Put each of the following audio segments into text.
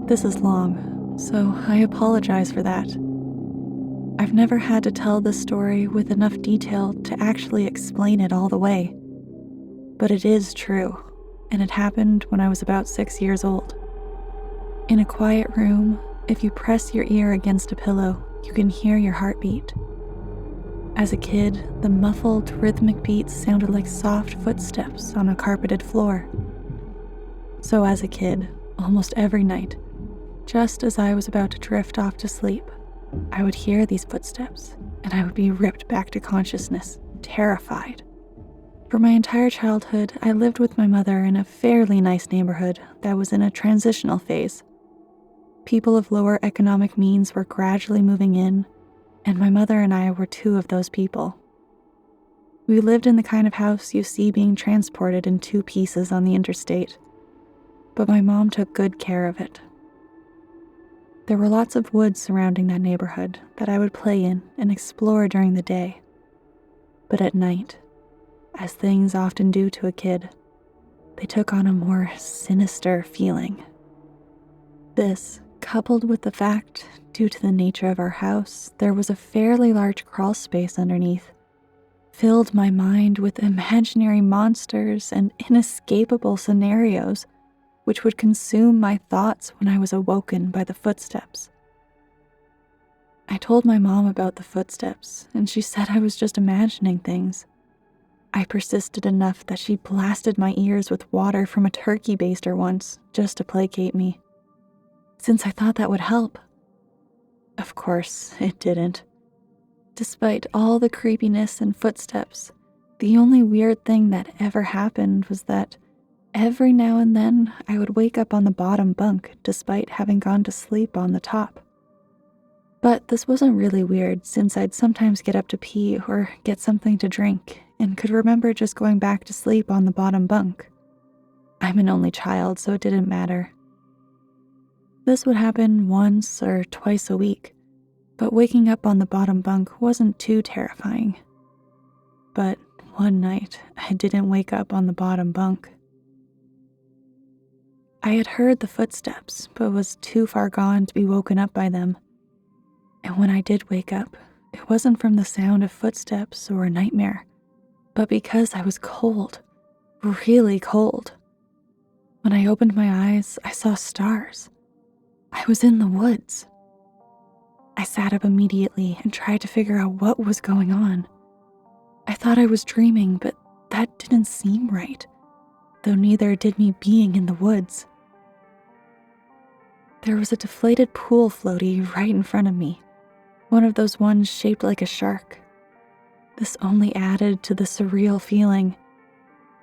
This is long, so I apologize for that. I've never had to tell this story with enough detail to actually explain it all the way. But it is true, and it happened when I was about 6 years old. In a quiet room, if you press your ear against a pillow, you can hear your heartbeat. As a kid, the muffled, rhythmic beats sounded like soft footsteps on a carpeted floor. So as a kid, almost every night, just as I was about to drift off to sleep, I would hear these footsteps, and I would be ripped back to consciousness, terrified. For my entire childhood, I lived with my mother in a fairly nice neighborhood that was in a transitional phase. People of lower economic means were gradually moving in, and my mother and I were two of those people. We lived in the kind of house you see being transported in 2 pieces on the interstate, but my mom took good care of it. There were lots of woods surrounding that neighborhood that I would play in and explore during the day. But at night, as things often do to a kid, they took on a more sinister feeling. This, coupled with the fact, due to the nature of our house, there was a fairly large crawl space underneath, filled my mind with imaginary monsters and inescapable scenarios which would consume my thoughts when I was awoken by the footsteps. I told my mom about the footsteps, and she said I was just imagining things. I persisted enough that she blasted my ears with water from a turkey baster once, just to placate me, since I thought that would help. Of course, it didn't. Despite all the creepiness and footsteps, the only weird thing that ever happened was that every now and then, I would wake up on the bottom bunk despite having gone to sleep on the top. But this wasn't really weird since I'd sometimes get up to pee or get something to drink and could remember just going back to sleep on the bottom bunk. I'm an only child, so it didn't matter. This would happen once or twice a week, but waking up on the bottom bunk wasn't too terrifying. But one night, I didn't wake up on the bottom bunk. I had heard the footsteps, but was too far gone to be woken up by them. And when I did wake up, it wasn't from the sound of footsteps or a nightmare, but because I was cold, really cold. When I opened my eyes, I saw stars. I was in the woods. I sat up immediately and tried to figure out what was going on. I thought I was dreaming, but that didn't seem right, though neither did me being in the woods. There was a deflated pool floaty right in front of me, one of those ones shaped like a shark. This only added to the surreal feeling,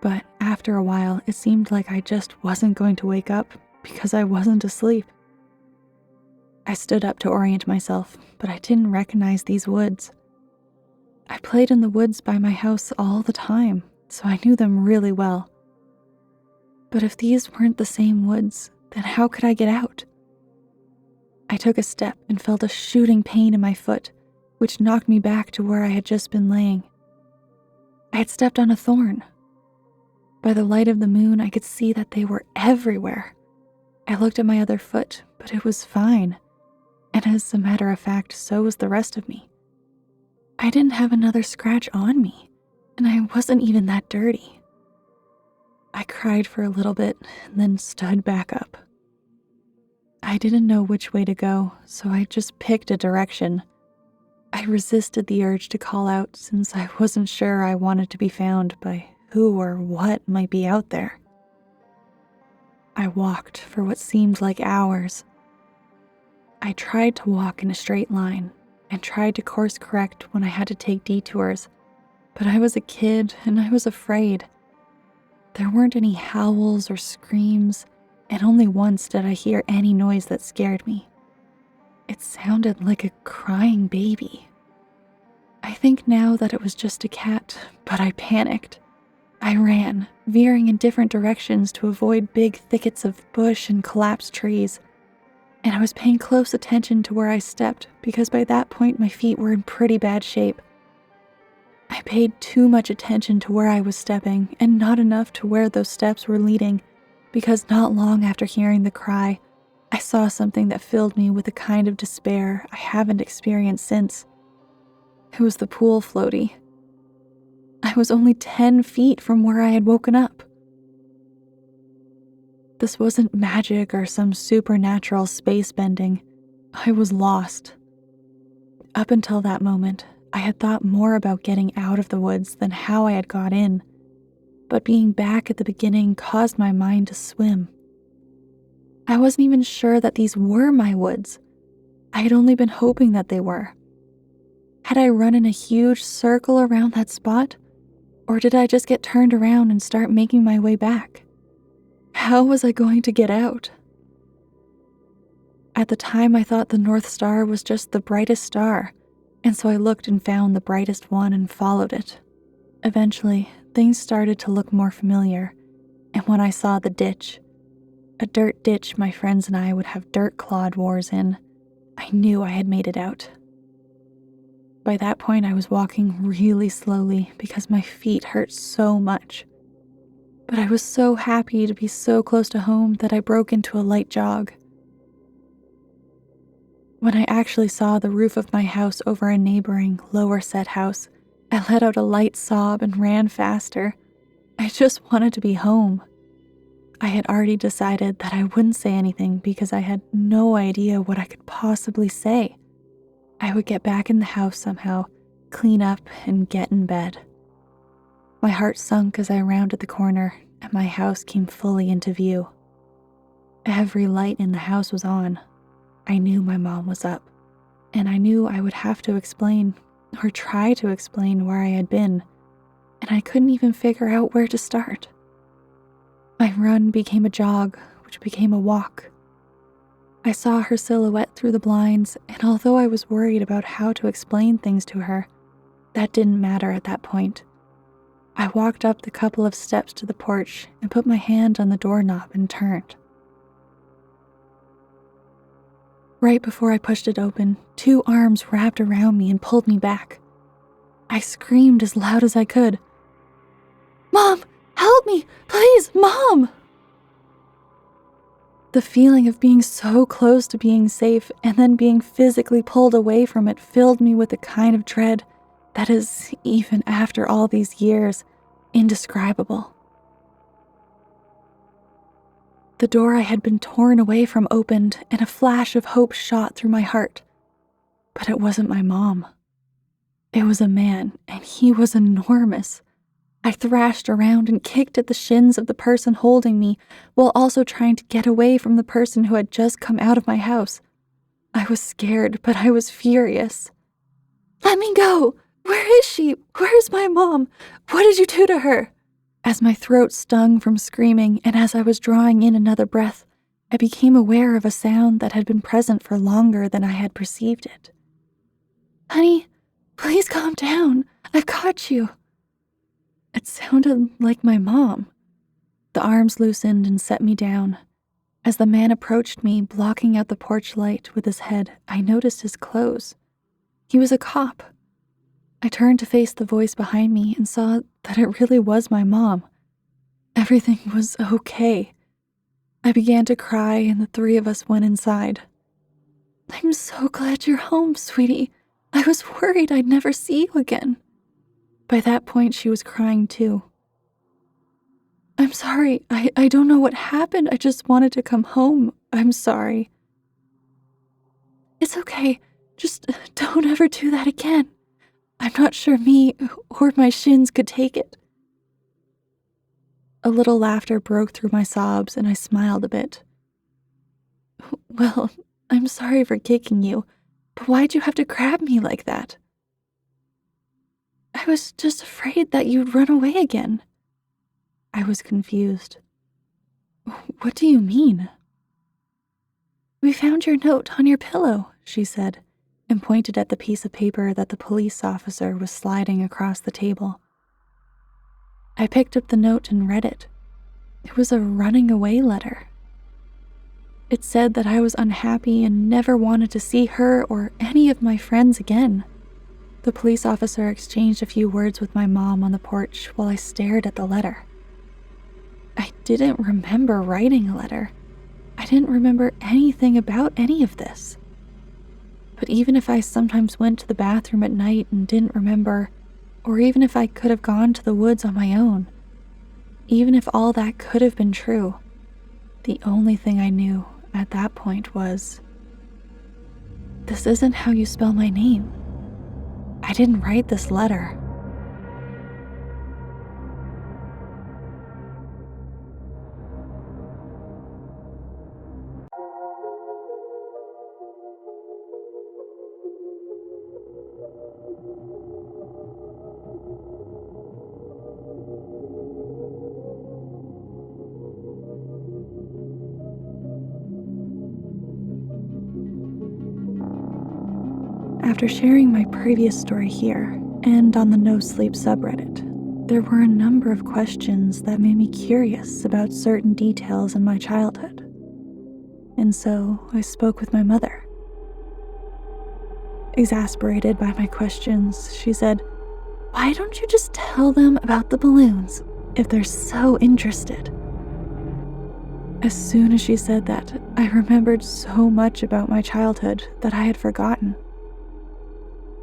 but after a while it seemed like I just wasn't going to wake up because I wasn't asleep. I stood up to orient myself, but I didn't recognize these woods. I played in the woods by my house all the time, so I knew them really well. But if these weren't the same woods, then how could I get out? I took a step and felt a shooting pain in my foot, which knocked me back to where I had just been laying. I had stepped on a thorn. By the light of the moon, I could see that they were everywhere. I looked at my other foot, but it was fine. And as a matter of fact, so was the rest of me. I didn't have another scratch on me, and I wasn't even that dirty. I cried for a little bit and then stood back up. I didn't know which way to go, so I just picked a direction. I resisted the urge to call out since I wasn't sure I wanted to be found by who or what might be out there. I walked for what seemed like hours. I tried to walk in a straight line and tried to course correct when I had to take detours, but I was a kid and I was afraid. There weren't any howls or screams, and only once did I hear any noise that scared me. It sounded like a crying baby. I think now that it was just a cat, but I panicked. I ran, veering in different directions to avoid big thickets of bush and collapsed trees. And I was paying close attention to where I stepped because by that point my feet were in pretty bad shape. I paid too much attention to where I was stepping and not enough to where those steps were leading, because not long after hearing the cry, I saw something that filled me with a kind of despair I haven't experienced since. It was the pool floaty. I was only 10 feet from where I had woken up. This wasn't magic or some supernatural space bending. I was lost. Up until that moment, I had thought more about getting out of the woods than how I had got in, but being back at the beginning caused my mind to swim. I wasn't even sure that these were my woods. I had only been hoping that they were. Had I run in a huge circle around that spot, or did I just get turned around and start making my way back? How was I going to get out? At the time, I thought the North Star was just the brightest star, and so I looked and found the brightest one and followed it. Eventually, things started to look more familiar, and when I saw the ditch, a dirt ditch my friends and I would have dirt clod wars in, I knew I had made it out. By that point, I was walking really slowly because my feet hurt so much. But I was so happy to be so close to home that I broke into a light jog. When I actually saw the roof of my house over a neighboring, lower set house, I let out a light sob and ran faster. I just wanted to be home. I had already decided that I wouldn't say anything because I had no idea what I could possibly say. I would get back in the house somehow, clean up, and get in bed. My heart sunk as I rounded the corner, and my house came fully into view. Every light in the house was on. I knew my mom was up, and I knew I would have to explain, or try to explain where I had been, and I couldn't even figure out where to start. My run became a jog, which became a walk. I saw her silhouette through the blinds, and although I was worried about how to explain things to her, that didn't matter at that point. I walked up the couple of steps to the porch and put my hand on the doorknob and turned. Right before I pushed it open, 2 arms wrapped around me and pulled me back. I screamed as loud as I could. "Mom, help me! Please, Mom!" The feeling of being so close to being safe and then being physically pulled away from it filled me with a kind of dread that is, even after all these years, indescribable. The door I had been torn away from opened, and a flash of hope shot through my heart. But it wasn't my mom. It was a man, and he was enormous. I thrashed around and kicked at the shins of the person holding me, while also trying to get away from the person who had just come out of my house. I was scared, but I was furious. "Let me go! Where is she? Where's my mom? What did you do to her?" As my throat stung from screaming, and as I was drawing in another breath, I became aware of a sound that had been present for longer than I had perceived it. "Honey, please calm down. I've got you." It sounded like my mom. The arms loosened and set me down. As the man approached me, blocking out the porch light with his head, I noticed his clothes. He was a cop. I turned to face the voice behind me and saw that it really was my mom. Everything was okay. I began to cry, and the 3 of us went inside. "I'm so glad you're home, sweetie. I was worried I'd never see you again." By that point, she was crying too. "I'm sorry. I don't know what happened. I just wanted to come home. I'm sorry." "It's okay. Just don't ever do that again. I'm not sure me or my shins could take it." A little laughter broke through my sobs, and I smiled a bit. "Well, I'm sorry for kicking you, but why'd you have to grab me like that?" "I was just afraid that you'd run away again." I was confused. "What do you mean?" "We found your note on your pillow," she said, and pointed at the piece of paper that the police officer was sliding across the table. I picked up the note and read it. It was a running away letter. It said that I was unhappy and never wanted to see her or any of my friends again. The police officer exchanged a few words with my mom on the porch while I stared at the letter. I didn't remember writing a letter. I didn't remember anything about any of this. But even if I sometimes went to the bathroom at night and didn't remember, or even if I could have gone to the woods on my own, even if all that could have been true, the only thing I knew at that point was, this isn't how you spell my name. I didn't write this letter. After sharing my previous story here and on the No Sleep subreddit, there were a number of questions that made me curious about certain details in my childhood. And so I spoke with my mother. Exasperated by my questions, she said, "Why don't you just tell them about the balloons if they're so interested?" As soon as she said that, I remembered so much about my childhood that I had forgotten.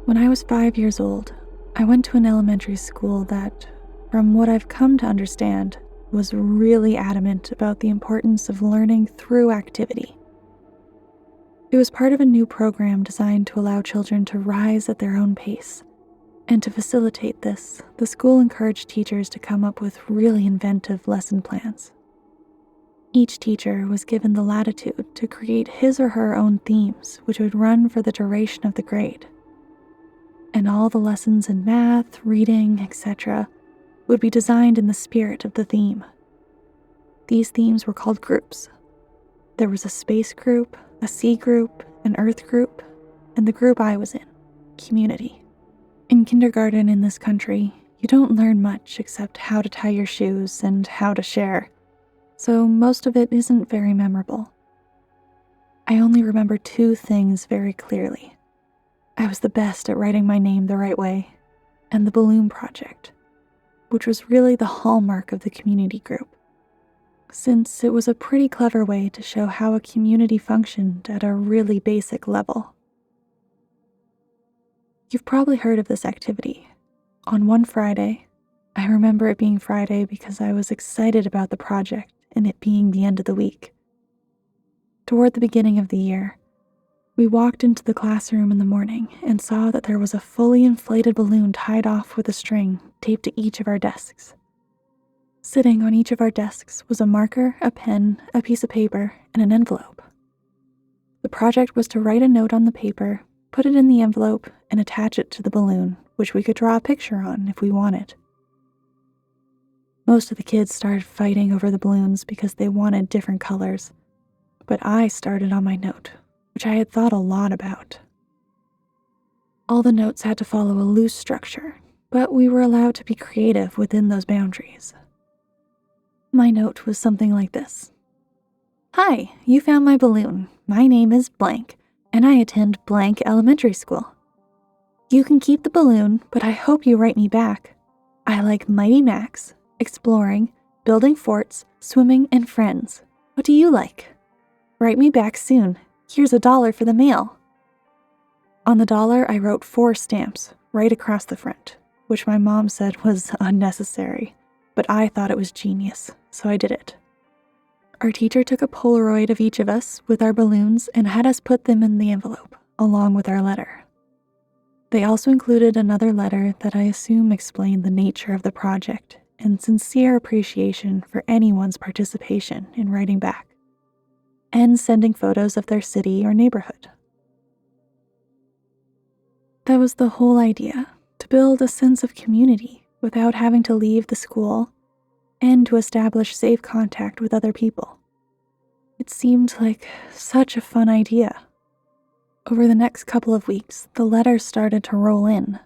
When I was 5 years old, I went to an elementary school that, from what I've come to understand, was really adamant about the importance of learning through activity. It was part of a new program designed to allow children to rise at their own pace. And to facilitate this, the school encouraged teachers to come up with really inventive lesson plans. Each teacher was given the latitude to create his or her own themes, which would run for the duration of the grade. And all the lessons in math, reading, etc. would be designed in the spirit of the theme. These themes were called groups. There was a space group, a sea group, an earth group, and the group I was in, community. In kindergarten in this country, you don't learn much except how to tie your shoes and how to share, so most of it isn't very memorable. I only remember 2 things very clearly. I was the best at writing my name the right way, and the balloon project, which was really the hallmark of the community group, since it was a pretty clever way to show how a community functioned at a really basic level. You've probably heard of this activity. On one Friday, I remember it being Friday because I was excited about the project and it being the end of the week. Toward the beginning of the year, we walked into the classroom in the morning and saw that there was a fully inflated balloon tied off with a string taped to each of our desks. Sitting on each of our desks was a marker, a pen, a piece of paper, and an envelope. The project was to write a note on the paper, put it in the envelope, and attach it to the balloon, which we could draw a picture on if we wanted. Most of the kids started fighting over the balloons because they wanted different colors, but I started on my note, which I had thought a lot about. All the notes had to follow a loose structure, but we were allowed to be creative within those boundaries. My note was something like this. "Hi, you found my balloon. My name is blank, and I attend blank elementary school. You can keep the balloon, but I hope you write me back. I like Mighty Max, exploring, building forts, swimming, and friends. What do you like? Write me back soon. Here's $1 for the mail." On the dollar, I wrote 4 stamps right across the front, which my mom said was unnecessary, but I thought it was genius, so I did it. Our teacher took a Polaroid of each of us with our balloons and had us put them in the envelope, along with our letter. They also included another letter that I assume explained the nature of the project and sincere appreciation for anyone's participation in writing back, and sending photos of their city or neighborhood. That was the whole idea, to build a sense of community without having to leave the school, and to establish safe contact with other people. It seemed like such a fun idea. Over the next couple of weeks, the letters started to roll in.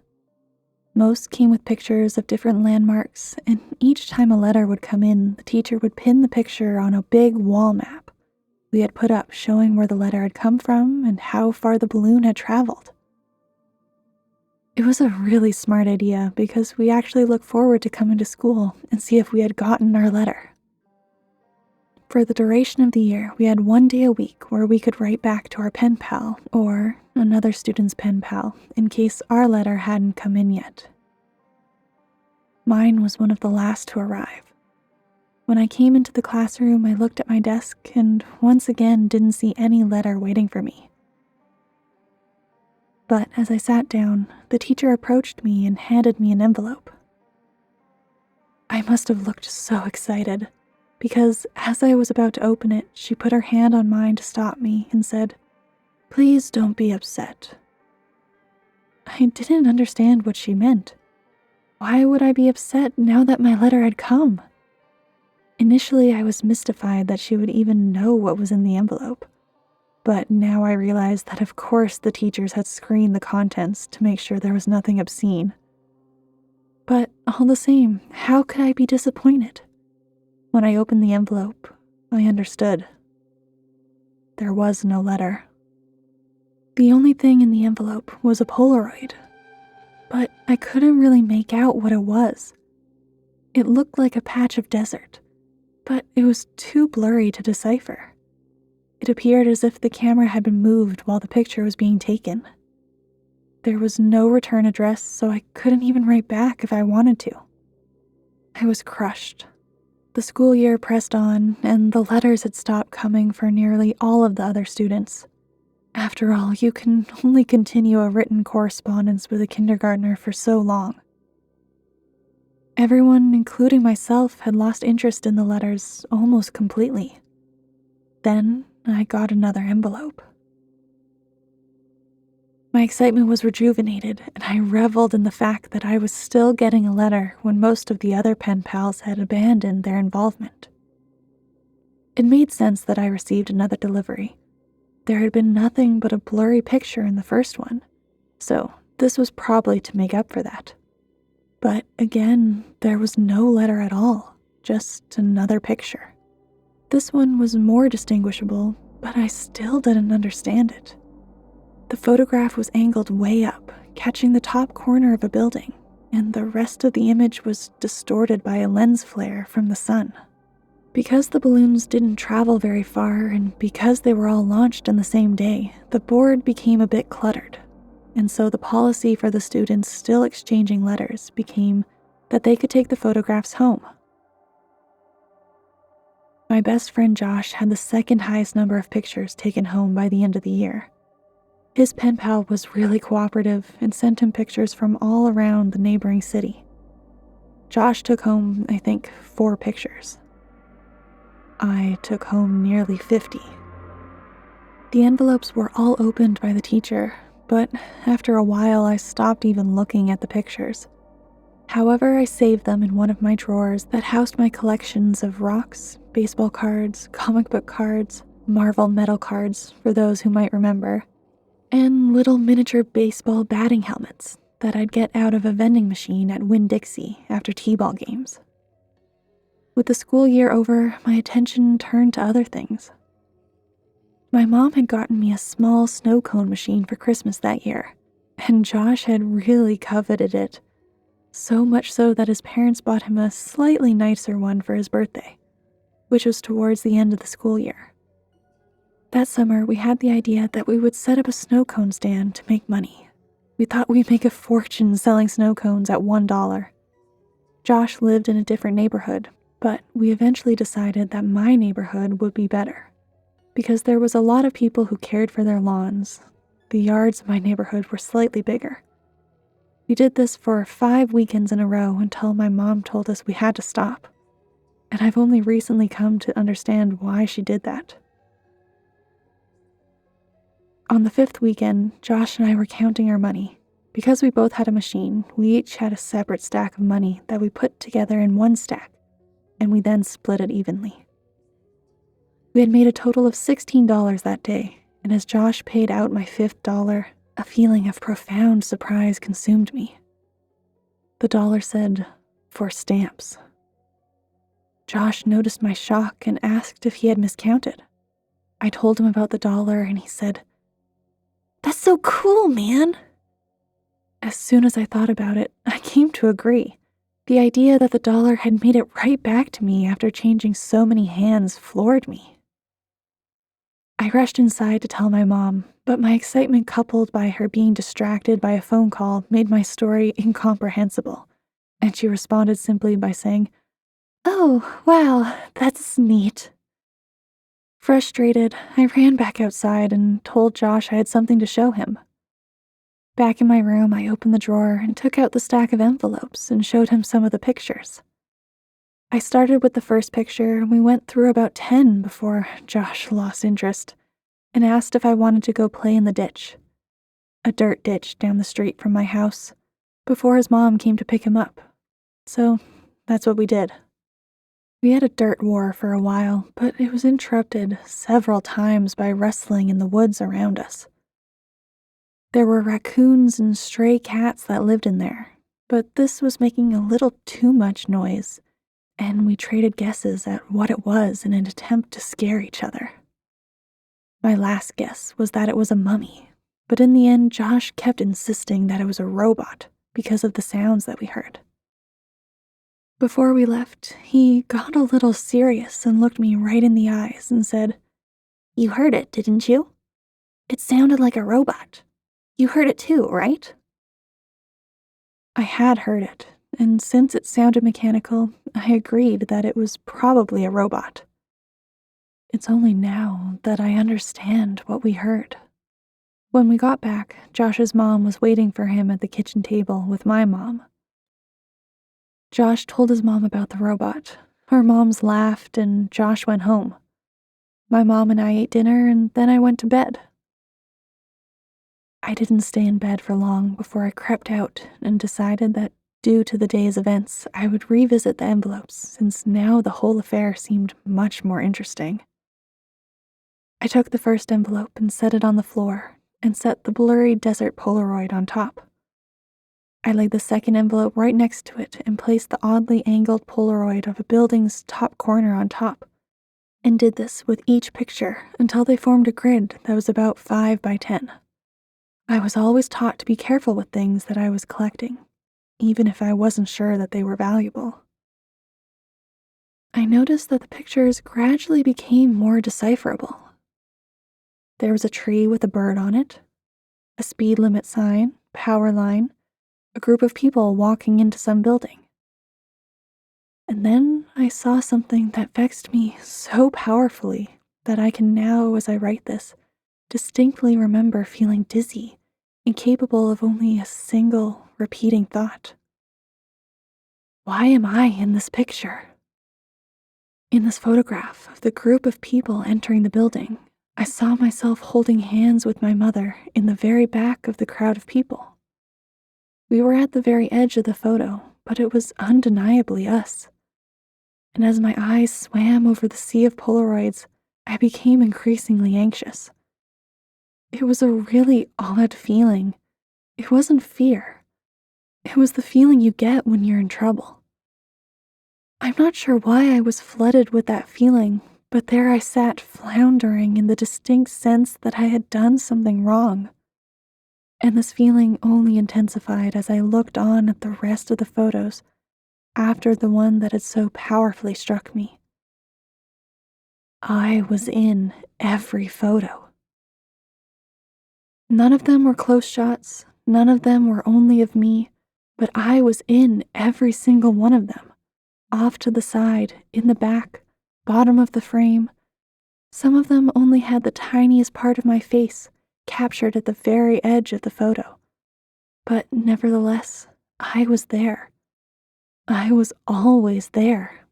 Most came with pictures of different landmarks, and each time a letter would come in, the teacher would pin the picture on a big wall map we had put up showing where the letter had come from and how far the balloon had traveled. It was a really smart idea because we actually looked forward to coming to school and see if we had gotten our letter. For the duration of the year, we had 1 day a week where we could write back to our pen pal or another student's pen pal in case our letter hadn't come in yet. Mine was one of the last to arrive. When I came into the classroom, I looked at my desk and once again didn't see any letter waiting for me. But as I sat down, the teacher approached me and handed me an envelope. I must have looked so excited, because as I was about to open it, she put her hand on mine to stop me and said, "Please don't be upset." I didn't understand what she meant. Why would I be upset now that my letter had come? Initially, I was mystified that she would even know what was in the envelope. But now I realized that of course the teachers had screened the contents to make sure there was nothing obscene. But all the same, how could I be disappointed? When I opened the envelope, I understood. There was no letter. The only thing in the envelope was a Polaroid, but I couldn't really make out what it was. It looked like a patch of desert, but it was too blurry to decipher. It appeared as if the camera had been moved while the picture was being taken. There was no return address, so I couldn't even write back if I wanted to. I was crushed. The school year pressed on, and the letters had stopped coming for nearly all of the other students. After all, you can only continue a written correspondence with a kindergartner for so long. Everyone, including myself, had lost interest in the letters almost completely. Then I got another envelope. My excitement was rejuvenated, and I reveled in the fact that I was still getting a letter when most of the other pen pals had abandoned their involvement. It made sense that I received another delivery. There had been nothing but a blurry picture in the first one, so this was probably to make up for that. But again, there was no letter at all, just another picture. This one was more distinguishable, but I still didn't understand it. The photograph was angled way up, catching the top corner of a building, and the rest of the image was distorted by a lens flare from the sun. Because the balloons didn't travel very far, and because they were all launched on the same day, the board became a bit cluttered, and so the policy for the students still exchanging letters became that they could take the photographs home. My best friend Josh had the second highest number of pictures taken home by the end of the year. His pen pal was really cooperative and sent him pictures from all around the neighboring city. Josh took home, I think, 4 pictures. I took home nearly 50. The envelopes were all opened by the teacher, but after a while I stopped even looking at the pictures. However, I saved them in one of my drawers that housed my collections of rocks, baseball cards, comic book cards, Marvel metal cards for those who might remember, and little miniature baseball batting helmets that I'd get out of a vending machine at Winn-Dixie after t-ball games. With the school year over, my attention turned to other things. My mom had gotten me a small snow cone machine for Christmas that year, and Josh had really coveted it. So much so that his parents bought him a slightly nicer one for his birthday, which was towards the end of the school year. That summer, we had the idea that we would set up a snow cone stand to make money. We thought we'd make a fortune selling snow cones at $1. Josh lived in a different neighborhood, but we eventually decided that my neighborhood would be better, because there was a lot of people who cared for their lawns. The yards of my neighborhood were slightly bigger. We did this for 5 weekends in a row until my mom told us we had to stop. And I've only recently come to understand why she did that. On the 5th weekend, Josh and I were counting our money. Because we both had a machine, we each had a separate stack of money that we put together in one stack, and we then split it evenly. We had made a total of $16 that day, and as Josh paid out my 5th dollar, a feeling of profound surprise consumed me. The dollar said, "For stamps." Josh noticed my shock and asked if he had miscounted. I told him about the dollar and he said, "That's so cool, man." As soon as I thought about it, I came to agree. The idea that the dollar had made it right back to me after changing so many hands floored me. I rushed inside to tell my mom, but my excitement coupled by her being distracted by a phone call made my story incomprehensible, and she responded simply by saying, "Oh, wow, that's neat." Frustrated, I ran back outside and told Josh I had something to show him. Back in my room, I opened the drawer and took out the stack of envelopes and showed him some of the pictures. I started with the first picture, and we went through about 10 before Josh lost interest and asked if I wanted to go play in the ditch, a dirt ditch down the street from my house, before his mom came to pick him up. So that's what we did. We had a dirt war for a while, but it was interrupted several times by rustling in the woods around us. There were raccoons and stray cats that lived in there, but this was making a little too much noise, and we traded guesses at what it was in an attempt to scare each other. My last guess was that it was a mummy, but in the end, Josh kept insisting that it was a robot because of the sounds that we heard. Before we left, he got a little serious and looked me right in the eyes and said, "You heard it, didn't you? It sounded like a robot. You heard it too, right?" I had heard it, and since it sounded mechanical, I agreed that it was probably a robot. It's only now that I understand what we heard. When we got back, Josh's mom was waiting for him at the kitchen table with my mom. Josh told his mom about the robot. Our moms laughed, and Josh went home. My mom and I ate dinner, and then I went to bed. I didn't stay in bed for long before I crept out and decided that, due to the day's events, I would revisit the envelopes, since now the whole affair seemed much more interesting. I took the first envelope and set it on the floor, and set the blurry desert Polaroid on top. I laid the second envelope right next to it and placed the oddly angled Polaroid of a building's top corner on top, and did this with each picture until they formed a grid that was about 5 by 10. I was always taught to be careful with things that I was collecting, even if I wasn't sure that they were valuable. I noticed that the pictures gradually became more decipherable. There was a tree with a bird on it, a speed limit sign, power line, a group of people walking into some building. And then I saw something that vexed me so powerfully that I can now, as I write this, distinctly remember feeling dizzy, incapable of only a single repeating thought. Why am I in this picture? In this photograph of the group of people entering the building, I saw myself holding hands with my mother in the very back of the crowd of people. We were at the very edge of the photo, but it was undeniably us. And as my eyes swam over the sea of Polaroids, I became increasingly anxious. It was a really odd feeling. It wasn't fear. It was the feeling you get when you're in trouble. I'm not sure why I was flooded with that feeling, but there I sat floundering in the distinct sense that I had done something wrong. And this feeling only intensified as I looked on at the rest of the photos after the one that had so powerfully struck me. I was in every photo. None of them were close shots, none of them were only of me, but I was in every single one of them, off to the side, in the back, bottom of the frame. Some of them only had the tiniest part of my face, captured at the very edge of the photo. But nevertheless, I was there. I was always there.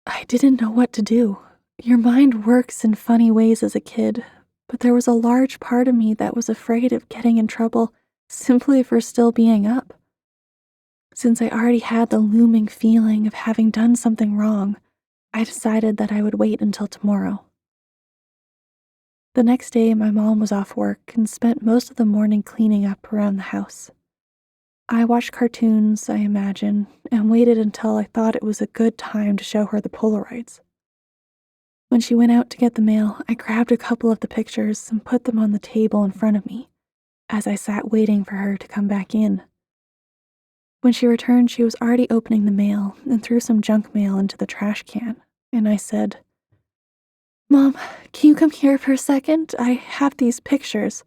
I didn't know what to do. Your mind works in funny ways as a kid, but there was a large part of me that was afraid of getting in trouble simply for still being up. Since I already had the looming feeling of having done something wrong, I decided that I would wait until tomorrow. The next day, my mom was off work and spent most of the morning cleaning up around the house. I watched cartoons, I imagine, and waited until I thought it was a good time to show her the Polaroids. When she went out to get the mail, I grabbed a couple of the pictures and put them on the table in front of me, as I sat waiting for her to come back in. When she returned, she was already opening the mail and threw some junk mail into the trash can, and I said, "Mom, can you come here for a second? I have these pictures."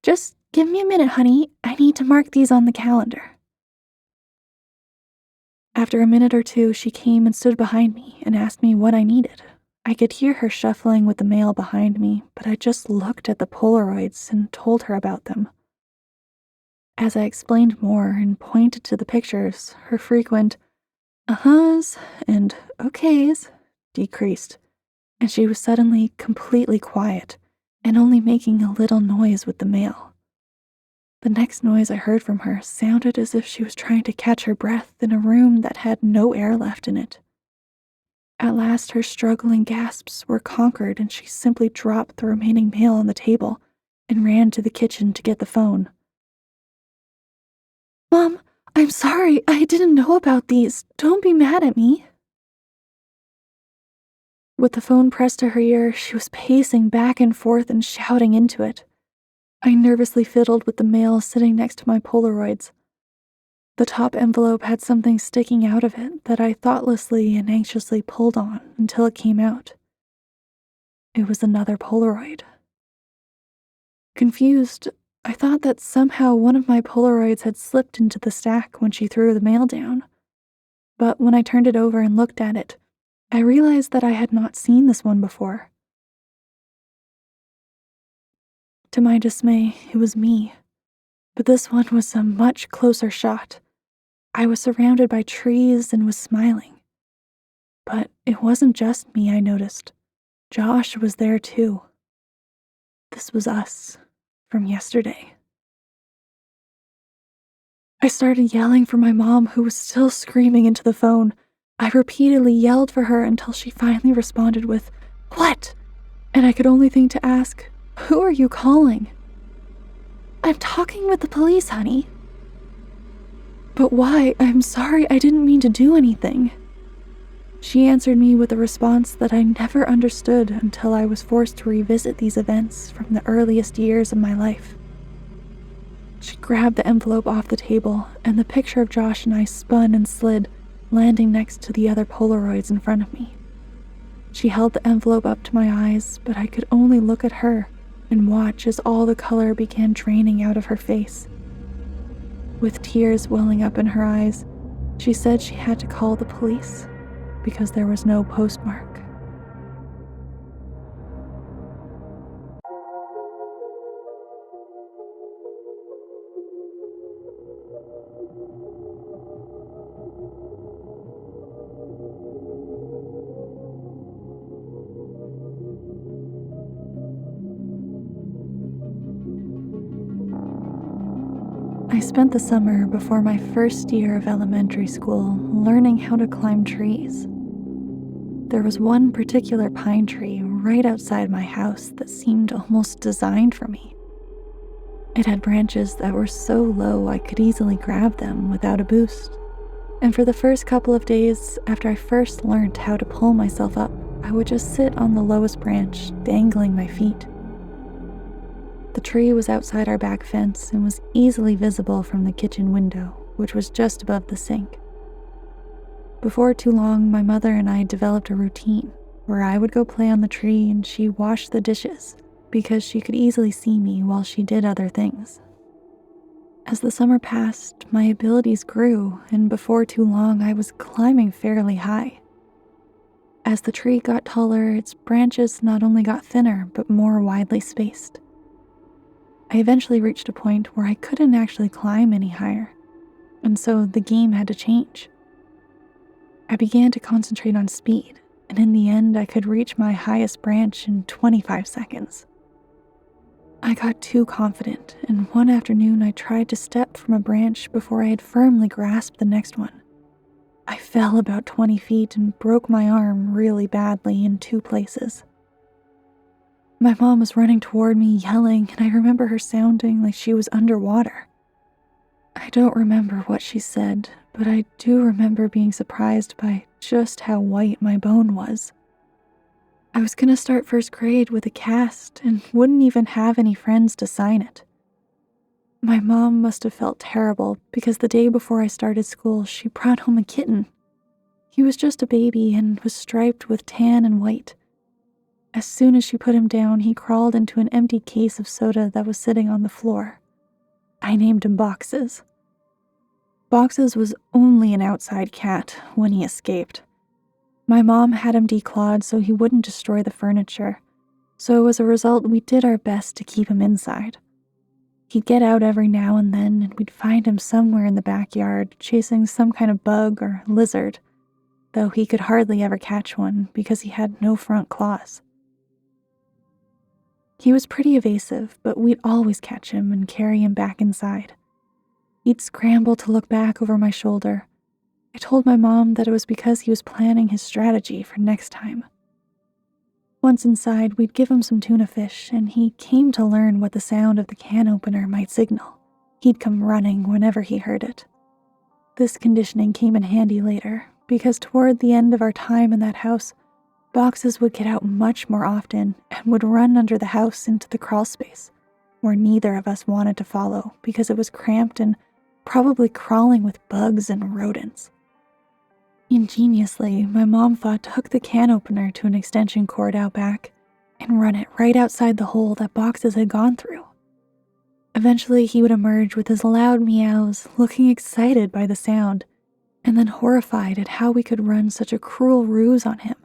"Just give me a minute, honey. I need to mark these on the calendar." After a minute or two, she came and stood behind me and asked me what I needed. I could hear her shuffling with the mail behind me, but I just looked at the Polaroids and told her about them. As I explained more and pointed to the pictures, her frequent uh-huhs and okays decreased, and she was suddenly completely quiet and only making a little noise with the mail. The next noise I heard from her sounded as if she was trying to catch her breath in a room that had no air left in it. At last, her struggling gasps were conquered, and she simply dropped the remaining mail on the table and ran to the kitchen to get the phone. "Mom, I'm sorry. I didn't know about these. Don't be mad at me." With the phone pressed to her ear, she was pacing back and forth and shouting into it. I nervously fiddled with the mail sitting next to my Polaroids. The top envelope had something sticking out of it that I thoughtlessly and anxiously pulled on until it came out. It was another Polaroid. Confused, I thought that somehow one of my Polaroids had slipped into the stack when she threw the mail down. But when I turned it over and looked at it, I realized that I had not seen this one before. To my dismay, it was me. But this one was a much closer shot. I was surrounded by trees and was smiling. But it wasn't just me, I noticed. Josh was there too. This was us, from yesterday. I started yelling for my mom, who was still screaming into the phone. I repeatedly yelled for her until she finally responded with, "What?" And I could only think to ask, "Who are you calling?" "I'm talking with the police, honey." "But why? I'm sorry, I didn't mean to do anything." She answered me with a response that I never understood until I was forced to revisit these events from the earliest years of my life. She grabbed the envelope off the table, and the picture of Josh and I spun and slid, landing next to the other Polaroids in front of me. She held the envelope up to my eyes, but I could only look at her and watch as all the color began draining out of her face. With tears welling up in her eyes, she said she had to call the police because there was no postmark. I spent the summer before my first year of elementary school learning how to climb trees. There was one particular pine tree right outside my house that seemed almost designed for me. It had branches that were so low I could easily grab them without a boost. And for the first couple of days after I first learned how to pull myself up, I would just sit on the lowest branch, dangling my feet. The tree was outside our back fence and was easily visible from the kitchen window, which was just above the sink. Before too long, my mother and I developed a routine where I would go play on the tree and she washed the dishes because she could easily see me while she did other things. As the summer passed, my abilities grew, and before too long, I was climbing fairly high. As the tree got taller, its branches not only got thinner, but more widely spaced. I eventually reached a point where I couldn't actually climb any higher, and so the game had to change. I began to concentrate on speed, and in the end, I could reach my highest branch in 25 seconds. I got too confident, and one afternoon I tried to step from a branch before I had firmly grasped the next one. I fell about 20 feet and broke my arm really badly in 2 places. My mom was running toward me yelling, and I remember her sounding like she was underwater. I don't remember what she said, but I do remember being surprised by just how white my bone was. I was gonna start first grade with a cast and wouldn't even have any friends to sign it. My mom must have felt terrible because the day before I started school, she brought home a kitten. He was just a baby and was striped with tan and white. As soon as she put him down, he crawled into an empty case of soda that was sitting on the floor. I named him Boxes. Boxes was only an outside cat when he escaped. My mom had him declawed so he wouldn't destroy the furniture, so as a result, we did our best to keep him inside. He'd get out every now and then, and we'd find him somewhere in the backyard chasing some kind of bug or lizard, though he could hardly ever catch one because he had no front claws. He was pretty evasive, but we'd always catch him and carry him back inside. He'd scramble to look back over my shoulder. I told my mom that it was because he was planning his strategy for next time. Once inside, we'd give him some tuna fish, and he came to learn what the sound of the can opener might signal. He'd come running whenever he heard it. This conditioning came in handy later, because toward the end of our time in that house, Boxes would get out much more often and would run under the house into the crawl space, where neither of us wanted to follow because it was cramped and probably crawling with bugs and rodents. Ingeniously, my mom thought to hook the can opener to an extension cord out back and run it right outside the hole that Boxes had gone through. Eventually, he would emerge with his loud meows, looking excited by the sound, and then horrified at how we could run such a cruel ruse on him.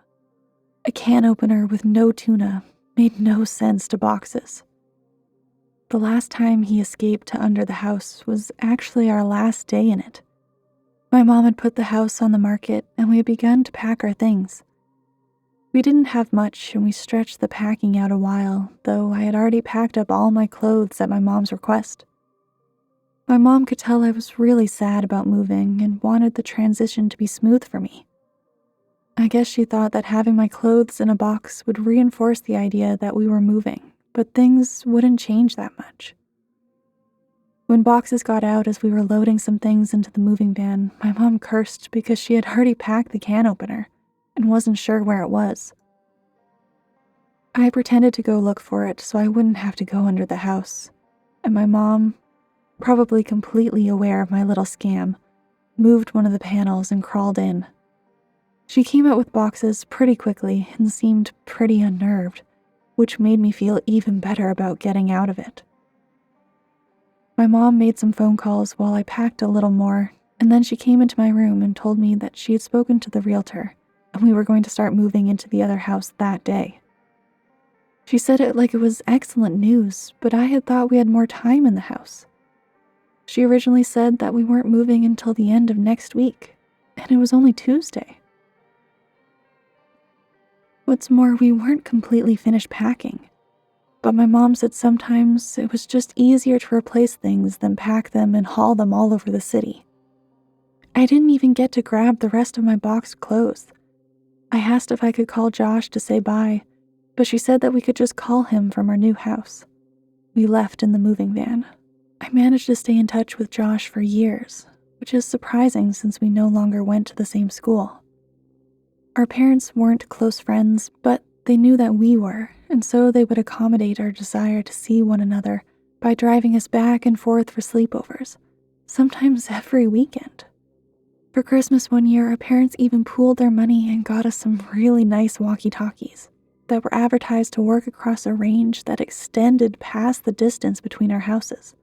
A can opener with no tuna made no sense to Boxes. The last time he escaped to under the house was actually our last day in it. My mom had put the house on the market and we had begun to pack our things. We didn't have much and we stretched the packing out a while, though I had already packed up all my clothes at my mom's request. My mom could tell I was really sad about moving and wanted the transition to be smooth for me. I guess she thought that having my clothes in a box would reinforce the idea that we were moving, but things wouldn't change that much. When Boxes got out as we were loading some things into the moving van, my mom cursed because she had already packed the can opener and wasn't sure where it was. I pretended to go look for it so I wouldn't have to go under the house, and my mom, probably completely aware of my little scam, moved one of the panels and crawled in. She came out with Boxes pretty quickly and seemed pretty unnerved, which made me feel even better about getting out of it. My mom made some phone calls while I packed a little more, and then she came into my room and told me that she had spoken to the realtor, and we were going to start moving into the other house that day. She said it like it was excellent news, but I had thought we had more time in the house. She originally said that we weren't moving until the end of next week, and it was only Tuesday. What's more, we weren't completely finished packing, but my mom said sometimes it was just easier to replace things than pack them and haul them all over the city. I didn't even get to grab the rest of my boxed clothes. I asked if I could call Josh to say bye, but she said that we could just call him from our new house. We left in the moving van. I managed to stay in touch with Josh for years, which is surprising since we no longer went to the same school. Our parents weren't close friends, but they knew that we were, and so they would accommodate our desire to see one another by driving us back and forth for sleepovers, sometimes every weekend. For Christmas one year, our parents even pooled their money and got us some really nice walkie-talkies that were advertised to work across a range that extended past the distance between our houses.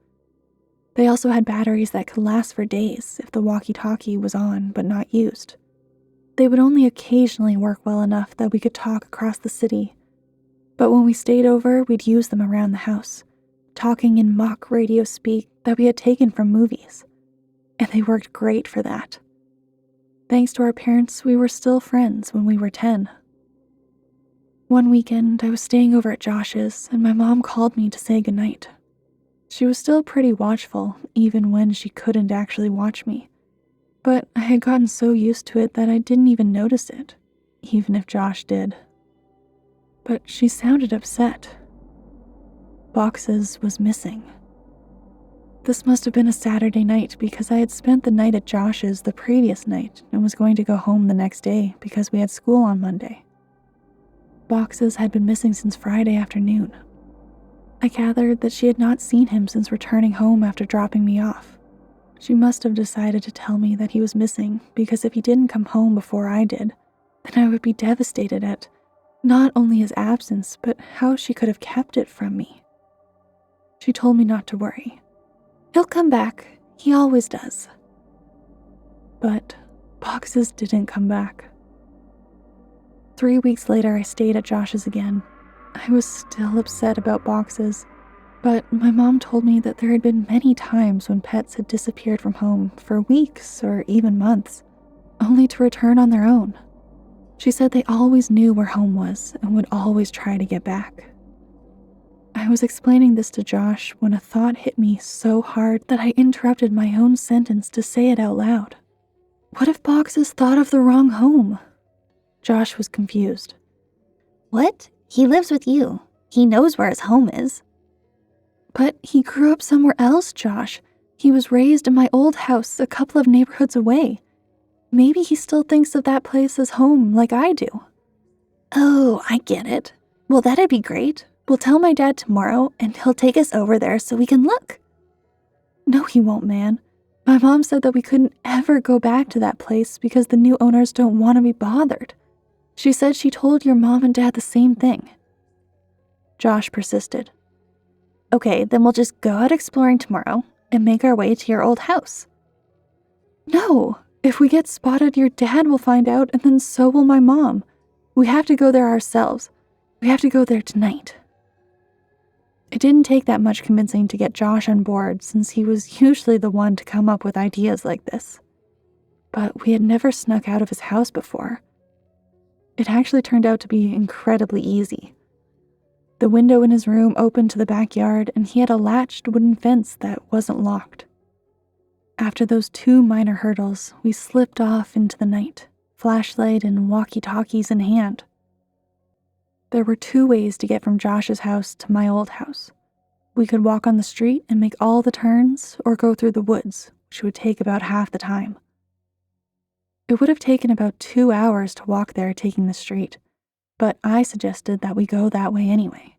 They also had batteries that could last for days if the walkie-talkie was on but not used. They would only occasionally work well enough that we could talk across the city, but when we stayed over, we'd use them around the house, talking in mock radio speak that we had taken from movies, and they worked great for that. Thanks to our parents, we were still friends when we were 10. One weekend, I was staying over at Josh's, and my mom called me to say goodnight. She was still pretty watchful, even when she couldn't actually watch me. But I had gotten so used to it that I didn't even notice it, even if Josh did. But she sounded upset. Boxes was missing. This must have been a Saturday night because I had spent the night at Josh's the previous night and was going to go home the next day because we had school on Monday. Boxes had been missing since Friday afternoon. I gathered that she had not seen him since returning home after dropping me off. She must have decided to tell me that he was missing because if he didn't come home before I did, then I would be devastated at not only his absence, but how she could have kept it from me. She told me not to worry. He'll come back. He always does. But Boxes didn't come back. 3 weeks later, I stayed at Josh's again. I was still upset about Boxes, but my mom told me that there had been many times when pets had disappeared from home for weeks or even months, only to return on their own. She said they always knew where home was and would always try to get back. I was explaining this to Josh when a thought hit me so hard that I interrupted my own sentence to say it out loud. What if Boxes thought of the wrong home? Josh was confused. What? He lives with you. He knows where his home is. But he grew up somewhere else, Josh. He was raised in my old house a couple of neighborhoods away. Maybe he still thinks of that place as home like I do. Oh, I get it. Well, that'd be great. We'll tell my dad tomorrow, and he'll take us over there so we can look. No, he won't, man. My mom said that we couldn't ever go back to that place because the new owners don't want to be bothered. She said she told your mom and dad the same thing. Josh persisted. Okay, then we'll just go out exploring tomorrow and make our way to your old house. No, if we get spotted, your dad will find out and then so will my mom. We have to go there ourselves. We have to go there tonight. It didn't take that much convincing to get Josh on board since he was usually the one to come up with ideas like this. But we had never snuck out of his house before. It actually turned out to be incredibly easy. The window in his room opened to the backyard and he had a latched wooden fence that wasn't locked. After those 2 minor hurdles, we slipped off into the night, flashlight and walkie-talkies in hand. There were 2 ways to get from Josh's house to my old house. We could walk on the street and make all the turns, or go through the woods, which would take about half the time. It would have taken about 2 hours to walk there taking the street, but I suggested that we go that way anyway.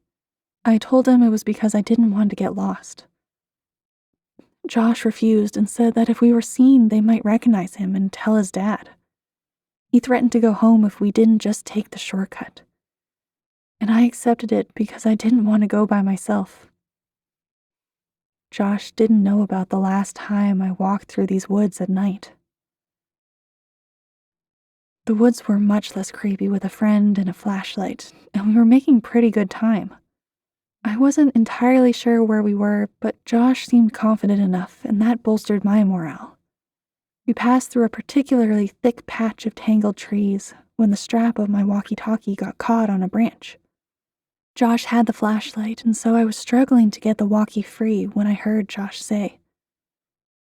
I told him it was because I didn't want to get lost. Josh refused and said that if we were seen, they might recognize him and tell his dad. He threatened to go home if we didn't just take the shortcut. And I accepted it because I didn't want to go by myself. Josh didn't know about the last time I walked through these woods at night. The woods were much less creepy with a friend and a flashlight, and we were making pretty good time. I wasn't entirely sure where we were, but Josh seemed confident enough, and that bolstered my morale. We passed through a particularly thick patch of tangled trees when the strap of my walkie-talkie got caught on a branch. Josh had the flashlight, and so I was struggling to get the walkie free when I heard Josh say,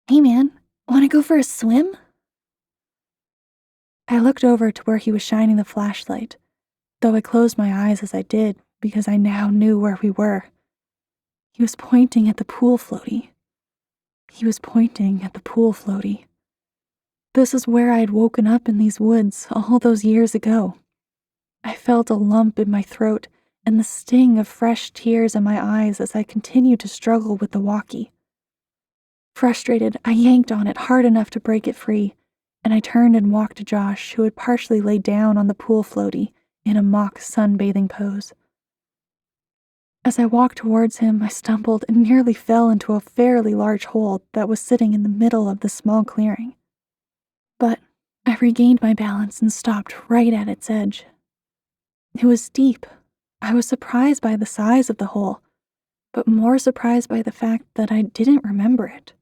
Hey man, wanna go for a swim? I looked over to where he was shining the flashlight, though I closed my eyes as I did because I now knew where we were. He was pointing at the pool floaty. He was pointing at the pool floaty. This is where I had woken up in these woods all those years ago. I felt a lump in my throat and the sting of fresh tears in my eyes as I continued to struggle with the walkie. Frustrated, I yanked on it hard enough to break it free, and I turned and walked to Josh, who had partially laid down on the pool floaty in a mock sunbathing pose. As I walked towards him, I stumbled and nearly fell into a fairly large hole that was sitting in the middle of the small clearing. But I regained my balance and stopped right at its edge. It was deep. I was surprised by the size of the hole, but more surprised by the fact that I didn't remember it.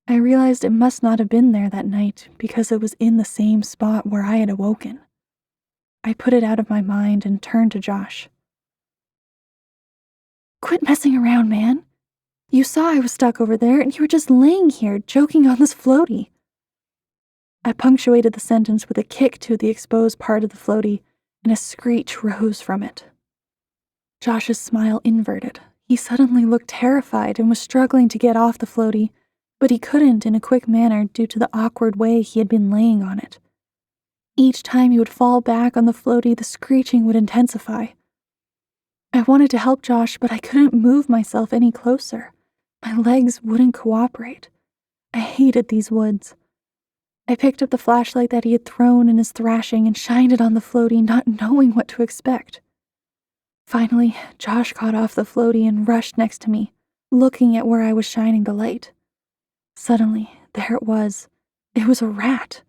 I realized it must not have been there that night because it was in the same spot where I had awoken. I put it out of my mind and turned to Josh. Quit messing around, man. You saw I was stuck over there and you were just laying here joking on this floaty. I punctuated the sentence with a kick to the exposed part of the floaty, and a screech rose from it. Josh's smile inverted. He suddenly looked terrified and was struggling to get off the floaty, but he couldn't in a quick manner due to the awkward way he had been laying on it. Each time he would fall back on the floaty, the screeching would intensify. I wanted to help Josh, but I couldn't move myself any closer. My legs wouldn't cooperate. I hated these woods. I picked up the flashlight that he had thrown in his thrashing and shined it on the floaty, not knowing what to expect. Finally, Josh got off the floaty and rushed next to me, looking at where I was shining the light. Suddenly, there it was. It was a rat.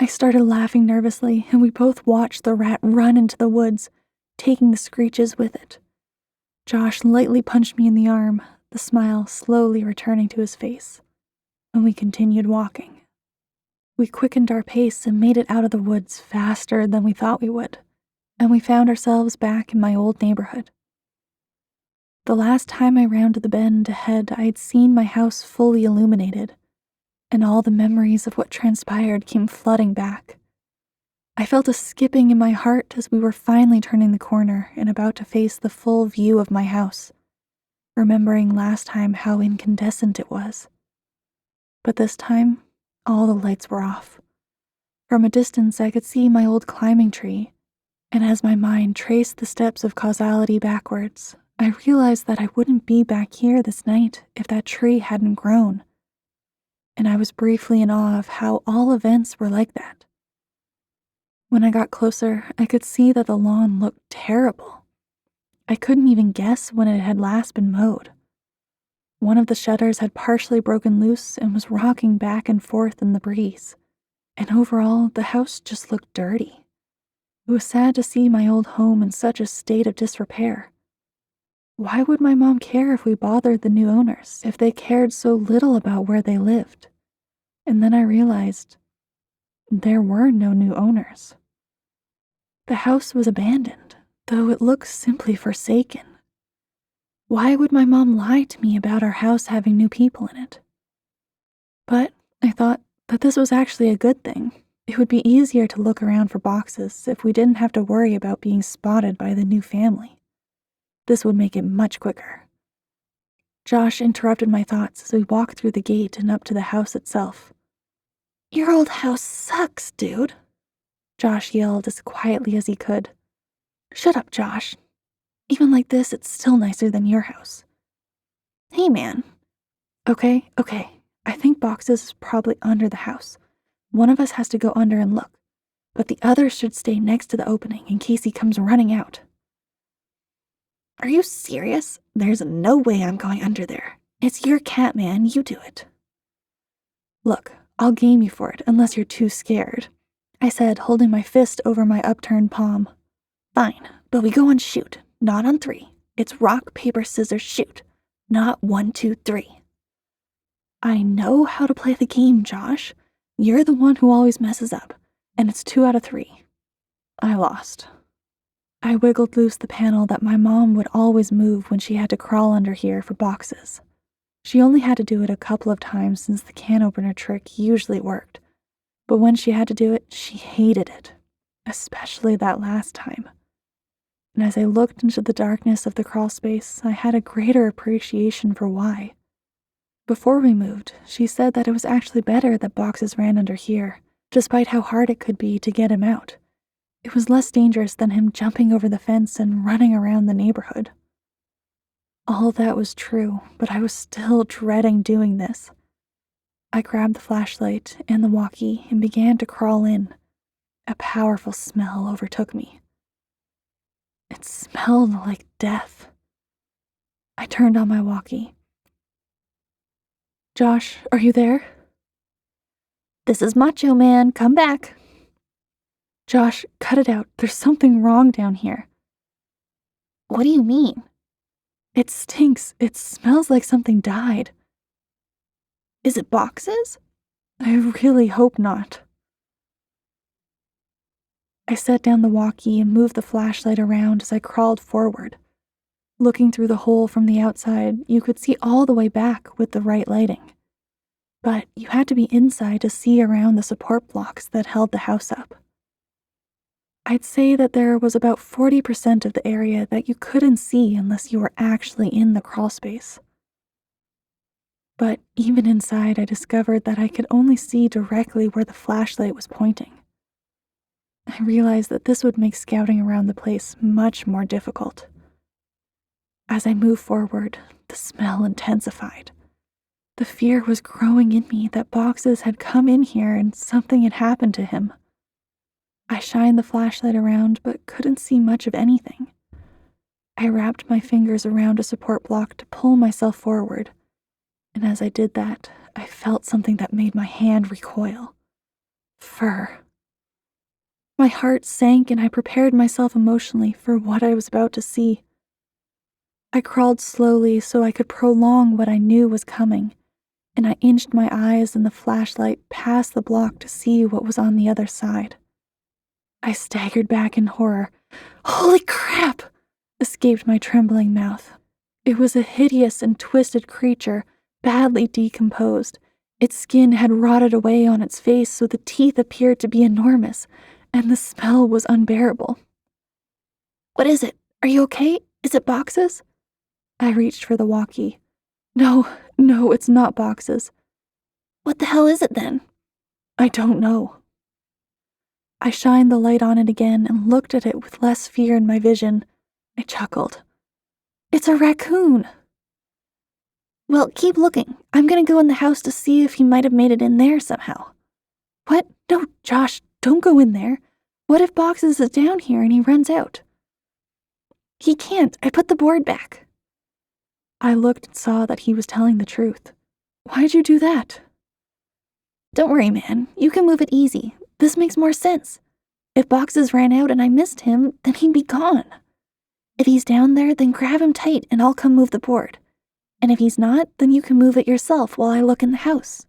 I started laughing nervously, and we both watched the rat run into the woods, taking the screeches with it. Josh lightly punched me in the arm, the smile slowly returning to his face, and we continued walking. We quickened our pace and made it out of the woods faster than we thought we would, and we found ourselves back in my old neighborhood. The last time I rounded the bend ahead, I had seen my house fully illuminated, and all the memories of what transpired came flooding back. I felt a skipping in my heart as we were finally turning the corner and about to face the full view of my house, remembering last time how incandescent it was. But this time, all the lights were off. From a distance, I could see my old climbing tree, and as my mind traced the steps of causality backwards, I realized that I wouldn't be back here this night if that tree hadn't grown. And I was briefly in awe of how all events were like that. When I got closer, I could see that the lawn looked terrible. I couldn't even guess when it had last been mowed. One of the shutters had partially broken loose and was rocking back and forth in the breeze. And overall, the house just looked dirty. It was sad to see my old home in such a state of disrepair. Why would my mom care if we bothered the new owners, if they cared so little about where they lived? And then I realized there were no new owners. The house was abandoned, though it looked simply forsaken. Why would my mom lie to me about our house having new people in it? But I thought that this was actually a good thing. It would be easier to look around for boxes if we didn't have to worry about being spotted by the new family. This would make it much quicker. Josh interrupted my thoughts as we walked through the gate and up to the house itself. Your old house sucks, dude, Josh yelled as quietly as he could. Shut up, Josh. Even like this, it's still nicer than your house. Hey, man. Okay. I think boxes is probably under the house. One of us has to go under and look, but the other should stay next to the opening in case he comes running out. Are you serious? There's no way I'm going under there. It's your cat, man. You do it. Look, I'll game you for it unless you're too scared, I said, holding my fist over my upturned palm. Fine, but we go on shoot, not on 3. It's rock, paper, scissors, shoot, not 1, 2, 3. I know how to play the game, Josh. You're the one who always messes up, and it's 2 out of 3. I lost. I wiggled loose the panel that my mom would always move when she had to crawl under here for boxes. She only had to do it a couple of times since the can opener trick usually worked, but when she had to do it, she hated it, especially that last time. And as I looked into the darkness of the crawl space, I had a greater appreciation for why. Before we moved, she said that it was actually better that boxes ran under here, despite how hard it could be to get him out. It was less dangerous than him jumping over the fence and running around the neighborhood. All that was true, but I was still dreading doing this. I grabbed the flashlight and the walkie and began to crawl in. A powerful smell overtook me. It smelled like death. I turned on my walkie. Josh, are you there? This is Macho Man, come back. Josh, cut it out. There's something wrong down here. What do you mean? It stinks. It smells like something died. Is it boxes? I really hope not. I set down the walkie and moved the flashlight around as I crawled forward. Looking through the hole from the outside, you could see all the way back with the right lighting. But you had to be inside to see around the support blocks that held the house up. I'd say that there was about 40% of the area that you couldn't see unless you were actually in the crawl space. But even inside, I discovered that I could only see directly where the flashlight was pointing. I realized that this would make scouting around the place much more difficult. As I moved forward, the smell intensified. The fear was growing in me that Boxes had come in here and something had happened to him. I shined the flashlight around but couldn't see much of anything. I wrapped my fingers around a support block to pull myself forward, and as I did that, I felt something that made my hand recoil. Fur. My heart sank and I prepared myself emotionally for what I was about to see. I crawled slowly so I could prolong what I knew was coming, and I inched my eyes in the flashlight past the block to see what was on the other side. I staggered back in horror. "Holy crap!" escaped my trembling mouth. It was a hideous and twisted creature, badly decomposed. Its skin had rotted away on its face, so the teeth appeared to be enormous, and the smell was unbearable. "What is it? Are you okay? Is it Boxes?" I reached for the walkie. No, it's not Boxes." "What the hell is it then?" "I don't know." I shined the light on it again and looked at it with less fear in my vision. I chuckled. "It's a raccoon." "Well, keep looking. I'm gonna go in the house to see if he might have made it in there somehow." "What? No, Josh, don't go in there. What if Boxes is down here and he runs out?" "He can't. I put the board back." I looked and saw that he was telling the truth. "Why'd you do that?" "Don't worry, man. You can move it easy. This makes more sense. If Boxes ran out and I missed him, then he'd be gone. If he's down there, then grab him tight and I'll come move the board. And if he's not, then you can move it yourself while I look in the house."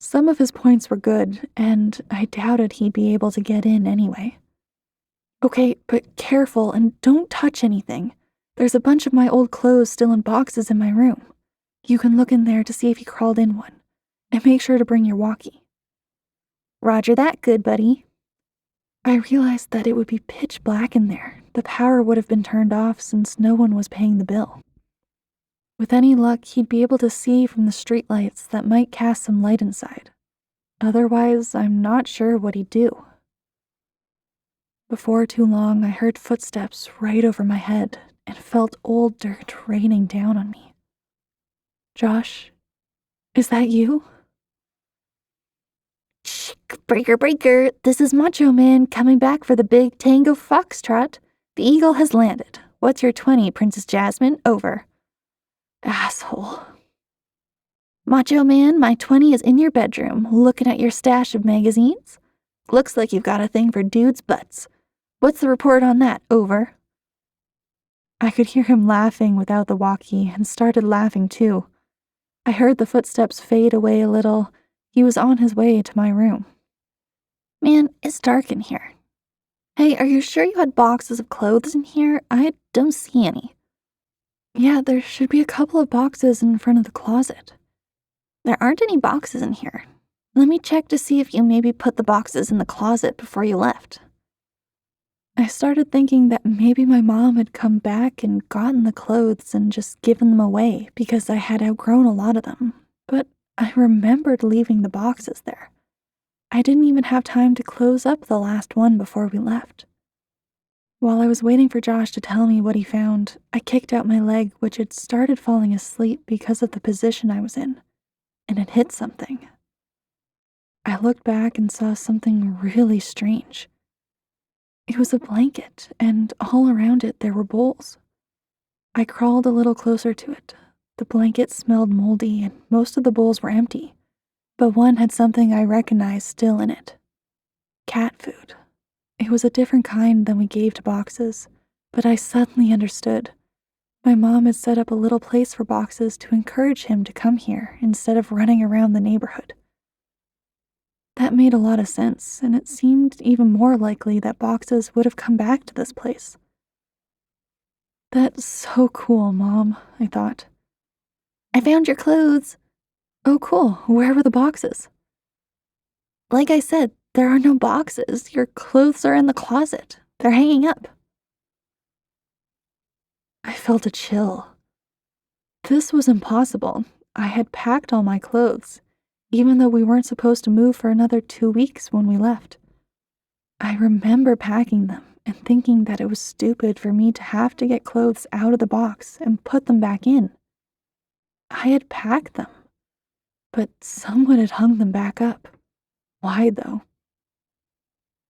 Some of his points were good, and I doubted he'd be able to get in anyway. "Okay, but careful and don't touch anything. There's a bunch of my old clothes still in boxes in my room. You can look in there to see if he crawled in one. And make sure to bring your walkie." "Roger that, good buddy." I realized that it would be pitch black in there. The power would have been turned off since no one was paying the bill. With any luck, he'd be able to see from the streetlights that might cast some light inside. Otherwise, I'm not sure what he'd do. Before too long, I heard footsteps right over my head and felt old dirt raining down on me. "Josh, is that you?" "Shh, breaker. This is Macho Man coming back for the big Tango Foxtrot. The Eagle has landed. What's your 20, Princess Jasmine? Over." Asshole. "Macho Man, my 20 is in your bedroom, looking at your stash of magazines. Looks like you've got a thing for dudes' butts. What's the report on that? Over." I could hear him laughing without the walkie and started laughing too. I heard the footsteps fade away a little. He was on his way to my room. "Man, it's dark in here. Hey, are you sure you had boxes of clothes in here? I don't see any." "Yeah, there should be a couple of boxes in front of the closet." "There aren't any boxes in here. Let me check to see if you maybe put the boxes in the closet before you left." I started thinking that maybe my mom had come back and gotten the clothes and just given them away because I had outgrown a lot of them, but I remembered leaving the boxes there. I didn't even have time to close up the last one before we left. While I was waiting for Josh to tell me what he found, I kicked out my leg, which had started falling asleep because of the position I was in, and it hit something. I looked back and saw something really strange. It was a blanket, and all around it there were bowls. I crawled a little closer to it. The blanket smelled moldy, and most of the bowls were empty, but one had something I recognized still in it. Cat food. It was a different kind than we gave to Boxes, but I suddenly understood. My mom had set up a little place for Boxes to encourage him to come here instead of running around the neighborhood. That made a lot of sense, and it seemed even more likely that Boxes would have come back to this place. "That's so cool, Mom," I thought. "I found your clothes." "Oh, cool. Where were the boxes?" "Like I said, there are no boxes. Your clothes are in the closet. They're hanging up." I felt a chill. This was impossible. I had packed all my clothes, even though we weren't supposed to move for another 2 weeks when we left. I remember packing them, and thinking that it was stupid for me to have to get clothes out of the box and put them back in. I had packed them, but someone had hung them back up. Why, though?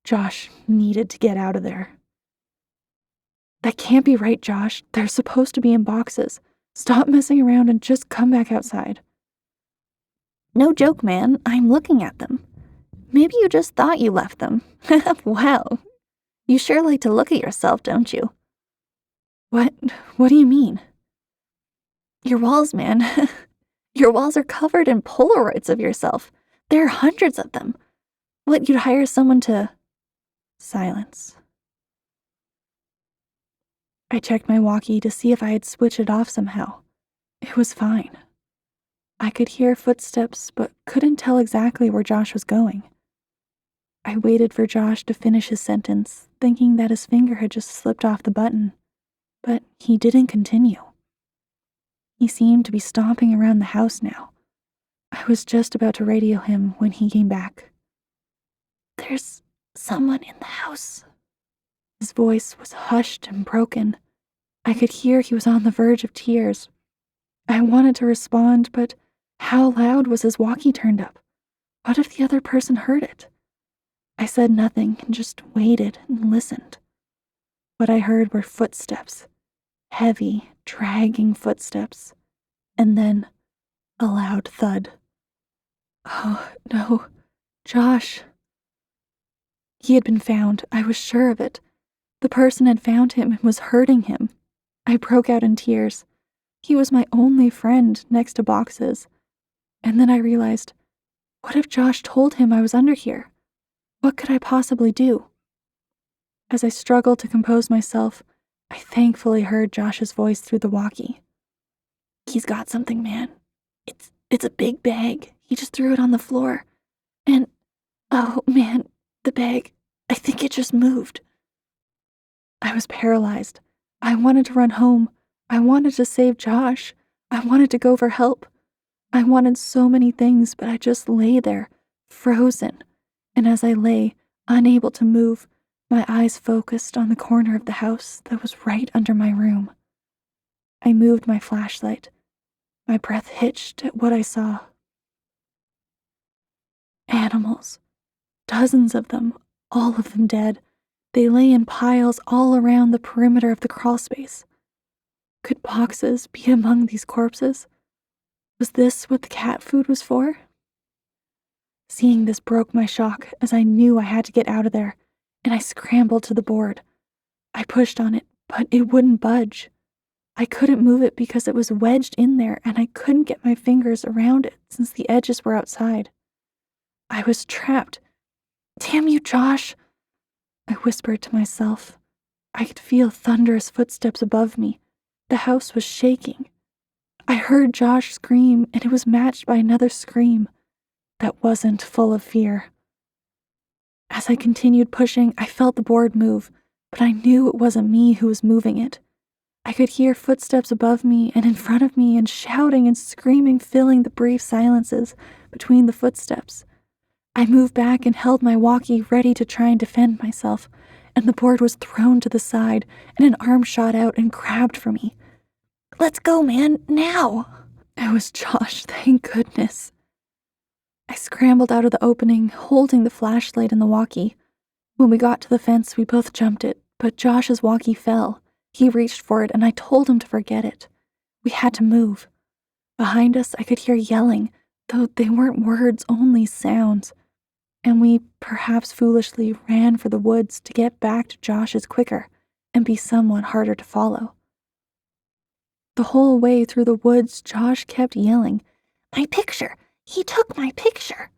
Josh needed to get out of there. That can't be right, Josh. They're supposed to be in boxes. Stop messing around and just come back outside. No joke, man. I'm looking at them. Maybe you just thought you left them. Wow. You sure like to look at yourself, don't you? What do you mean? Your walls, man. Your walls are covered in Polaroids of yourself. There are hundreds of them. What, you'd hire someone to... Silence. I checked my walkie to see if I had switched it off somehow. It was fine. I could hear footsteps, but couldn't tell exactly where Josh was going. I waited for Josh to finish his sentence, thinking that his finger had just slipped off the button, but he didn't continue. He seemed to be stomping around the house now. I was just about to radio him when he came back. There's someone in the house. His voice was hushed and broken. I could hear he was on the verge of tears. I wanted to respond, but how loud was his walkie turned up? What if the other person heard it? I said nothing and just waited and listened. What I heard were footsteps, heavy, dragging footsteps, and then a loud thud. Oh, no, Josh. He had been found, I was sure of it. The person had found him and was hurting him. I broke out in tears. He was my only friend next to boxes. And then I realized, what if Josh told him I was under here? What could I possibly do? As I struggled to compose myself, I thankfully heard Josh's voice through the walkie. He's got something, man. It's a big bag. He just threw it on the floor. And, oh man, the bag, I think it just moved. I was paralyzed. I wanted to run home. I wanted to save Josh. I wanted to go for help. I wanted so many things, but I just lay there, frozen. And as I lay, unable to move, my eyes focused on the corner of the house that was right under my room. I moved my flashlight. My breath hitched at what I saw. Animals. Dozens of them, all of them dead. They lay in piles all around the perimeter of the crawlspace. Could boxes be among these corpses? Was this what the cat food was for? Seeing this broke my shock as I knew I had to get out of there, and I scrambled to the board. I pushed on it, but it wouldn't budge. I couldn't move it because it was wedged in there and I couldn't get my fingers around it since the edges were outside. I was trapped. Damn you, Josh! I whispered to myself. I could feel thunderous footsteps above me. The house was shaking. I heard Josh scream, and it was matched by another scream that wasn't full of fear. As I continued pushing, I felt the board move, but I knew it wasn't me who was moving it. I could hear footsteps above me and in front of me, and shouting and screaming filling the brief silences between the footsteps. I moved back and held my walkie ready to try and defend myself, and the board was thrown to the side, and an arm shot out and grabbed for me. Let's go, man, now! It was Josh, thank goodness. I scrambled out of the opening, holding the flashlight and the walkie. When we got to the fence, we both jumped it, but Josh's walkie fell. He reached for it, and I told him to forget it. We had to move. Behind us, I could hear yelling, though they weren't words, only sounds. And we, perhaps foolishly, ran for the woods to get back to Josh's quicker and be somewhat harder to follow. The whole way through the woods, Josh kept yelling, "My picture! He took my picture!"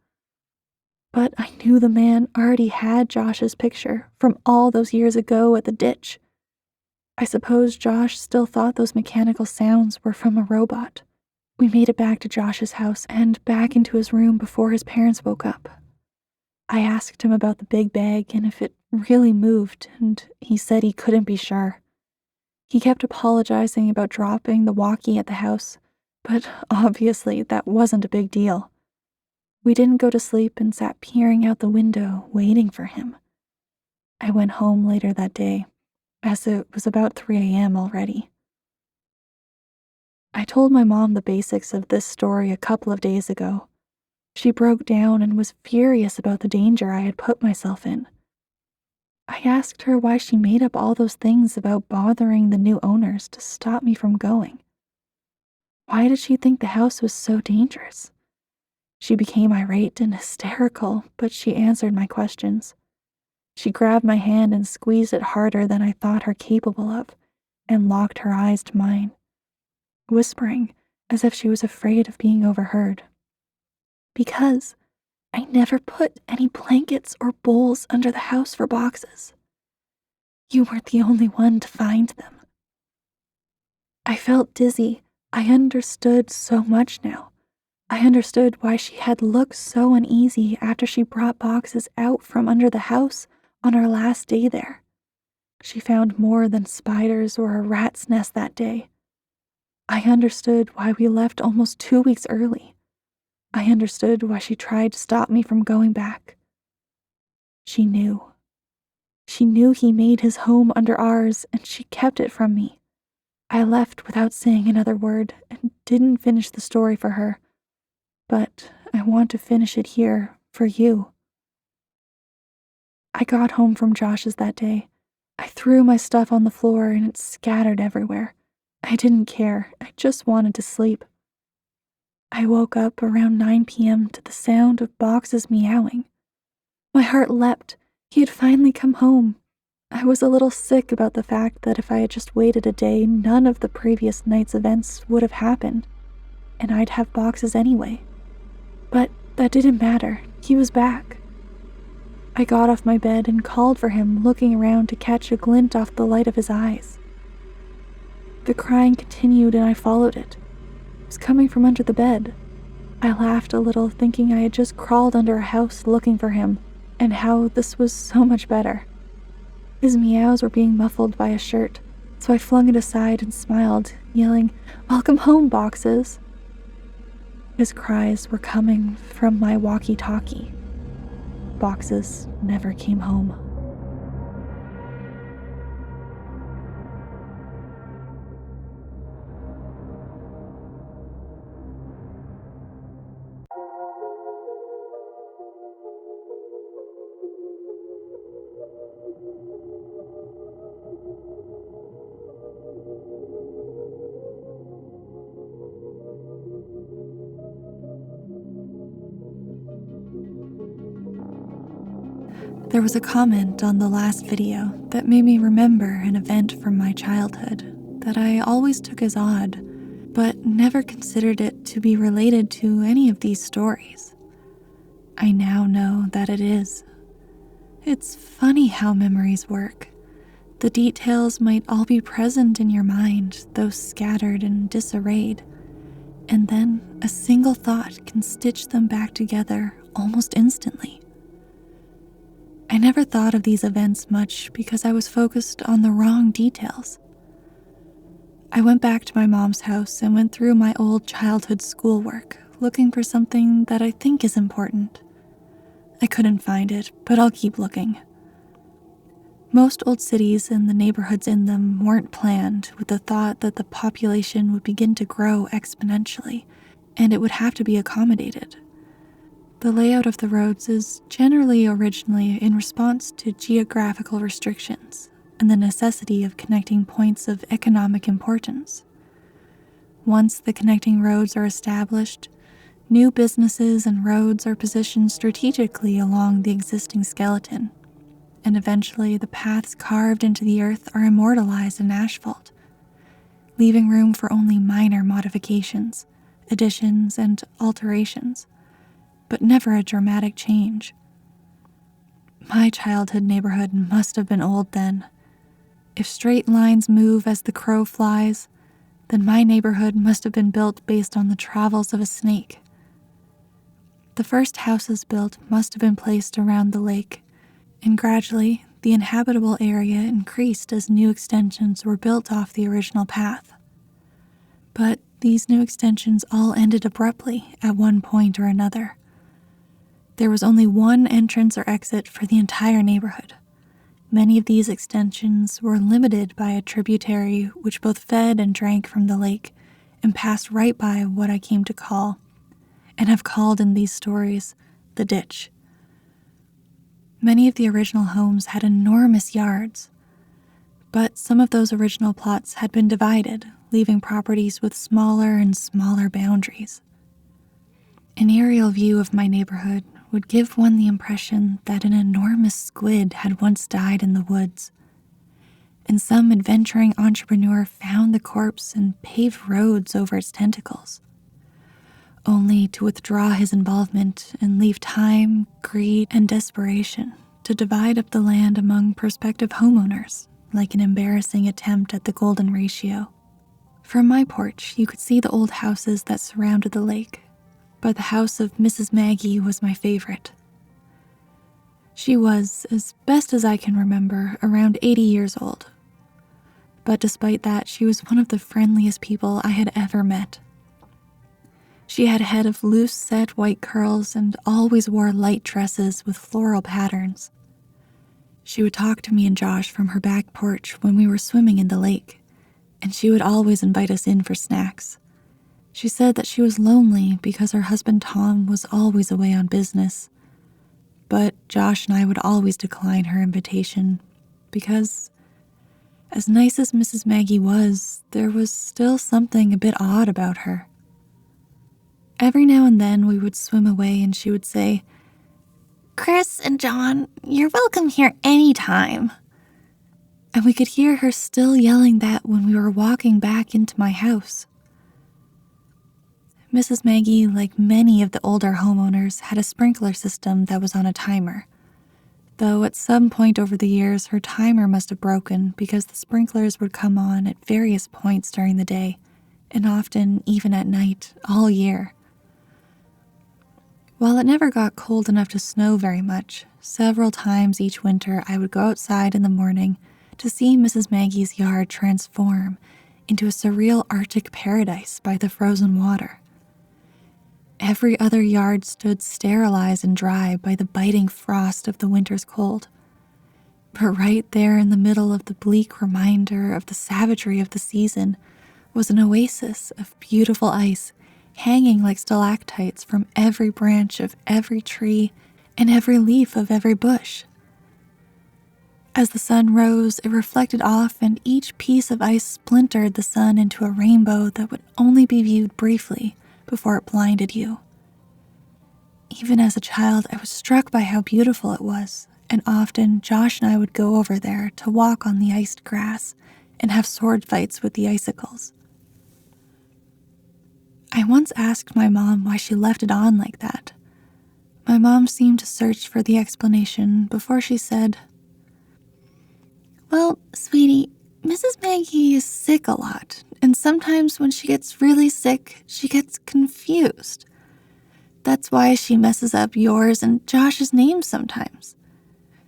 But I knew the man already had Josh's picture from all those years ago at the ditch. I suppose Josh still thought those mechanical sounds were from a robot. We made it back to Josh's house and back into his room before his parents woke up. I asked him about the big bag and if it really moved, and he said he couldn't be sure. He kept apologizing about dropping the walkie at the house, but obviously that wasn't a big deal. We didn't go to sleep and sat peering out the window, waiting for him. I went home later that day, as it was about 3 a.m. already. I told my mom the basics of this story a couple of days ago. She broke down and was furious about the danger I had put myself in. I asked her why she made up all those things about bothering the new owners to stop me from going. Why did she think the house was so dangerous? She became irate and hysterical, but she answered my questions. She grabbed my hand and squeezed it harder than I thought her capable of, and locked her eyes to mine, whispering as if she was afraid of being overheard. Because I never put any blankets or bowls under the house for boxes. You weren't the only one to find them. I felt dizzy. I understood so much now. I understood why she had looked so uneasy after she brought boxes out from under the house on our last day there. She found more than spiders or a rat's nest that day. I understood why we left almost 2 weeks early. I understood why she tried to stop me from going back. She knew. She knew he made his home under ours, and she kept it from me. I left without saying another word and didn't finish the story for her. But I want to finish it here for you. I got home from Josh's that day. I threw my stuff on the floor and it scattered everywhere. I didn't care. I just wanted to sleep. I woke up around 9 p.m. to the sound of boxes meowing. My heart leapt. He had finally come home. I was a little sick about the fact that if I had just waited a day, none of the previous night's events would have happened, and I'd have boxes anyway. But that didn't matter. He was back. I got off my bed and called for him, looking around to catch a glint off the light of his eyes. The crying continued and I followed it. It was coming from under the bed. I laughed a little, thinking I had just crawled under a house looking for him, and how this was so much better. His meows were being muffled by a shirt, so I flung it aside and smiled, yelling, "Welcome home, Boxes!" His cries were coming from my walkie-talkie. Boxes never came home. There was a comment on the last video that made me remember an event from my childhood that I always took as odd, but never considered it to be related to any of these stories. I now know that it is. It's funny how memories work. The details might all be present in your mind, though scattered and disarrayed, and then a single thought can stitch them back together almost instantly. I never thought of these events much because I was focused on the wrong details. I went back to my mom's house and went through my old childhood schoolwork, looking for something that I think is important. I couldn't find it, but I'll keep looking. Most old cities and the neighborhoods in them weren't planned with the thought that the population would begin to grow exponentially, and it would have to be accommodated. The layout of the roads is generally originally in response to geographical restrictions and the necessity of connecting points of economic importance. Once the connecting roads are established, new businesses and roads are positioned strategically along the existing skeleton, and eventually the paths carved into the earth are immortalized in asphalt, leaving room for only minor modifications, additions, and alterations, but never a dramatic change. My childhood neighborhood must have been old then. If straight lines move as the crow flies, then my neighborhood must have been built based on the travels of a snake. The first houses built must have been placed around the lake, and gradually the inhabitable area increased as new extensions were built off the original path. But these new extensions all ended abruptly at one point or another. There was only one entrance or exit for the entire neighborhood, Many of these extensions were limited by a tributary which both fed and drank from the lake and passed right by what I came to call, and have called in these stories, the ditch. Many of the original homes had enormous yards, but some of those original plots had been divided, leaving properties with smaller and smaller boundaries. An aerial view of my neighborhood would give one the impression that an enormous squid had once died in the woods, and some adventuring entrepreneur found the corpse and paved roads over its tentacles, only to withdraw his involvement and leave time, greed, and desperation to divide up the land among prospective homeowners, like an embarrassing attempt at the golden ratio. From my porch, you could see the old houses that surrounded the lake, but the house of Mrs. Maggie was my favorite. She was, as best as I can remember, around 80 years old. But despite that, she was one of the friendliest people I had ever met. She had a head of loose set white curls and always wore light dresses with floral patterns. She would talk to me and Josh from her back porch when we were swimming in the lake, and she would always invite us in for snacks. She said that she was lonely because her husband Tom was always away on business, but Josh and I would always decline her invitation because, as nice as Mrs. Maggie was, there was still something a bit odd about her. Every now and then we would swim away and she would say, "Chris and John, you're welcome here anytime." And we could hear her still yelling that when we were walking back into my house. Mrs. Maggie, like many of the older homeowners, had a sprinkler system that was on a timer, though at some point over the years her timer must have broken because the sprinklers would come on at various points during the day, and often even at night, all year. While it never got cold enough to snow very much, several times each winter I would go outside in the morning to see Mrs. Maggie's yard transform into a surreal Arctic paradise by the frozen water. Every other yard stood sterilized and dry by the biting frost of the winter's cold. But right there in the middle of the bleak reminder of the savagery of the season was an oasis of beautiful ice hanging like stalactites from every branch of every tree and every leaf of every bush. As the sun rose, it reflected off, and each piece of ice splintered the sun into a rainbow that would only be viewed briefly before it blinded you. Even as a child, I was struck by how beautiful it was, and often Josh and I would go over there to walk on the iced grass and have sword fights with the icicles. I once asked my mom why she left it on like that. My mom seemed to search for the explanation before she said, "Well, sweetie, Mrs. Maggie is sick a lot, and sometimes when she gets really sick, she gets confused. That's why she messes up yours and Josh's names sometimes.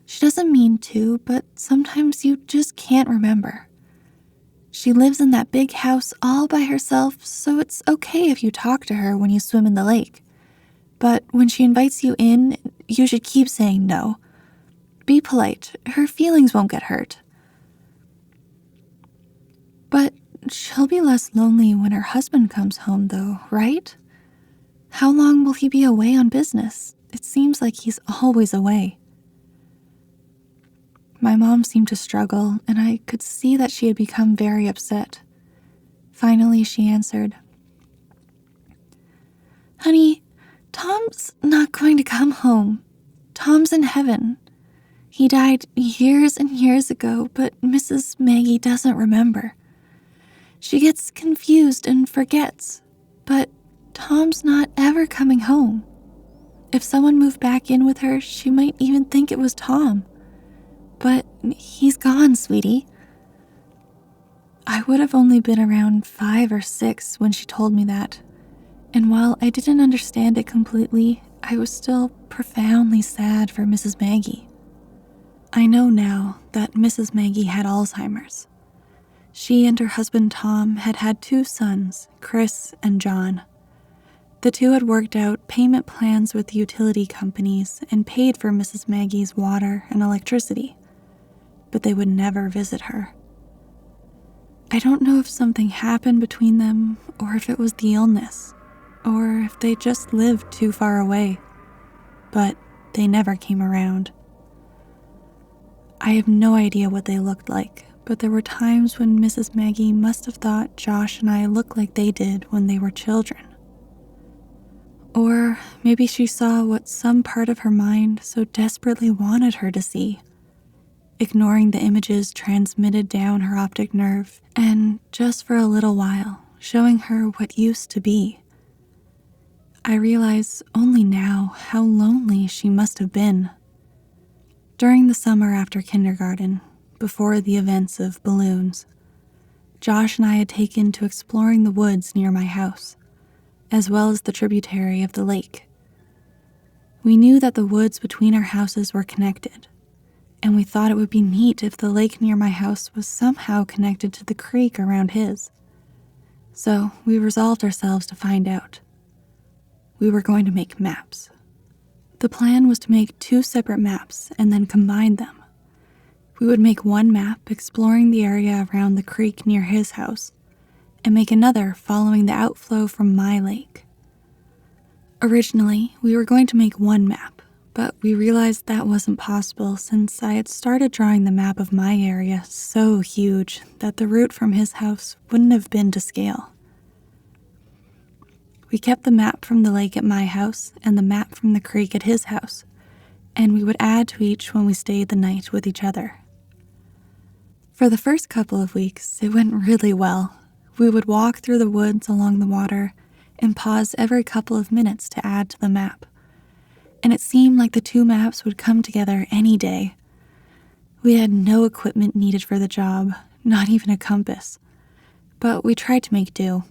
She doesn't mean to, but sometimes you just can't remember. She lives in that big house all by herself, so it's okay if you talk to her when you swim in the lake. But when she invites you in, you should keep saying no. Be polite. Her feelings won't get hurt." But she'll be less lonely when her husband comes home, though, right? How long will he be away on business? It seems like he's always away. My mom seemed to struggle, and I could see that she had become very upset. Finally, she answered, "Honey, Tom's not going to come home. Tom's in heaven. He died years and years ago, but Mrs. Maggie doesn't remember. She gets confused and forgets, but Tom's not ever coming home. If someone moved back in with her, she might even think it was Tom. But he's gone, sweetie." I would have only been around 5 or 6 when she told me that, and while I didn't understand it completely, I was still profoundly sad for Mrs. Maggie. I know now that Mrs. Maggie had Alzheimer's. She and her husband Tom had had 2 sons, Chris and John. The two had worked out payment plans with utility companies and paid for Mrs. Maggie's water and electricity. but they would never visit her. I don't know if something happened between them, or if it was the illness, or if they just lived too far away, but they never came around. I have no idea what they looked like, but there were times when Mrs. Maggie must have thought Josh and I looked like they did when they were children. Or maybe she saw what some part of her mind so desperately wanted her to see, ignoring the images transmitted down her optic nerve, and just for a little while, showing her what used to be. I realize only now how lonely she must have been. During the summer after kindergarten, before the events of balloons, Josh and I had taken to exploring the woods near my house, as well as the tributary of the lake. We knew that the woods between our houses were connected, and we thought it would be neat if the lake near my house was somehow connected to the creek around his. So we resolved ourselves to find out. We were going to make maps. The plan was to make 2 separate maps and then combine them. We would make one map exploring the area around the creek near his house, and make another following the outflow from my lake. Originally, we were going to make one map, but we realized that wasn't possible since I had started drawing the map of my area so huge that the route from his house wouldn't have been to scale. We kept the map from the lake at my house and the map from the creek at his house, and we would add to each when we stayed the night with each other. For the first couple of weeks, it went really well. We would walk through the woods along the water and pause every couple of minutes to add to the map, and it seemed like the 2 maps would come together any day. We had no equipment needed for the job, not even a compass, but we tried to make do.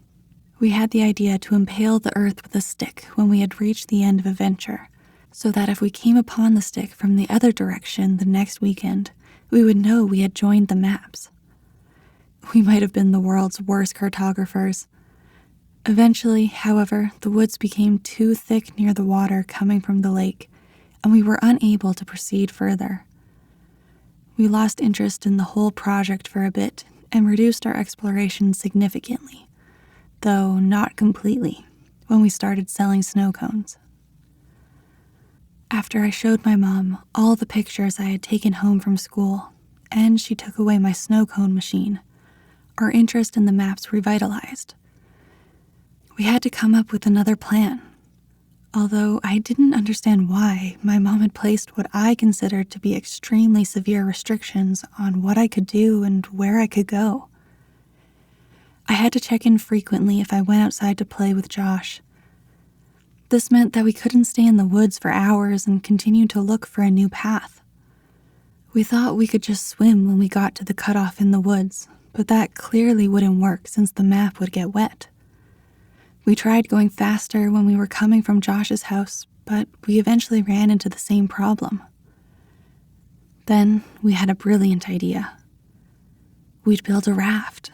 We had the idea to impale the earth with a stick when we had reached the end of a venture, so that if we came upon the stick from the other direction the next weekend, we would know we had joined the maps. We might have been the world's worst cartographers. Eventually, however, the woods became too thick near the water coming from the lake, and we were unable to proceed further. We lost interest in the whole project for a bit and reduced our exploration significantly, though not completely, when we started selling snow cones. After I showed my mom all the pictures I had taken home from school, and she took away my snow cone machine, our interest in the maps revitalized. We had to come up with another plan. Although I didn't understand why, my mom had placed what I considered to be extremely severe restrictions on what I could do and where I could go. I had to check in frequently if I went outside to play with Josh. This meant that we couldn't stay in the woods for hours and continue to look for a new path. We thought we could just swim when we got to the cutoff in the woods, but that clearly wouldn't work since the map would get wet. We tried going faster when we were coming from Josh's house, but we eventually ran into the same problem. Then we had a brilliant idea. We'd build a raft.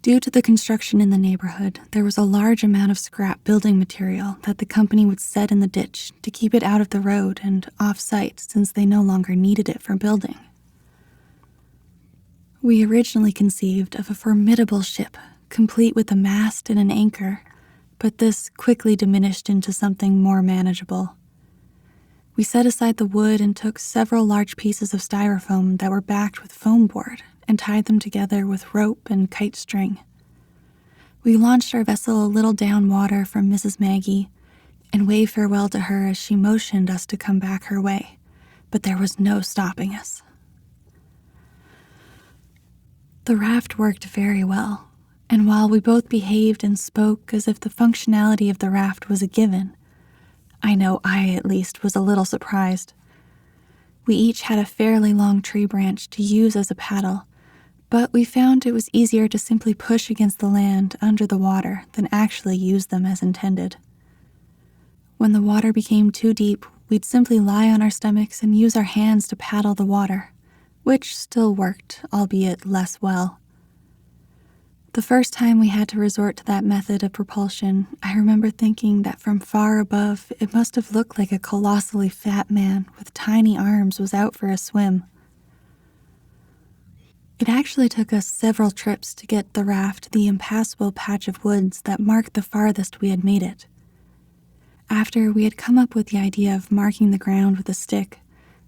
Due to the construction in the neighborhood, there was a large amount of scrap building material that the company would set in the ditch to keep it out of the road and off-site since they no longer needed it for building. We originally conceived of a formidable ship, complete with a mast and an anchor, but this quickly diminished into something more manageable. We set aside the wood and took several large pieces of styrofoam that were backed with foam board and tied them together with rope and kite string. We launched our vessel a little downwater from Mrs. Maggie and waved farewell to her as she motioned us to come back her way, but there was no stopping us. The raft worked very well, and while we both behaved and spoke as if the functionality of the raft was a given, I know I, at least, was a little surprised. We each had a fairly long tree branch to use as a paddle, but we found it was easier to simply push against the land under the water than actually use them as intended. When the water became too deep, we'd simply lie on our stomachs and use our hands to paddle the water, which still worked, albeit less well. The first time we had to resort to that method of propulsion, I remember thinking that from far above it must have looked like a colossally fat man with tiny arms was out for a swim. It actually took us several trips to get the raft to the impassable patch of woods that marked the farthest we had made it. After we had come up with the idea of marking the ground with a stick,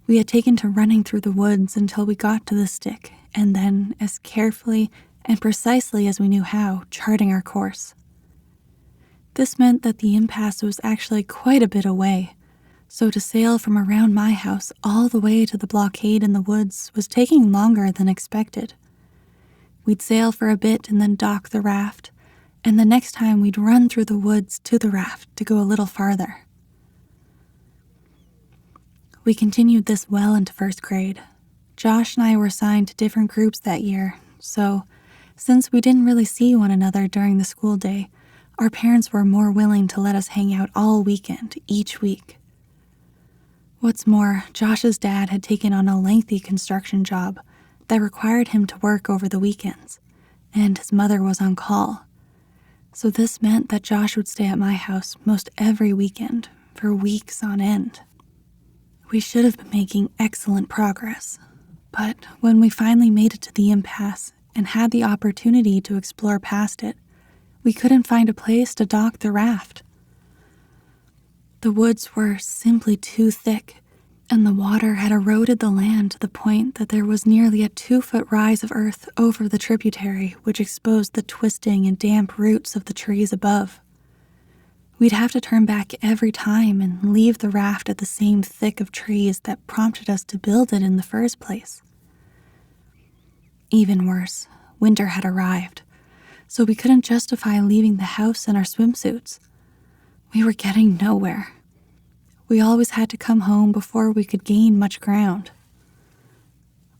we had taken to running through the woods until we got to the stick, and then, as carefully and precisely as we knew how, charting our course. This meant that the impasse was actually quite a bit away, so to sail from around my house all the way to the blockade in the woods was taking longer than expected. We'd sail for a bit and then dock the raft, and the next time we'd run through the woods to the raft to go a little farther. We continued this well into first grade. Josh and I were assigned to different groups that year, so since we didn't really see one another during the school day, our parents were more willing to let us hang out all weekend, each week. What's more, Josh's dad had taken on a lengthy construction job that required him to work over the weekends, and his mother was on call. So this meant that Josh would stay at my house most every weekend for weeks on end. We should have been making excellent progress, but when we finally made it to the impasse and had the opportunity to explore past it, we couldn't find a place to dock the raft. The woods were simply too thick, and the water had eroded the land to the point that there was nearly a 2-foot rise of earth over the tributary, which exposed the twisting and damp roots of the trees above. We'd have to turn back every time and leave the raft at the same thick of trees that prompted us to build it in the first place. Even worse, winter had arrived, so we couldn't justify leaving the house in our swimsuits. We were getting nowhere. We always had to come home before we could gain much ground.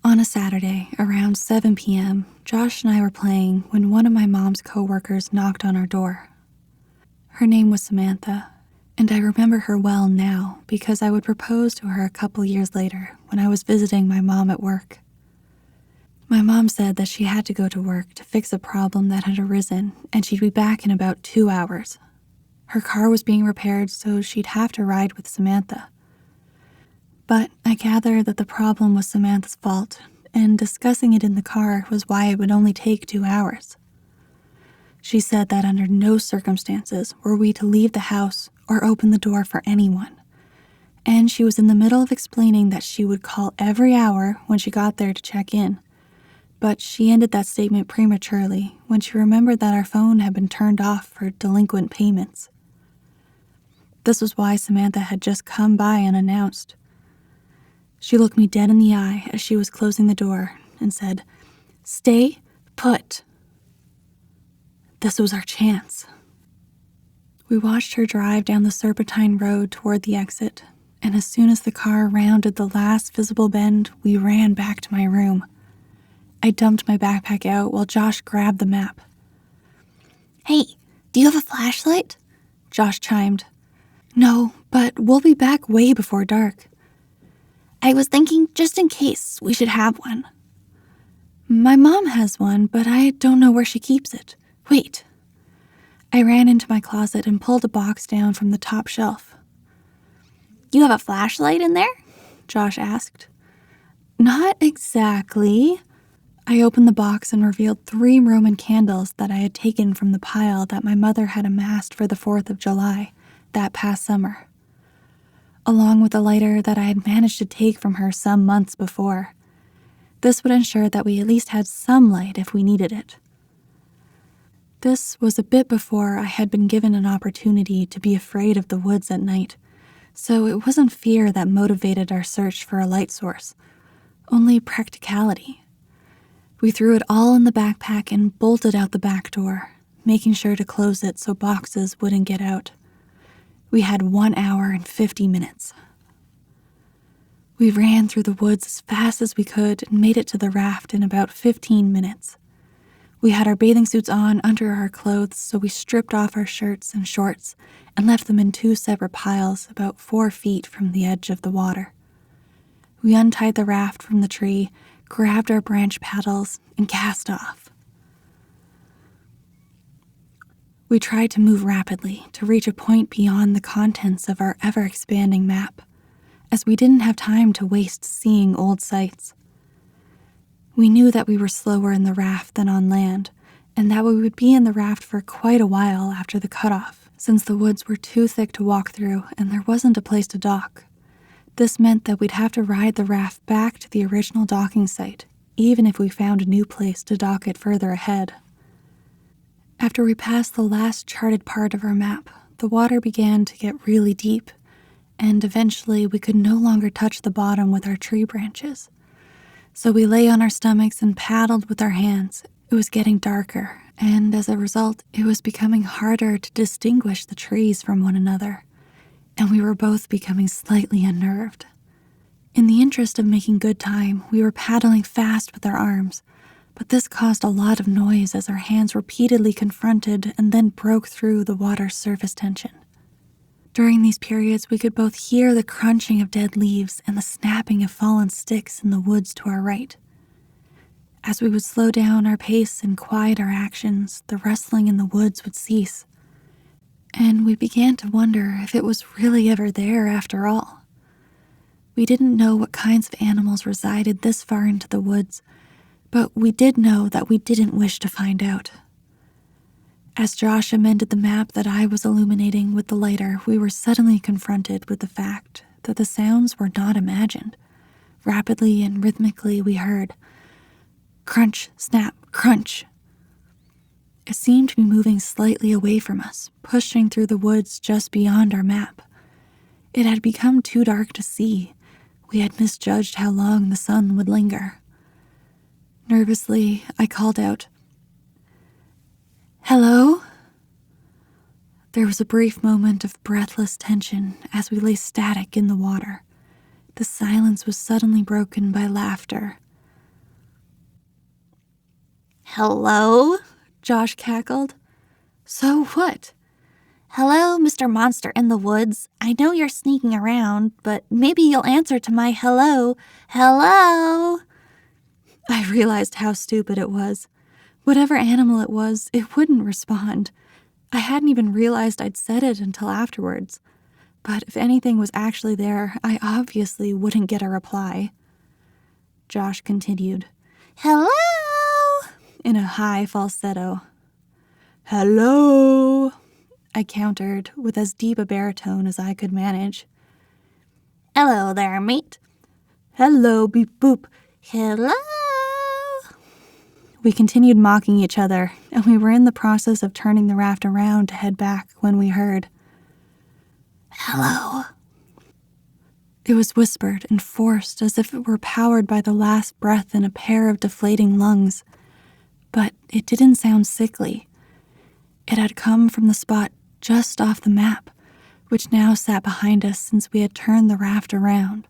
On a Saturday, around 7 p.m., Josh and I were playing when one of my mom's co-workers knocked on our door. Her name was Samantha, and I remember her well now because I would propose to her a couple years later when I was visiting my mom at work. My mom said that she had to go to work to fix a problem that had arisen, and she'd be back in about 2 hours. Her car was being repaired, so she'd have to ride with Samantha. But I gather that the problem was Samantha's fault, and discussing it in the car was why it would only take 2 hours. She said that under no circumstances were we to leave the house or open the door for anyone, and she was in the middle of explaining that she would call every hour when she got there to check in. But she ended that statement prematurely when she remembered that our phone had been turned off for delinquent payments. This was why Samantha had just come by unannounced. She looked me dead in the eye as she was closing the door and said, "Stay put." This was our chance. We watched her drive down the serpentine road toward the exit, and as soon as the car rounded the last visible bend, we ran back to my room. I dumped my backpack out while Josh grabbed the map. Hey, do you have a flashlight? Josh chimed. No, but we'll be back way before dark. I was thinking just in case we should have one. My mom has one, but I don't know where she keeps it. Wait. I ran into my closet and pulled a box down from the top shelf. You have a flashlight in there? Josh asked. Not exactly. I opened the box and revealed 3 Roman candles that I had taken from the pile that my mother had amassed for the 4th of July that past summer, along with a lighter that I had managed to take from her some months before. This would ensure that we at least had some light if we needed it. This was a bit before I had been given an opportunity to be afraid of the woods at night, so it wasn't fear that motivated our search for a light source, only practicality. We threw it all in the backpack and bolted out the back door, making sure to close it so boxes wouldn't get out. We had 1 hour and 50 minutes. We ran through the woods as fast as we could and made it to the raft in about 15 minutes. We had our bathing suits on under our clothes, so we stripped off our shirts and shorts and left them in 2 separate piles about 4 feet from the edge of the water. We untied the raft from the tree, grabbed our branch paddles, and cast off. We tried to move rapidly to reach a point beyond the contents of our ever-expanding map, as we didn't have time to waste seeing old sights. We knew that we were slower in the raft than on land, and that we would be in the raft for quite a while after the cutoff, since the woods were too thick to walk through and there wasn't a place to dock. This meant that we'd have to ride the raft back to the original docking site, even if we found a new place to dock it further ahead. After we passed the last charted part of our map, the water began to get really deep, and eventually we could no longer touch the bottom with our tree branches. So we lay on our stomachs and paddled with our hands. It was getting darker, and as a result, it was becoming harder to distinguish the trees from one another, and we were both becoming slightly unnerved. In the interest of making good time, we were paddling fast with our arms, but this caused a lot of noise as our hands repeatedly confronted and then broke through the water's surface tension. During these periods, we could both hear the crunching of dead leaves and the snapping of fallen sticks in the woods to our right. As we would slow down our pace and quiet our actions, the rustling in the woods would cease, and we began to wonder if it was really ever there after all. We didn't know what kinds of animals resided this far into the woods, but we did know that we didn't wish to find out. As Josh amended the map that I was illuminating with the lighter, we were suddenly confronted with the fact that the sounds were not imagined. Rapidly and rhythmically we heard crunch, snap, crunch. It seemed to be moving slightly away from us, pushing through the woods just beyond our map. It had become too dark to see. We had misjudged how long the sun would linger. Nervously, I called out, "Hello?" There was a brief moment of breathless tension as we lay static in the water. The silence was suddenly broken by laughter. Hello? Josh cackled. So what? Hello, Mr. Monster in the Woods. I know you're sneaking around, but maybe you'll answer to my hello. Hello? I realized how stupid it was. Whatever animal it was, it wouldn't respond. I hadn't even realized I'd said it until afterwards. But if anything was actually there, I obviously wouldn't get a reply. Josh continued, Hello? in a high falsetto. "Hello?" I countered with as deep a baritone as I could manage. Hello there, mate. "Hello, beep boop." Hello? We continued mocking each other, and we were in the process of turning the raft around to head back when we heard, Hello? It was whispered and forced as if it were powered by the last breath in a pair of deflating lungs. But it didn't sound sickly. It had come from the spot just off the map, which now sat behind us since we had turned the raft around.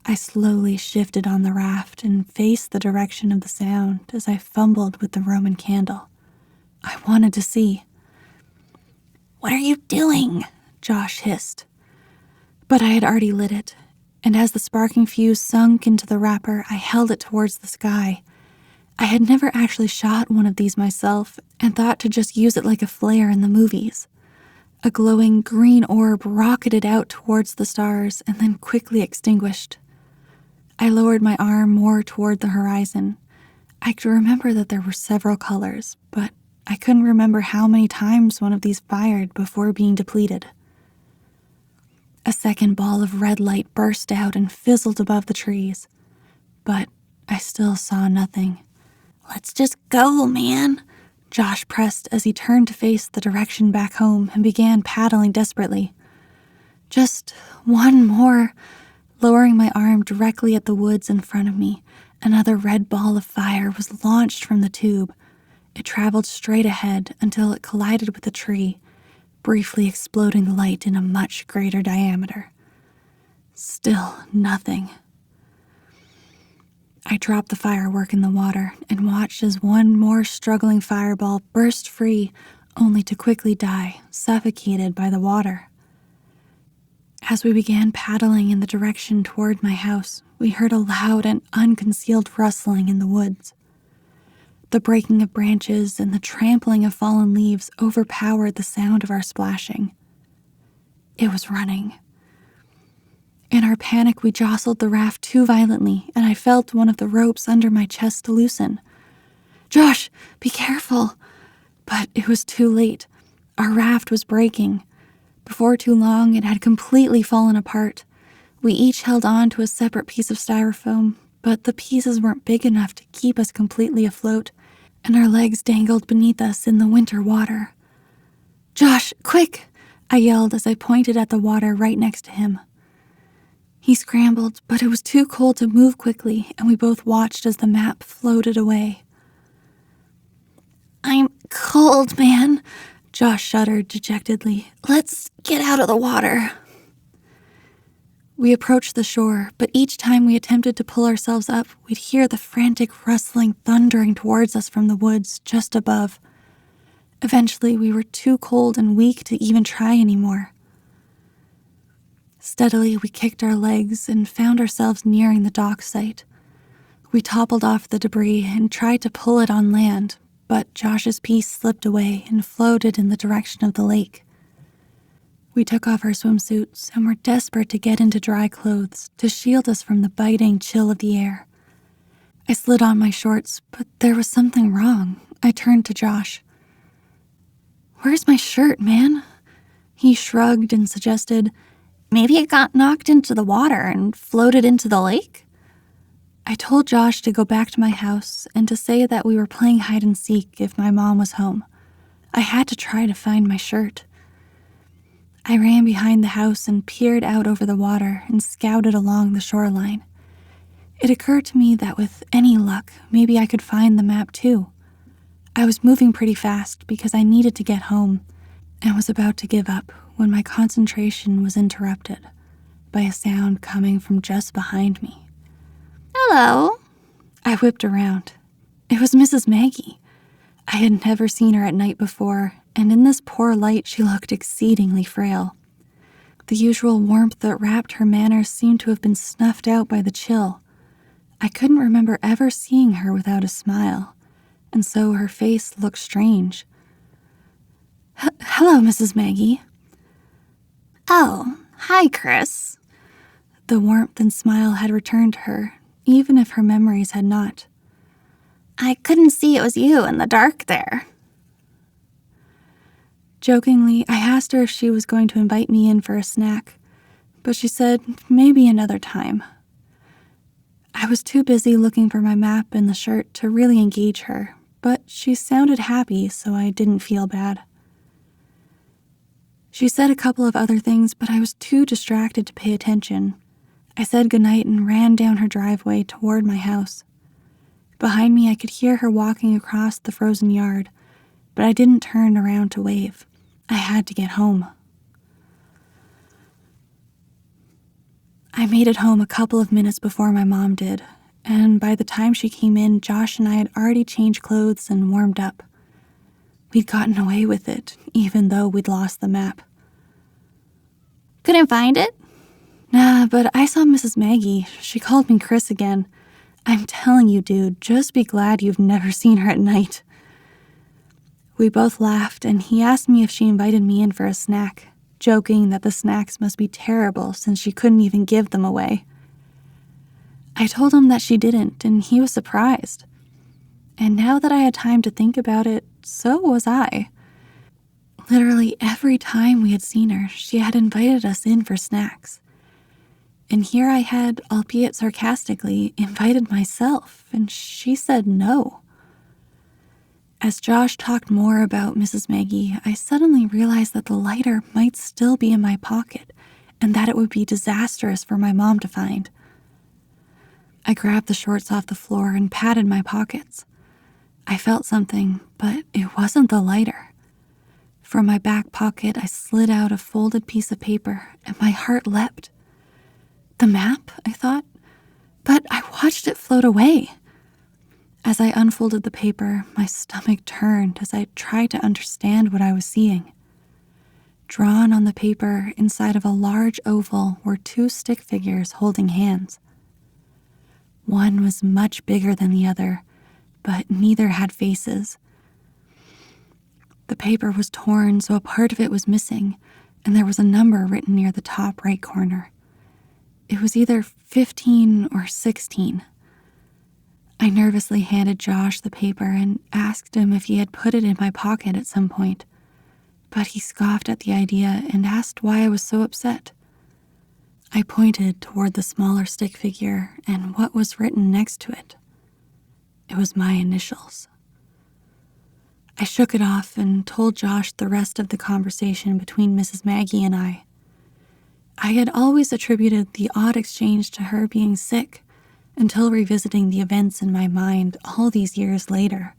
I slowly shifted on the raft and faced the direction of the sound as I fumbled with the Roman candle. I wanted to see. What are you doing? Josh hissed. But I had already lit it, and as the sparking fuse sunk into the wrapper, I held it towards the sky. I had never actually shot one of these myself and thought to just use it like a flare in the movies. A glowing green orb rocketed out towards the stars and then quickly extinguished. I lowered my arm more toward the horizon. I could remember that there were several colors, but I couldn't remember how many times one of these fired before being depleted. A second ball of red light burst out and fizzled above the trees, but I still saw nothing. Let's just go, man. Josh pressed as he turned to face the direction back home and began paddling desperately. Just one more. Lowering my arm directly at the woods in front of me, another red ball of fire was launched from the tube. It traveled straight ahead until it collided with a tree, briefly exploding the light in a much greater diameter. Still nothing. I dropped the firework in the water and watched as one more struggling fireball burst free, only to quickly die, suffocated by the water. As we began paddling in the direction toward my house, we heard a loud and unconcealed rustling in the woods. The breaking of branches and the trampling of fallen leaves overpowered the sound of our splashing. It was running. In our panic, we jostled the raft too violently, and I felt one of the ropes under my chest to loosen. "Josh, be careful!" But it was too late. Our raft was breaking. Before too long, it had completely fallen apart. We each held on to a separate piece of styrofoam, but the pieces weren't big enough to keep us completely afloat, and our legs dangled beneath us in the winter water. "Josh, quick!" I yelled as I pointed at the water right next to him. He scrambled, but it was too cold to move quickly, and we both watched as the map floated away. "I'm cold, man," Josh shuddered dejectedly. "Let's get out of the water." We approached the shore, but each time we attempted to pull ourselves up, we'd hear the frantic rustling thundering towards us from the woods just above. Eventually, we were too cold and weak to even try anymore. Steadily, we kicked our legs and found ourselves nearing the dock site. We toppled off the debris and tried to pull it on land, but Josh's piece slipped away and floated in the direction of the lake. We took off our swimsuits and were desperate to get into dry clothes to shield us from the biting chill of the air. I slid on my shorts, but there was something wrong. I turned to Josh. "Where's my shirt, man?" He shrugged and suggested, "Maybe it got knocked into the water and floated into the lake?" I told Josh to go back to my house and to say that we were playing hide and seek if my mom was home. I had to try to find my shirt. I ran behind the house and peered out over the water and scouted along the shoreline. It occurred to me that with any luck, maybe I could find the map too. I was moving pretty fast because I needed to get home and was about to give up when my concentration was interrupted by a sound coming from just behind me. "Hello." I whipped around. It was Mrs. Maggie. I had never seen her at night before, and in this poor light she looked exceedingly frail. The usual warmth that wrapped her manners seemed to have been snuffed out by the chill. I couldn't remember ever seeing her without a smile, and so her face looked strange. "Hello, Mrs. Maggie." "Oh, hi, Chris." The warmth and smile had returned to her, even if her memories had not. "I couldn't see it was you in the dark there." Jokingly, I asked her if she was going to invite me in for a snack, but she said maybe another time. I was too busy looking for my map and the shirt to really engage her, but she sounded happy, so I didn't feel bad. She said a couple of other things, but I was too distracted to pay attention. I said goodnight and ran down her driveway toward my house. Behind me, I could hear her walking across the frozen yard, but I didn't turn around to wave. I had to get home. I made it home a couple of minutes before my mom did, and by the time she came in, Josh and I had already changed clothes and warmed up. We'd gotten away with it, even though we'd lost the map. "Couldn't find it?" Nah, but I saw Mrs. Maggie. She called me Chris again. I'm telling you, dude, just be glad you've never seen her at night. We both laughed, and he asked me if she invited me in for a snack, joking that the snacks must be terrible since she couldn't even give them away. I told him that she didn't, and he was surprised. And now that I had time to think about it, so was I. Literally every time we had seen her, she had invited us in for snacks. And here I had, albeit sarcastically, invited myself, and she said no. As Josh talked more about Mrs. Maggie, I suddenly realized that the lighter might still be in my pocket, and that it would be disastrous for my mom to find. I grabbed the shorts off the floor and patted my pockets. I felt something, but it wasn't the lighter. From my back pocket, I slid out a folded piece of paper, and my heart leapt. The map, I thought, but I watched it float away. As I unfolded the paper, my stomach turned as I tried to understand what I was seeing. Drawn on the paper inside of a large oval were two stick figures holding hands. One was much bigger than the other, but neither had faces. The paper was torn, so a part of it was missing, and there was a number written near the top right corner. It was either 15 or 16. I nervously handed Josh the paper and asked him if he had put it in my pocket at some point, but he scoffed at the idea and asked why I was so upset. I pointed toward the smaller stick figure and what was written next to it. It was my initials. I shook it off and told Josh the rest of the conversation between Mrs. Maggie and I. I had always attributed the odd exchange to her being sick until revisiting the events in my mind all these years later.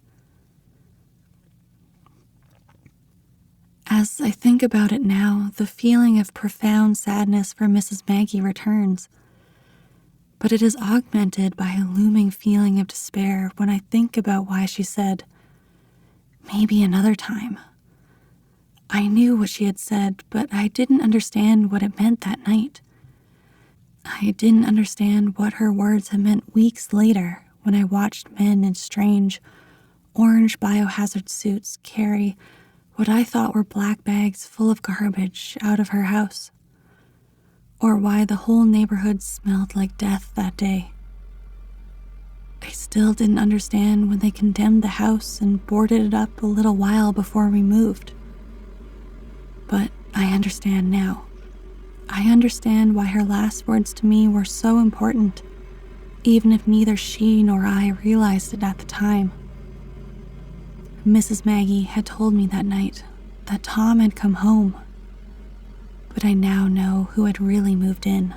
As I think about it now, the feeling of profound sadness for Mrs. Maggie returns, but it is augmented by a looming feeling of despair when I think about why she said, "Maybe another time." I knew what she had said, but I didn't understand what it meant that night. I didn't understand what her words had meant weeks later when I watched men in strange, orange biohazard suits carry what I thought were black bags full of garbage out of her house, or why the whole neighborhood smelled like death that day. I still didn't understand when they condemned the house and boarded it up a little while before we moved. But I understand now. I understand why her last words to me were so important, even if neither she nor I realized it at the time. Mrs. Maggie had told me that night that Tom had come home, but I now know who had really moved in.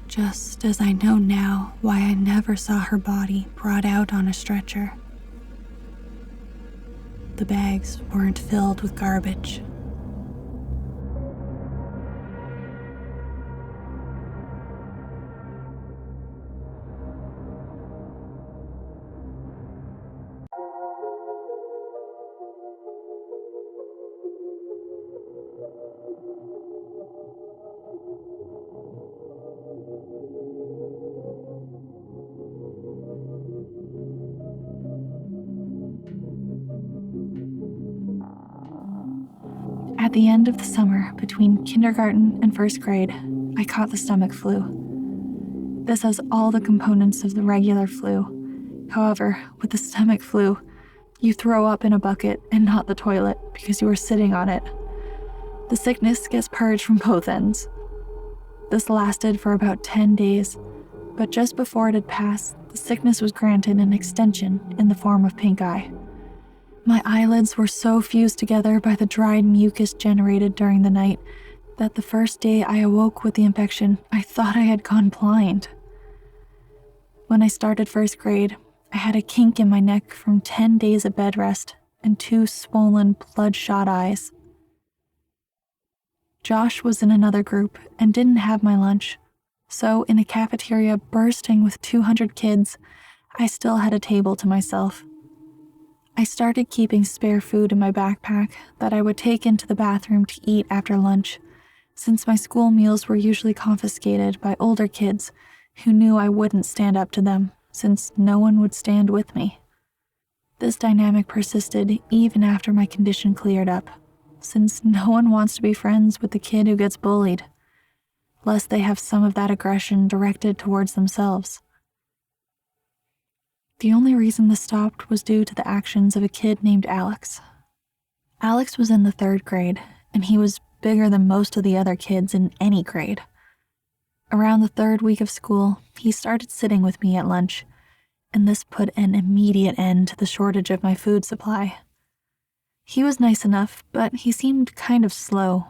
Just as I know now why I never saw her body brought out on a stretcher. The bags weren't filled with garbage. At the end of the summer, between kindergarten and first grade, I caught the stomach flu. This has all the components of the regular flu. However, with the stomach flu, you throw up in a bucket and not the toilet because you were sitting on it. The sickness gets purged from both ends. This lasted for about 10 days, but just before it had passed, the sickness was granted an extension in the form of pink eye. My eyelids were so fused together by the dried mucus generated during the night that the first day I awoke with the infection, I thought I had gone blind. When I started first grade, I had a kink in my neck from 10 days of bed rest and 2 swollen, bloodshot eyes. Josh was in another group and didn't have my lunch, so in a cafeteria bursting with 200 kids, I still had a table to myself. I started keeping spare food in my backpack that I would take into the bathroom to eat after lunch, since my school meals were usually confiscated by older kids who knew I wouldn't stand up to them, since no one would stand with me. This dynamic persisted even after my condition cleared up, since no one wants to be friends with the kid who gets bullied, lest they have some of that aggression directed towards themselves. The only reason this stopped was due to the actions of a kid named Alex. Alex was in the 3rd grade, and he was bigger than most of the other kids in any grade. Around the 3rd week of school, he started sitting with me at lunch, and this put an immediate end to the shortage of my food supply. He was nice enough, but he seemed kind of slow.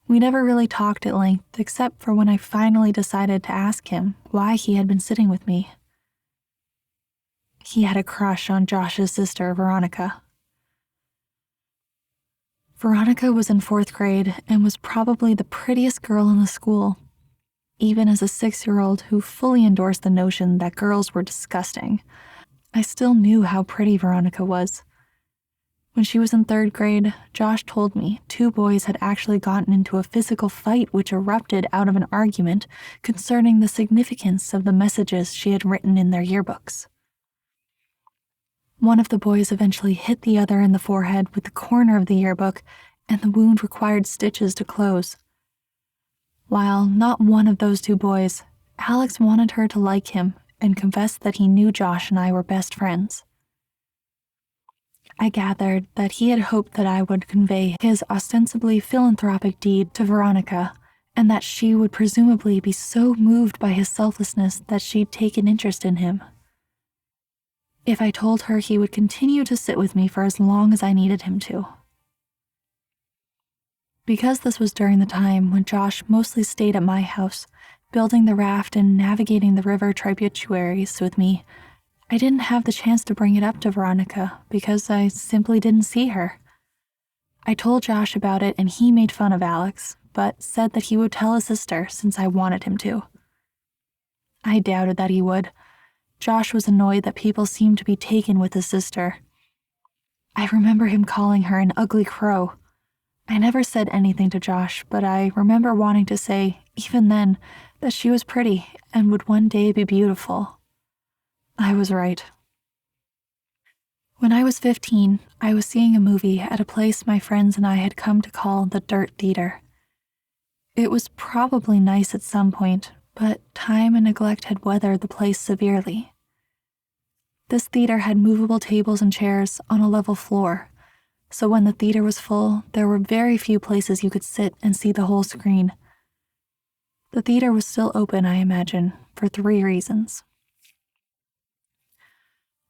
We never really talked at length, except for when I finally decided to ask him why he had been sitting with me. He had a crush on Josh's sister, Veronica. Veronica was in 4th grade and was probably the prettiest girl in the school, even as a 6-year-old who fully endorsed the notion that girls were disgusting. I still knew how pretty Veronica was. When she was in 3rd grade, Josh told me 2 boys had actually gotten into a physical fight which erupted out of an argument concerning the significance of the messages she had written in their yearbooks. One of the boys eventually hit the other in the forehead with the corner of the yearbook, and the wound required stitches to close. While not one of those two boys, Alex wanted her to like him and confessed that he knew Josh and I were best friends. I gathered that he had hoped that I would convey his ostensibly philanthropic deed to Veronica, and that she would presumably be so moved by his selflessness that she'd take an interest in him. If I told her he would continue to sit with me for as long as I needed him to. Because this was during the time when Josh mostly stayed at my house, building the raft and navigating the river tributaries with me, I didn't have the chance to bring it up to Veronica because I simply didn't see her. I told Josh about it and he made fun of Alex, but said that he would tell his sister since I wanted him to. I doubted that he would. Josh was annoyed that people seemed to be taken with his sister. I remember him calling her an ugly crow. I never said anything to Josh, but I remember wanting to say, even then, that she was pretty and would one day be beautiful. I was right. When I was 15, I was seeing a movie at a place my friends and I had come to call the Dirt Theater. It was probably nice at some point, but time and neglect had weathered the place severely. This theater had movable tables and chairs on a level floor, so when the theater was full, there were very few places you could sit and see the whole screen. The theater was still open, I imagine, for 3 reasons.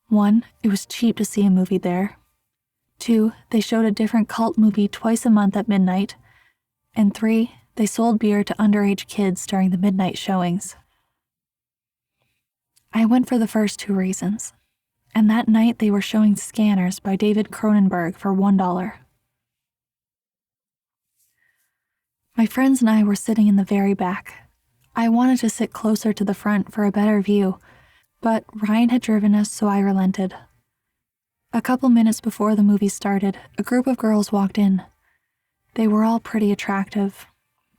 1, it was cheap to see a movie there. 2, they showed a different cult movie twice a month at midnight. And 3, they sold beer to underage kids during the midnight showings. I went for the first 2 reasons, and that night they were showing Scanners by David Cronenberg for $1. My friends and I were sitting in the very back. I wanted to sit closer to the front for a better view, but Ryan had driven us, so I relented. A couple minutes before the movie started, a group of girls walked in. They were all pretty attractive,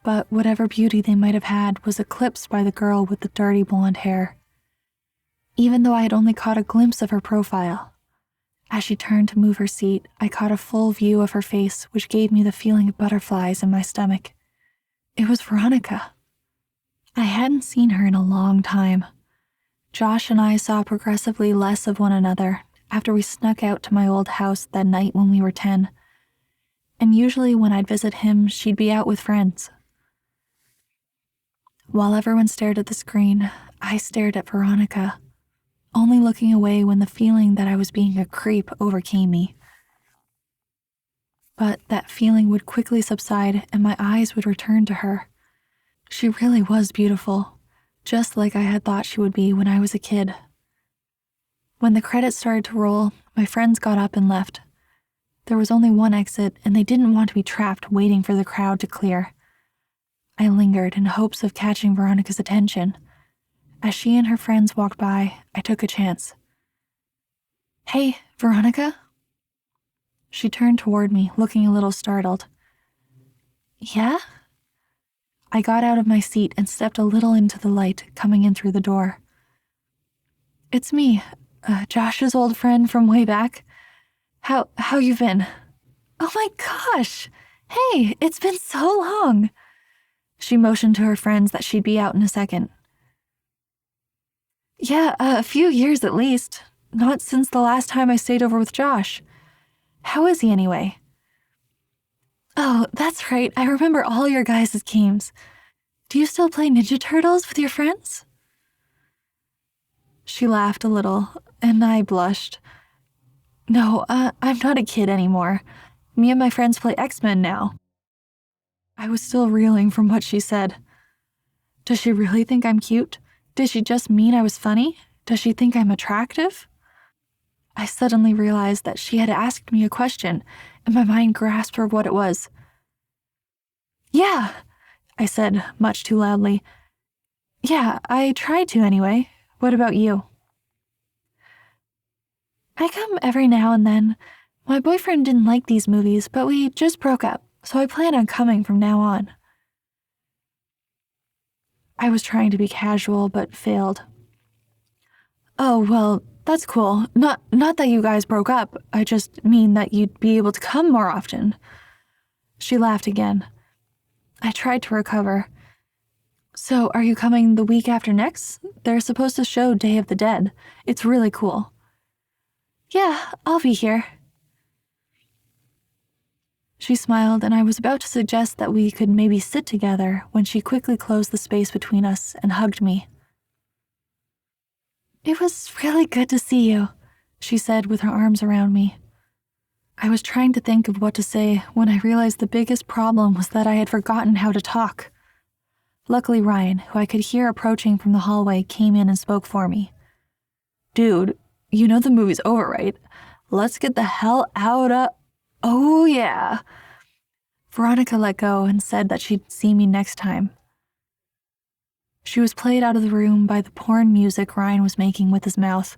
but whatever beauty they might have had was eclipsed by the girl with the dirty blonde hair. Even though I had only caught a glimpse of her profile. As she turned to move her seat, I caught a full view of her face, which gave me the feeling of butterflies in my stomach. It was Veronica. I hadn't seen her in a long time. Josh and I saw progressively less of one another after we snuck out to my old house that night when we were 10. And usually when I'd visit him, she'd be out with friends. While everyone stared at the screen, I stared at Veronica, only looking away when the feeling that I was being a creep overcame me. But that feeling would quickly subside and my eyes would return to her. She really was beautiful, just like I had thought she would be when I was a kid. When the credits started to roll, my friends got up and left. There was only one exit, and they didn't want to be trapped waiting for the crowd to clear. I lingered in hopes of catching Veronica's attention. As she and her friends walked by, I took a chance. "Hey, Veronica?" She turned toward me, looking a little startled. "Yeah?" I got out of my seat and stepped a little into the light coming in through the door. "It's me, Josh's old friend from way back. How you been?" "Oh my gosh! Hey, it's been so long!" She motioned to her friends that she'd be out in a second. "Yeah, a few years at least. Not since the last time I stayed over with Josh. How is he anyway?" "Oh, that's right. I remember all your guys' games. Do you still play Ninja Turtles with your friends?" She laughed a little, and I blushed. "No, I'm not a kid anymore. Me and my friends play X-Men now." I was still reeling from what she said. Does she really think I'm cute? Did she just mean I was funny? Does she think I'm attractive? I suddenly realized that she had asked me a question, and my mind grasped for what it was. "Yeah," I said, much too loudly. "Yeah, I tried to anyway. What about you?" "I come every now and then. My boyfriend didn't like these movies, but we just broke up, so I plan on coming from now on." I was trying to be casual, but failed. "Oh, well, that's cool. Not that you guys broke up. I just mean that you'd be able to come more often." She laughed again. I tried to recover. So, are you coming the week after next? They're supposed to show Day of the Dead. It's really cool. Yeah, I'll be here. She smiled, and I was about to suggest that we could maybe sit together when she quickly closed the space between us and hugged me. It was really good to see you, she said with her arms around me. I was trying to think of what to say when I realized the biggest problem was that I had forgotten how to talk. Luckily, Ryan, who I could hear approaching from the hallway, came in and spoke for me. Dude, you know the movie's over, right? Let's get the hell out of... Oh, yeah. Veronica let go and said that she'd see me next time. She was played out of the room by the porn music Ryan was making with his mouth.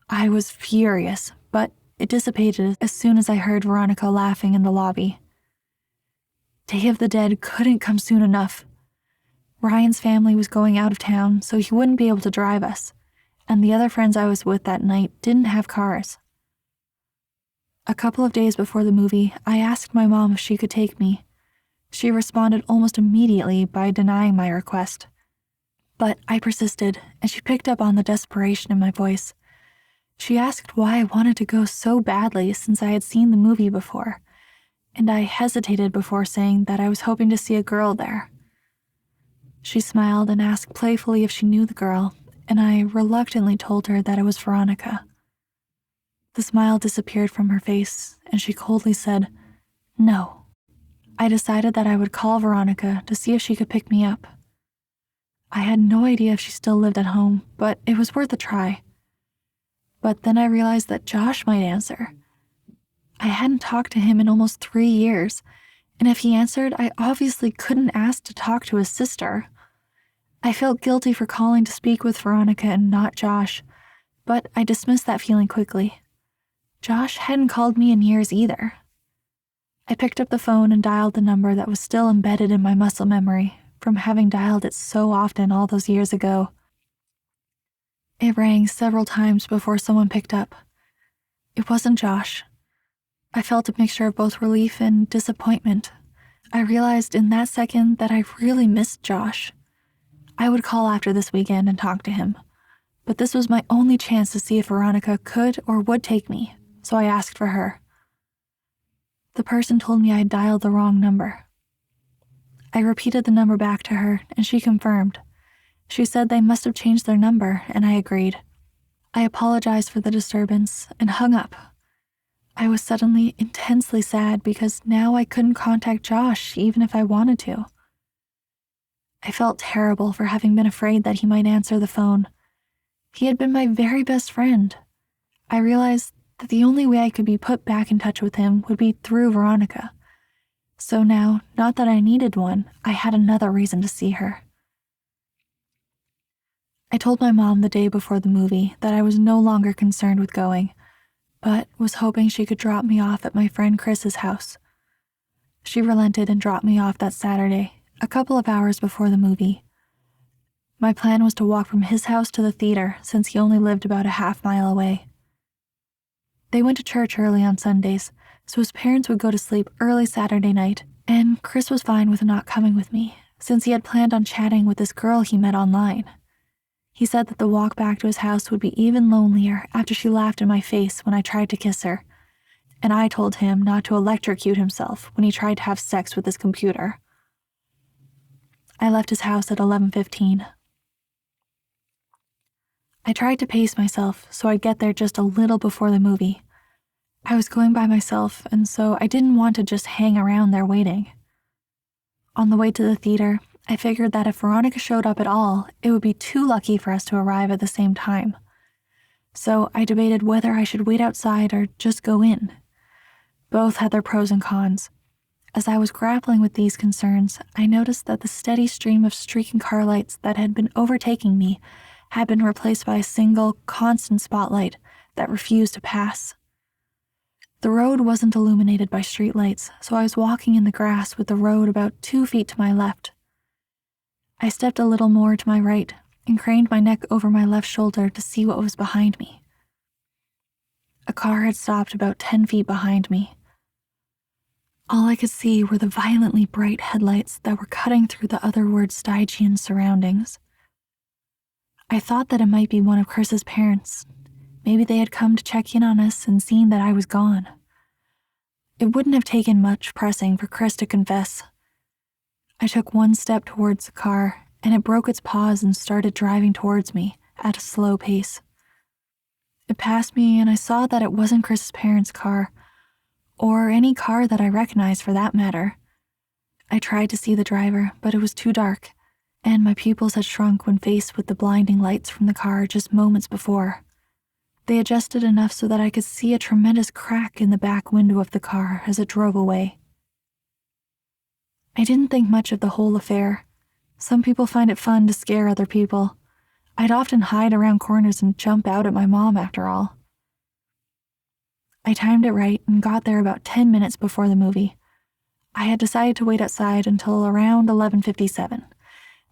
I was furious, but it dissipated as soon as I heard Veronica laughing in the lobby. Day of the Dead couldn't come soon enough. Ryan's family was going out of town, so he wouldn't be able to drive us, and the other friends I was with that night didn't have cars. A couple of days before the movie, I asked my mom if she could take me. She responded almost immediately by denying my request. But I persisted, and she picked up on the desperation in my voice. She asked why I wanted to go so badly since I had seen the movie before, and I hesitated before saying that I was hoping to see a girl there. She smiled and asked playfully if she knew the girl, and I reluctantly told her that it was Veronica. The smile disappeared from her face, and she coldly said, "No." I decided that I would call Veronica to see if she could pick me up. I had no idea if she still lived at home, but it was worth a try. But then I realized that Josh might answer. I hadn't talked to him in almost 3 years, and if he answered, I obviously couldn't ask to talk to his sister. I felt guilty for calling to speak with Veronica and not Josh, but I dismissed that feeling quickly. Josh hadn't called me in years either. I picked up the phone and dialed the number that was still embedded in my muscle memory from having dialed it so often all those years ago. It rang several times before someone picked up. It wasn't Josh. I felt a mixture of both relief and disappointment. I realized in that second that I really missed Josh. I would call after this weekend and talk to him, but this was my only chance to see if Veronica could or would take me, so I asked for her. The person told me I had dialed the wrong number. I repeated the number back to her, and she confirmed. She said they must have changed their number, and I agreed. I apologized for the disturbance and hung up. I was suddenly intensely sad because now I couldn't contact Josh even if I wanted to. I felt terrible for having been afraid that he might answer the phone. He had been my very best friend. I realized that the only way I could be put back in touch with him would be through Veronica. So now, not that I needed one, I had another reason to see her. I told my mom the day before the movie that I was no longer concerned with going, but was hoping she could drop me off at my friend Chris's house. She relented and dropped me off that Saturday, a couple of hours before the movie. My plan was to walk from his house to the theater since he only lived about a half-mile away. They went to church early on Sundays, so his parents would go to sleep early Saturday night, and Chris was fine with not coming with me, since he had planned on chatting with this girl he met online. He said that the walk back to his house would be even lonelier after she laughed in my face when I tried to kiss her, and I told him not to electrocute himself when he tried to have sex with his computer. I left his house at 11:15. I tried to pace myself so I'd get there just a little before the movie. I was going by myself, and so I didn't want to just hang around there waiting. On the way to the theater, I figured that if Veronica showed up at all, it would be too lucky for us to arrive at the same time. So I debated whether I should wait outside or just go in. Both had their pros and cons. As I was grappling with these concerns, I noticed that the steady stream of streaking car lights that had been overtaking me had been replaced by a single, constant spotlight that refused to pass. The road wasn't illuminated by streetlights, so I was walking in the grass with the road about 2 feet to my left. I stepped a little more to my right and craned my neck over my left shoulder to see what was behind me. A car had stopped about 10 feet behind me. All I could see were the violently bright headlights that were cutting through the otherward Stygian surroundings. I thought that it might be one of Chris's parents. Maybe they had come to check in on us and seen that I was gone. It wouldn't have taken much pressing for Chris to confess. I took one step towards the car, and it broke its pause and started driving towards me at a slow pace. It passed me, and I saw that it wasn't Chris's parents' car, or any car that I recognized for that matter. I tried to see the driver, but it was too dark, and my pupils had shrunk when faced with the blinding lights from the car just moments before. They adjusted enough so that I could see a tremendous crack in the back window of the car as it drove away. I didn't think much of the whole affair. Some people find it fun to scare other people. I'd often hide around corners and jump out at my mom after all. I timed it right and got there about 10 minutes before the movie. I had decided to wait outside until around 11:57,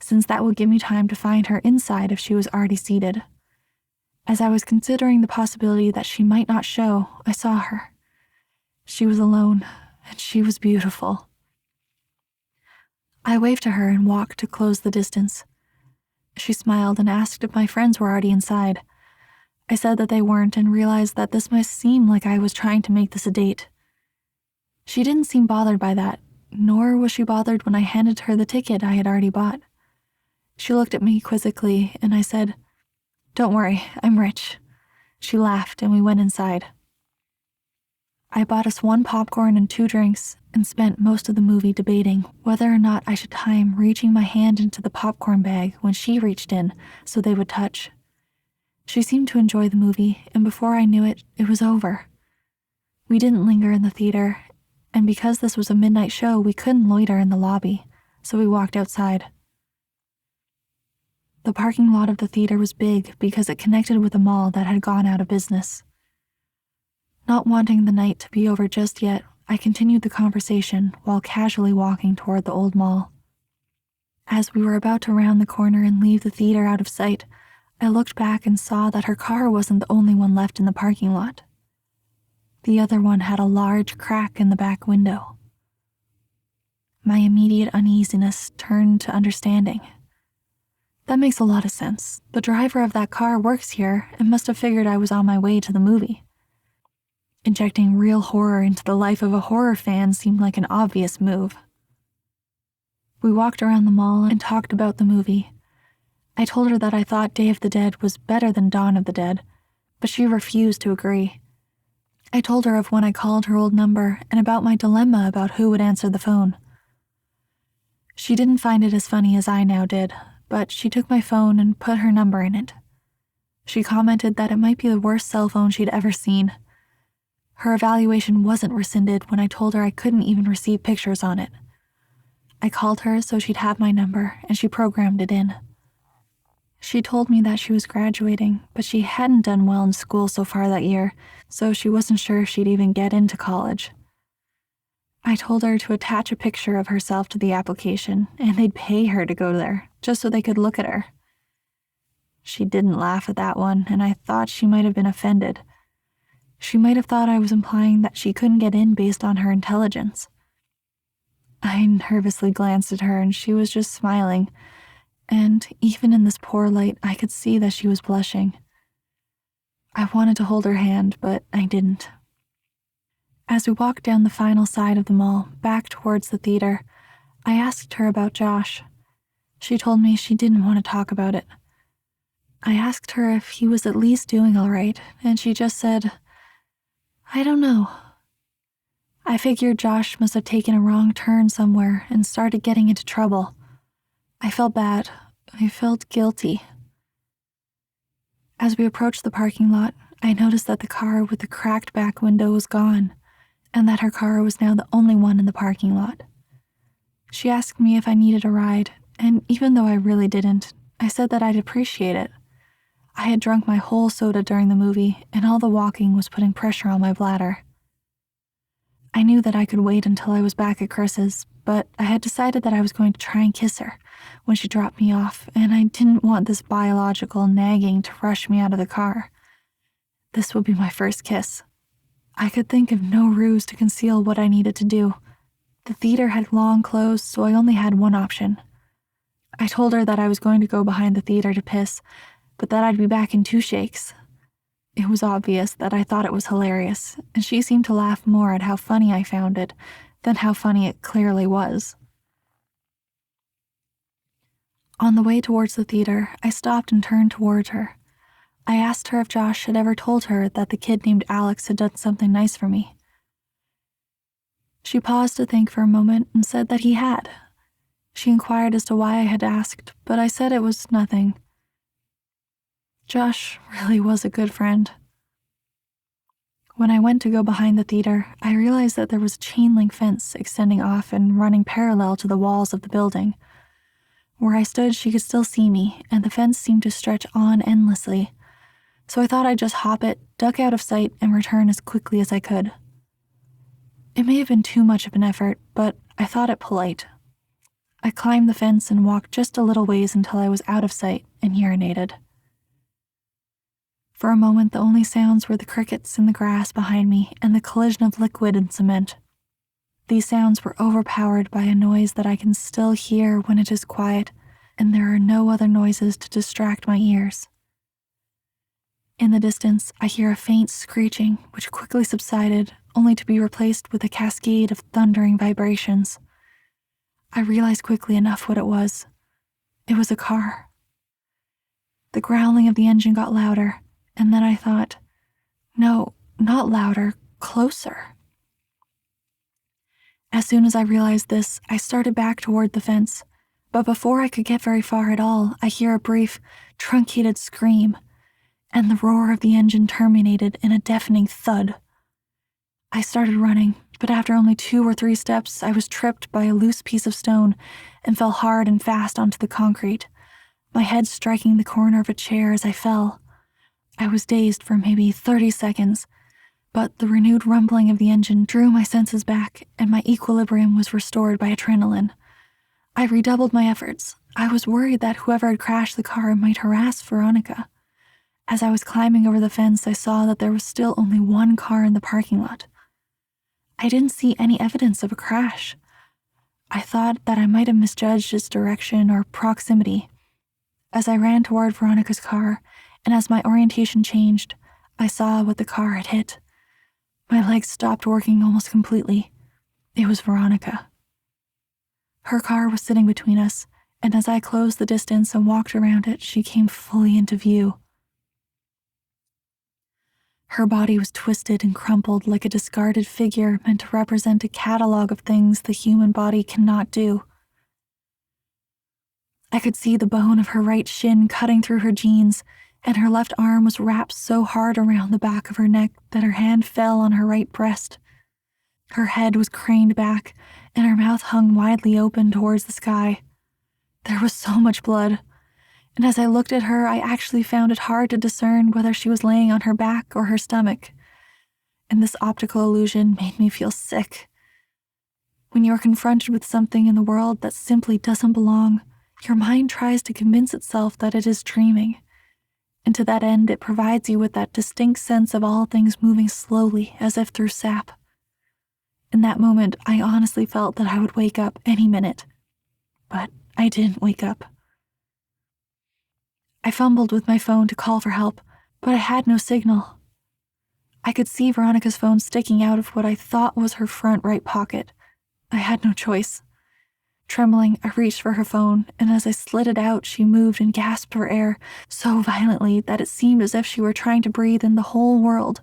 since that would give me time to find her inside if she was already seated. As I was considering the possibility that she might not show, I saw her. She was alone, and she was beautiful. I waved to her and walked to close the distance. She smiled and asked if my friends were already inside. I said that they weren't and realized that this might seem like I was trying to make this a date. She didn't seem bothered by that, nor was she bothered when I handed her the ticket I had already bought. She looked at me quizzically, and I said, "Don't worry, I'm rich." She laughed, and we went inside. I bought us 1 popcorn and 2 drinks, and spent most of the movie debating whether or not I should time reaching my hand into the popcorn bag when she reached in so they would touch. She seemed to enjoy the movie, and before I knew it, it was over. We didn't linger in the theater, and because this was a midnight show, we couldn't loiter in the lobby, so we walked outside. The parking lot of the theater was big because it connected with a mall that had gone out of business. Not wanting the night to be over just yet, I continued the conversation while casually walking toward the old mall. As we were about to round the corner and leave the theater out of sight, I looked back and saw that her car wasn't the only one left in the parking lot. The other one had a large crack in the back window. My immediate uneasiness turned to understanding. That makes a lot of sense. The driver of that car works here and must have figured I was on my way to the movie. Injecting real horror into the life of a horror fan seemed like an obvious move. We walked around the mall and talked about the movie. I told her that I thought Day of the Dead was better than Dawn of the Dead, but she refused to agree. I told her of when I called her old number and about my dilemma about who would answer the phone. She didn't find it as funny as I now did, but she took my phone and put her number in it. She commented that it might be the worst cell phone she'd ever seen. Her evaluation wasn't rescinded when I told her I couldn't even receive pictures on it. I called her so she'd have my number, and she programmed it in. She told me that she was graduating, but she hadn't done well in school so far that year, so she wasn't sure if she'd even get into college. I told her to attach a picture of herself to the application, and they'd pay her to go there, just so they could look at her. She didn't laugh at that one, and I thought she might have been offended. She might have thought I was implying that she couldn't get in based on her intelligence. I nervously glanced at her, and she was just smiling, and even in this poor light, I could see that she was blushing. I wanted to hold her hand, but I didn't. As we walked down the final side of the mall, back towards the theater, I asked her about Josh. She told me she didn't want to talk about it. I asked her if he was at least doing all right, and she just said, "I don't know." I figured Josh must have taken a wrong turn somewhere and started getting into trouble. I felt bad. I felt guilty. As we approached the parking lot, I noticed that the car with the cracked back window was gone, and that her car was now the only one in the parking lot. She asked me if I needed a ride, and even though I really didn't, I said that I'd appreciate it. I had drunk my whole soda during the movie, and all the walking was putting pressure on my bladder. I knew that I could wait until I was back at Chris's, but I had decided that I was going to try and kiss her when she dropped me off, and I didn't want this biological nagging to rush me out of the car. This would be my first kiss. I could think of no ruse to conceal what I needed to do, The theater had long closed, so I only had one option. I told her that I was going to go behind the theater to piss, but that I'd be back in 2 shakes. It was obvious that I thought it was hilarious, and she seemed to laugh more at how funny I found it than how funny it clearly was. On the way towards the theater, I stopped and turned towards her. I asked her if Josh had ever told her that the kid named Alex had done something nice for me. She paused to think for a moment and said that he had. She inquired as to why I had asked, but I said it was nothing. Josh really was a good friend. When I went to go behind the theater, I realized that there was a chain-link fence extending off and running parallel to the walls of the building. Where I stood, she could still see me, and the fence seemed to stretch on endlessly, so I thought I'd just hop it, duck out of sight, and return as quickly as I could. It may have been too much of an effort, but I thought it polite. I climbed the fence and walked just a little ways until I was out of sight and urinated. For a moment, the only sounds were the crickets in the grass behind me and the collision of liquid and cement. These sounds were overpowered by a noise that I can still hear when it is quiet, and there are no other noises to distract my ears. In the distance, I hear a faint screeching, which quickly subsided, only to be replaced with a cascade of thundering vibrations. I realized quickly enough what it was. It was a car. The growling of the engine got louder, and then I thought, no, not louder, closer. As soon as I realized this, I started back toward the fence, but before I could get very far at all, I hear a brief, truncated scream, and the roar of the engine terminated in a deafening thud. I started running, but after only 2 or 3 steps, I was tripped by a loose piece of stone and fell hard and fast onto the concrete, my head striking the corner of a chair as I fell. I was dazed for maybe 30 seconds, but the renewed rumbling of the engine drew my senses back, and my equilibrium was restored by adrenaline. I redoubled my efforts. I was worried that whoever had crashed the car might harass Veronica. As I was climbing over the fence, I saw that there was still only one car in the parking lot. I didn't see any evidence of a crash. I thought that I might have misjudged its direction or proximity. As I ran toward Veronica's car, and as my orientation changed, I saw what the car had hit. My legs stopped working almost completely. It was Veronica. Her car was sitting between us, and as I closed the distance and walked around it, she came fully into view. Her body was twisted and crumpled like a discarded figure meant to represent a catalog of things the human body cannot do. I could see the bone of her right shin cutting through her jeans, and her left arm was wrapped so hard around the back of her neck that her hand fell on her right breast. Her head was craned back, and her mouth hung widely open towards the sky. There was so much blood, and as I looked at her, I actually found it hard to discern whether she was laying on her back or her stomach, and this optical illusion made me feel sick. When you're confronted with something in the world that simply doesn't belong, your mind tries to convince itself that it is dreaming, and to that end it provides you with that distinct sense of all things moving slowly as if through sap. In that moment, I honestly felt that I would wake up any minute, but I didn't wake up. I fumbled with my phone to call for help, but I had no signal. I could see Veronica's phone sticking out of what I thought was her front right pocket. I had no choice. Trembling, I reached for her phone, and as I slid it out, she moved and gasped for air so violently that it seemed as if she were trying to breathe in the whole world.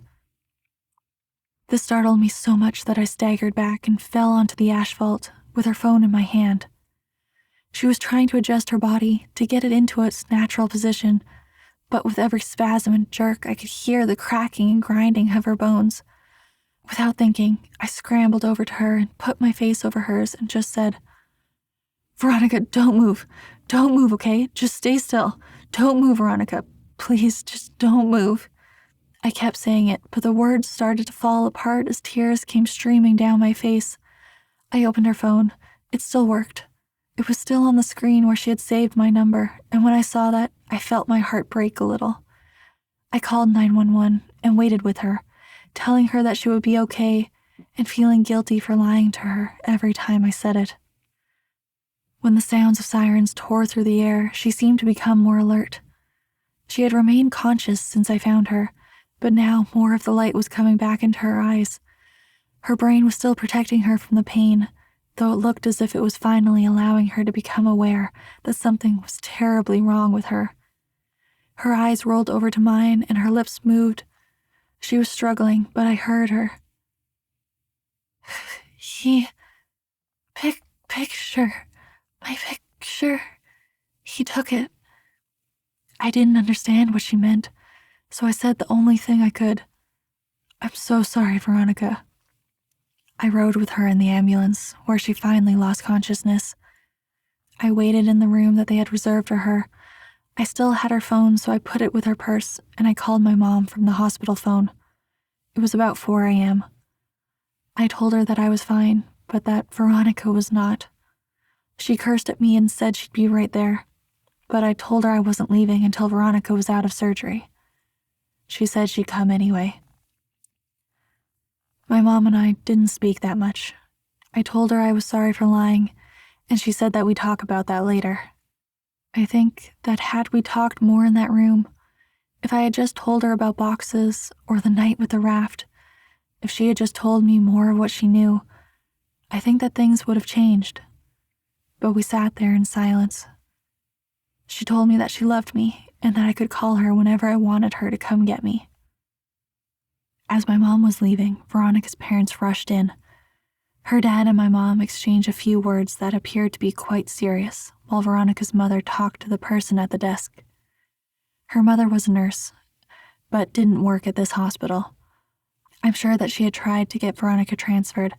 This startled me so much that I staggered back and fell onto the asphalt with her phone in my hand. She was trying to adjust her body to get it into its natural position, but with every spasm and jerk, I could hear the cracking and grinding of her bones. Without thinking, I scrambled over to her and put my face over hers and just said, "Veronica, don't move. Don't move, okay? Just stay still. Don't move, Veronica. Please, just don't move." I kept saying it, but the words started to fall apart as tears came streaming down my face. I opened her phone. It still worked. It was still on the screen where she had saved my number, and when I saw that, I felt my heart break a little. I called 911 and waited with her, telling her that she would be okay, and feeling guilty for lying to her every time I said it. When the sounds of sirens tore through the air, she seemed to become more alert. She had remained conscious since I found her, but now more of the light was coming back into her eyes. Her brain was still protecting her from the pain, though it looked as if it was finally allowing her to become aware that something was terribly wrong with her. Her eyes rolled over to mine and her lips moved. She was struggling, but I heard her. He... picture... my picture... He took it. I didn't understand what she meant, so I said the only thing I could. I'm so sorry, Veronica. I rode with her in the ambulance, where she finally lost consciousness. I waited in the room that they had reserved for her. I still had her phone, so I put it with her purse, and I called my mom from the hospital phone. It was about 4 a.m. I told her that I was fine, but that Veronica was not. She cursed at me and said she'd be right there, but I told her I wasn't leaving until Veronica was out of surgery. She said she'd come anyway. My mom and I didn't speak that much. I told her I was sorry for lying, and she said that we'd talk about that later. I think that had we talked more in that room, if I had just told her about boxes or the night with the raft, if she had just told me more of what she knew, I think that things would have changed. But we sat there in silence. She told me that she loved me and that I could call her whenever I wanted her to come get me. As my mom was leaving, Veronica's parents rushed in. Her dad and my mom exchanged a few words that appeared to be quite serious, while Veronica's mother talked to the person at the desk. Her mother was a nurse, but didn't work at this hospital. I'm sure that she had tried to get Veronica transferred,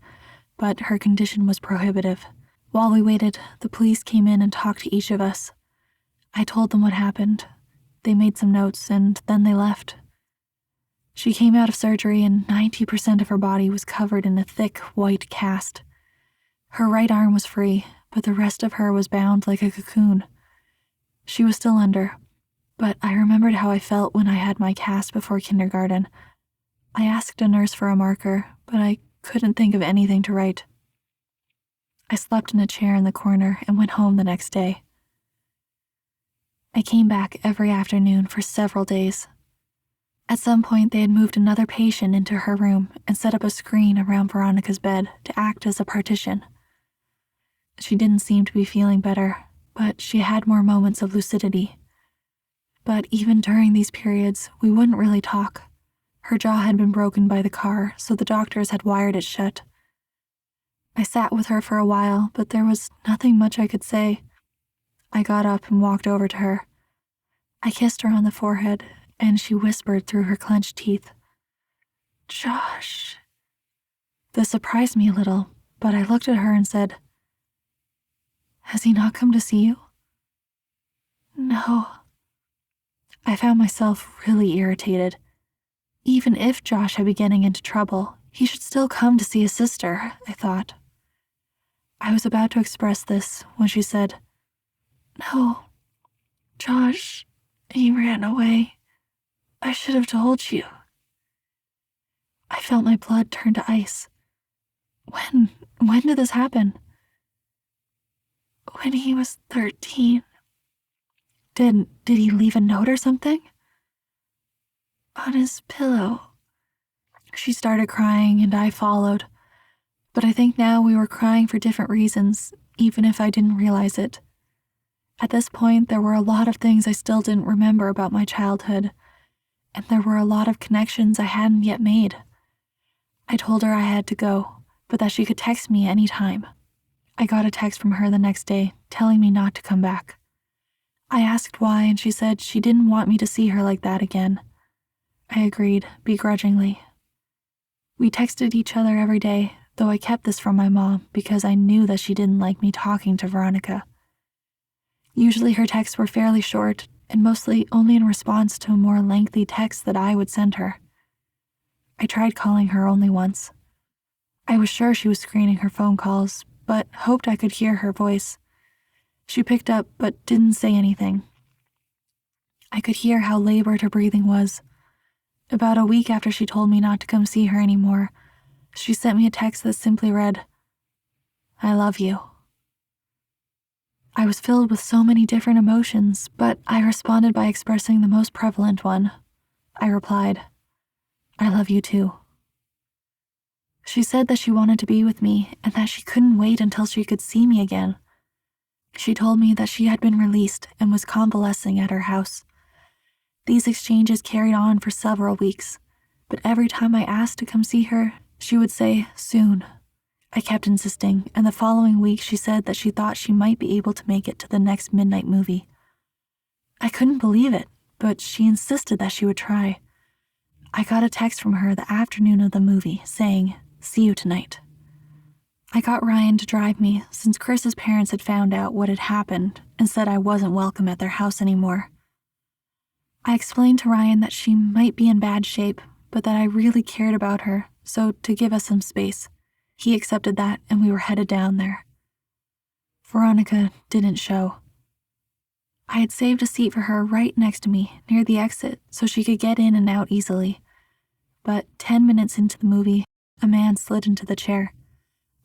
but her condition was prohibitive. While we waited, the police came in and talked to each of us. I told them what happened. They made some notes, and then they left. She came out of surgery and 90% of her body was covered in a thick, white cast. Her right arm was free, but the rest of her was bound like a cocoon. She was still under, but I remembered how I felt when I had my cast before kindergarten. I asked a nurse for a marker, but I couldn't think of anything to write. I slept in a chair in the corner and went home the next day. I came back every afternoon for several days. At some point, they had moved another patient into her room and set up a screen around Veronica's bed to act as a partition. She didn't seem to be feeling better, but she had more moments of lucidity. But even during these periods, we wouldn't really talk. Her jaw had been broken by the car, so the doctors had wired it shut. I sat with her for a while, but there was nothing much I could say. I got up and walked over to her. I kissed her on the forehead, and she whispered through her clenched teeth, "Josh." This surprised me a little, but I looked at her and said, "Has he not come to see you?" "No." I found myself really irritated. Even if Josh had been getting into trouble, he should still come to see his sister, I thought. I was about to express this when she said, "No, Josh, he ran away. I should have told you." I felt my blood turn to ice. When did this happen? When he was 13. Did he leave a note or something? On his pillow. She started crying and I followed. But I think now we were crying for different reasons, even if I didn't realize it. At this point, there were a lot of things I still didn't remember about my childhood, and there were a lot of connections I hadn't yet made. I told her I had to go, but that she could text me anytime. I got a text from her the next day, telling me not to come back. I asked why, and she said she didn't want me to see her like that again. I agreed, begrudgingly. We texted each other every day, though I kept this from my mom because I knew that she didn't like me talking to Veronica. Usually her texts were fairly short, and mostly only in response to a more lengthy text that I would send her. I tried calling her only once. I was sure she was screening her phone calls, but hoped I could hear her voice. She picked up but didn't say anything. I could hear how labored her breathing was. About a week after she told me not to come see her anymore, She sent me a text that simply read, "I love you." I was filled with so many different emotions, but I responded by expressing the most prevalent one. I replied, "I love you too." She said that she wanted to be with me and that she couldn't wait until she could see me again. She told me that she had been released and was convalescing at her house. These exchanges carried on for several weeks, but every time I asked to come see her, she would say, "Soon." I kept insisting, and the following week she said that she thought she might be able to make it to the next midnight movie. I couldn't believe it, but she insisted that she would try. I got a text from her the afternoon of the movie saying, "See you tonight." I got Ryan to drive me since Chris's parents had found out what had happened and said I wasn't welcome at their house anymore. I explained to Ryan that she might be in bad shape, but that I really cared about her, so to give us some space. He accepted that, and we were headed down there. Veronica didn't show. I had saved a seat for her right next to me, near the exit, so she could get in and out easily. But 10 minutes into the movie, a man slid into the chair.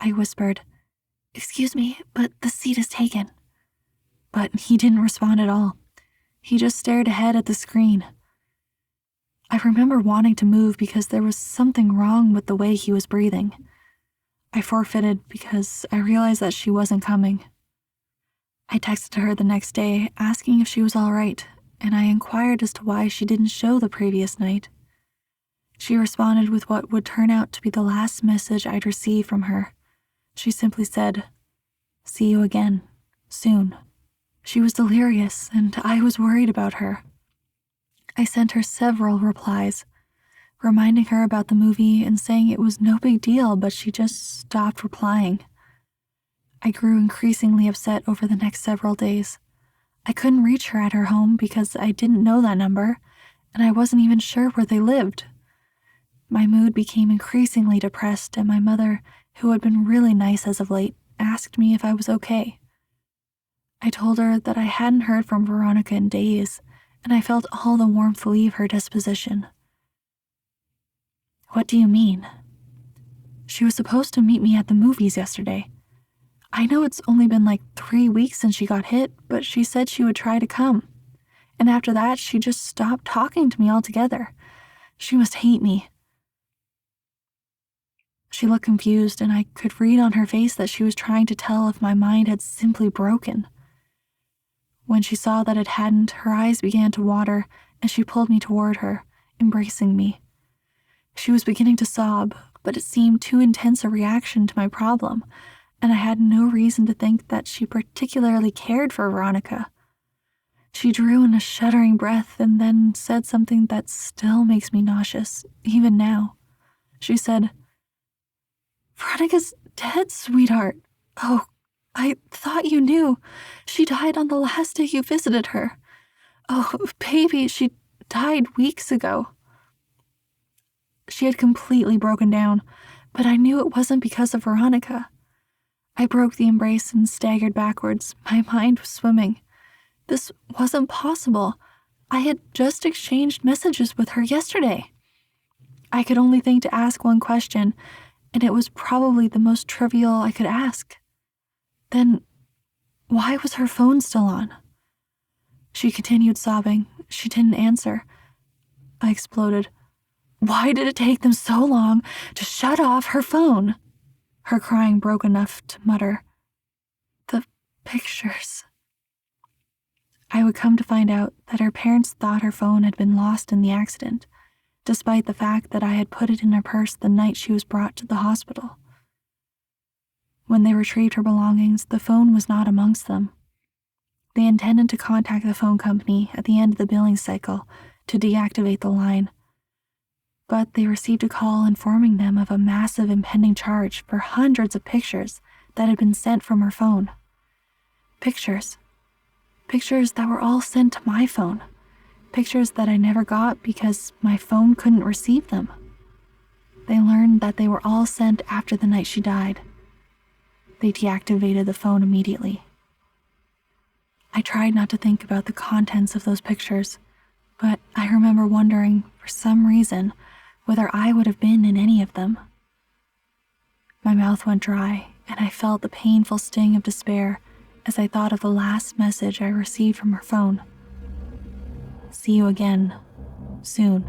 I whispered, "Excuse me, but the seat is taken." But he didn't respond at all. He just stared ahead at the screen. I remember wanting to move because there was something wrong with the way he was breathing. I forfeited because I realized that she wasn't coming. I texted her the next day asking if she was all right, and I inquired as to why she didn't show the previous night. She responded with what would turn out to be the last message I'd received from her. She simply said, "See you again, soon." She was delirious, and I was worried about her. I sent her several replies, reminding her about the movie and saying it was no big deal, but she just stopped replying. I grew increasingly upset over the next several days. I couldn't reach her at her home because I didn't know that number, and I wasn't even sure where they lived. My mood became increasingly depressed, and my mother, who had been really nice as of late, asked me if I was okay. I told her that I hadn't heard from Veronica in days, and I felt all the warmth leave her disposition. "What do you mean?" "She was supposed to meet me at the movies yesterday. I know it's only been like 3 weeks since she got hit, but she said she would try to come. And after that, she just stopped talking to me altogether. She must hate me." She looked confused, and I could read on her face that she was trying to tell if my mind had simply broken. When she saw that it hadn't, her eyes began to water, and she pulled me toward her, embracing me. She was beginning to sob, but it seemed too intense a reaction to my problem, and I had no reason to think that she particularly cared for Veronica. She drew in a shuddering breath and then said something that still makes me nauseous, even now. She said, "Veronica's dead, sweetheart. Oh, I thought you knew. She died on the last day you visited her. Oh, baby, she died weeks ago." She had completely broken down, but I knew it wasn't because of Veronica. I broke the embrace and staggered backwards. My mind was swimming. This wasn't possible. I had just exchanged messages with her yesterday. I could only think to ask one question, and it was probably the most trivial I could ask. Then, why was her phone still on? She continued sobbing. She didn't answer. I exploded. Why did it take them so long to shut off her phone? Her crying broke enough to mutter, "The pictures." I would come to find out that her parents thought her phone had been lost in the accident, despite the fact that I had put it in her purse the night she was brought to the hospital. When they retrieved her belongings, the phone was not amongst them. They intended to contact the phone company at the end of the billing cycle to deactivate the line, but they received a call informing them of a massive impending charge for hundreds of pictures that had been sent from her phone. Pictures that were all sent to my phone. Pictures that I never got because my phone couldn't receive them. They learned that they were all sent after the night she died. They deactivated the phone immediately. I tried not to think about the contents of those pictures, but I remember wondering, for some reason, whether I would have been in any of them. My mouth went dry, and I felt the painful sting of despair as I thought of the last message I received from her phone. See you again, soon.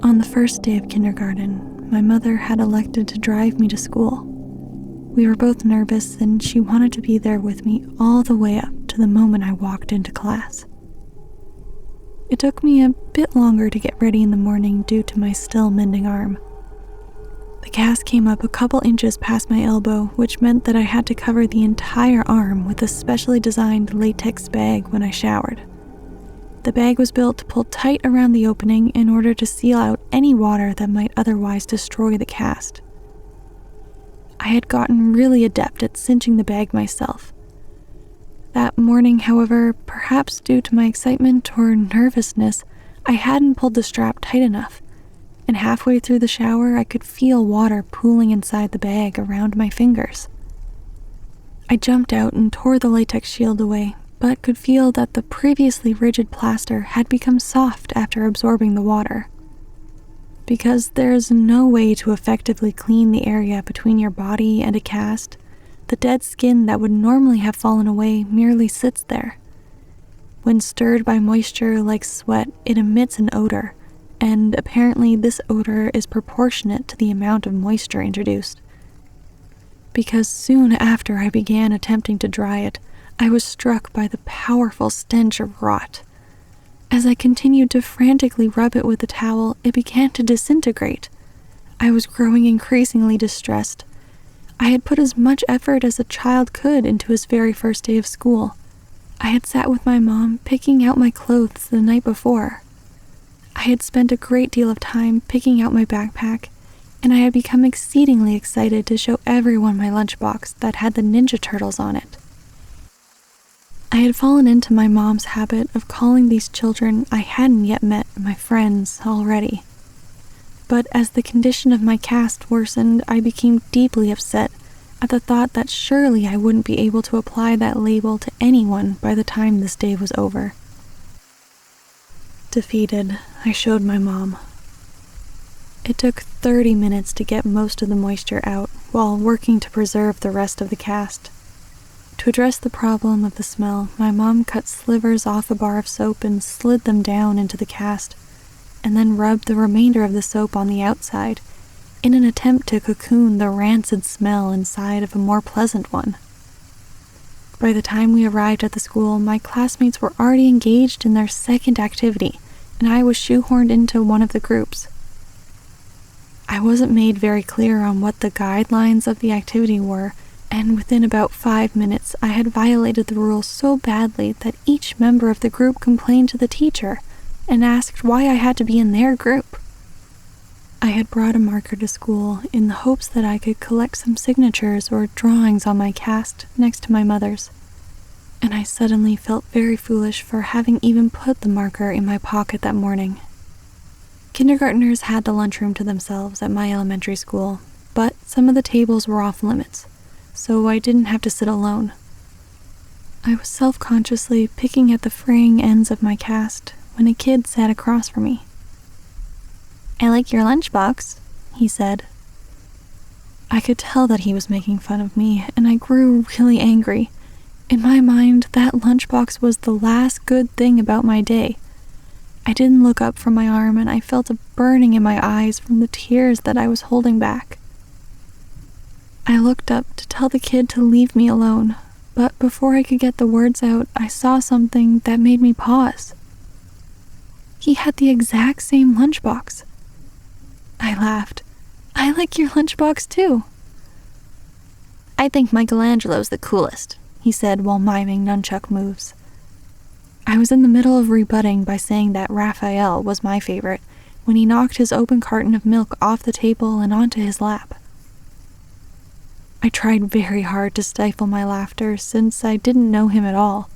On the first day of kindergarten, my mother had elected to drive me to school. We were both nervous, and she wanted to be there with me all the way up to the moment I walked into class. It took me a bit longer to get ready in the morning due to my still mending arm. The cast came up a couple inches past my elbow, which meant that I had to cover the entire arm with a specially designed latex bag when I showered. The bag was built to pull tight around the opening in order to seal out any water that might otherwise destroy the cast. I had gotten really adept at cinching the bag myself. That morning, however, perhaps due to my excitement or nervousness, I hadn't pulled the strap tight enough, and halfway through the shower I could feel water pooling inside the bag around my fingers. I jumped out and tore the latex shield away, but could feel that the previously rigid plaster had become soft after absorbing the water. Because there's no way to effectively clean the area between your body and a cast, the dead skin that would normally have fallen away merely sits there. When stirred by moisture like sweat, it emits an odor, and apparently this odor is proportionate to the amount of moisture introduced. Because soon after I began attempting to dry it, I was struck by the powerful stench of rot. As I continued to frantically rub it with the towel, it began to disintegrate. I was growing increasingly distressed. I had put as much effort as a child could into his very first day of school. I had sat with my mom picking out my clothes the night before. I had spent a great deal of time picking out my backpack, and I had become exceedingly excited to show everyone my lunchbox that had the Ninja Turtles on it. I had fallen into my mom's habit of calling these children I hadn't yet met my friends already. But as the condition of my cast worsened, I became deeply upset at the thought that surely I wouldn't be able to apply that label to anyone by the time this day was over. Defeated, I showed my mom. It took 30 minutes to get most of the moisture out while working to preserve the rest of the cast. To address the problem of the smell, my mom cut slivers off a bar of soap and slid them down into the cast, and then rubbed the remainder of the soap on the outside in an attempt to cocoon the rancid smell inside of a more pleasant one. By the time we arrived at the school, my classmates were already engaged in their second activity, and I was shoehorned into one of the groups. I wasn't made very clear on what the guidelines of the activity were, and within about 5 minutes I had violated the rules so badly that each member of the group complained to the teacher and asked why I had to be in their group. I had brought a marker to school in the hopes that I could collect some signatures or drawings on my cast next to my mother's, and I suddenly felt very foolish for having even put the marker in my pocket that morning. Kindergartners had the lunchroom to themselves at my elementary school, but some of the tables were off limits, so I didn't have to sit alone. I was self-consciously picking at the fraying ends of my cast when a kid sat across from me. "I like your lunchbox," he said. I could tell that he was making fun of me, and I grew really angry. In my mind, that lunchbox was the last good thing about my day. I didn't look up from my arm, and I felt a burning in my eyes from the tears that I was holding back. I looked up to tell the kid to leave me alone, but before I could get the words out, I saw something that made me pause. He had the exact same lunchbox. I laughed. "I like your lunchbox too." "I think Michelangelo's the coolest," he said while miming nunchuck moves. I was in the middle of rebutting by saying that Raphael was my favorite, when he knocked his open carton of milk off the table and onto his lap. I tried very hard to stifle my laughter since I didn't know him at all,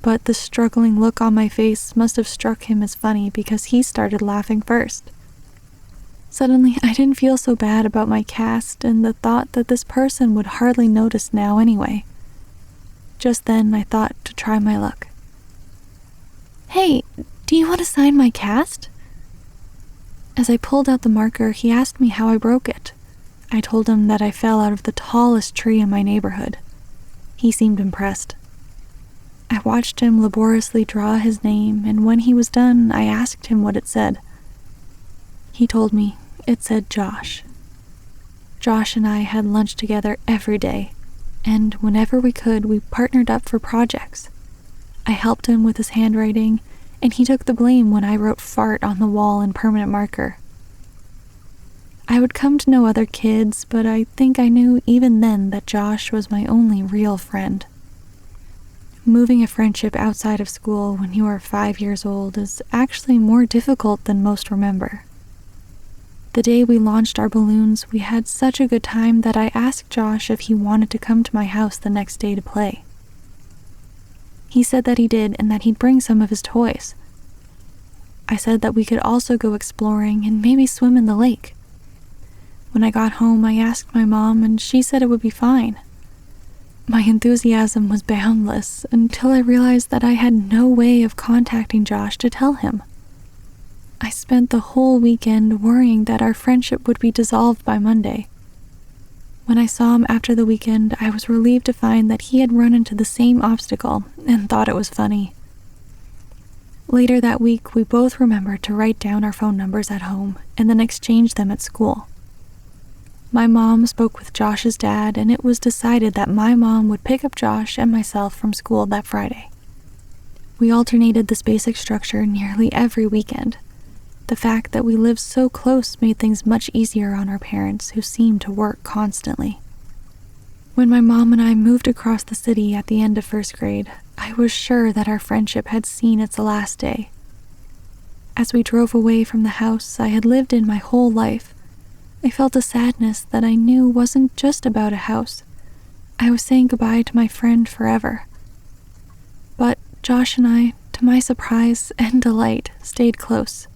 but the struggling look on my face must have struck him as funny because he started laughing first. Suddenly, I didn't feel so bad about my cast and the thought that this person would hardly notice now anyway. Just then, I thought to try my luck. "Hey, do you want to sign my cast?" As I pulled out the marker, he asked me how I broke it. I told him that I fell out of the tallest tree in my neighborhood. He seemed impressed. I watched him laboriously draw his name, and when he was done, I asked him what it said. He told me it said Josh. Josh and I had lunch together every day, and whenever we could, we partnered up for projects. I helped him with his handwriting, and he took the blame when I wrote fart on the wall in permanent marker. I would come to know other kids, but I think I knew even then that Josh was my only real friend. Moving a friendship outside of school when you are 5 years old is actually more difficult than most remember. The day we launched our balloons, we had such a good time that I asked Josh if he wanted to come to my house the next day to play. He said that he did and that he'd bring some of his toys. I said that we could also go exploring and maybe swim in the lake. When I got home, I asked my mom, and she said it would be fine. My enthusiasm was boundless until I realized that I had no way of contacting Josh to tell him. I spent the whole weekend worrying that our friendship would be dissolved by Monday. When I saw him after the weekend, I was relieved to find that he had run into the same obstacle and thought it was funny. Later that week, we both remembered to write down our phone numbers at home and then exchange them at school. My mom spoke with Josh's dad, and it was decided that my mom would pick up Josh and myself from school that Friday. We alternated this basic structure nearly every weekend. The fact that we lived so close made things much easier on our parents, who seemed to work constantly. When my mom and I moved across the city at the end of first grade, I was sure that our friendship had seen its last day. As we drove away from the house I had lived in my whole life, I felt a sadness that I knew wasn't just about a house. I was saying goodbye to my friend forever. But Josh and I, to my surprise and delight, stayed close.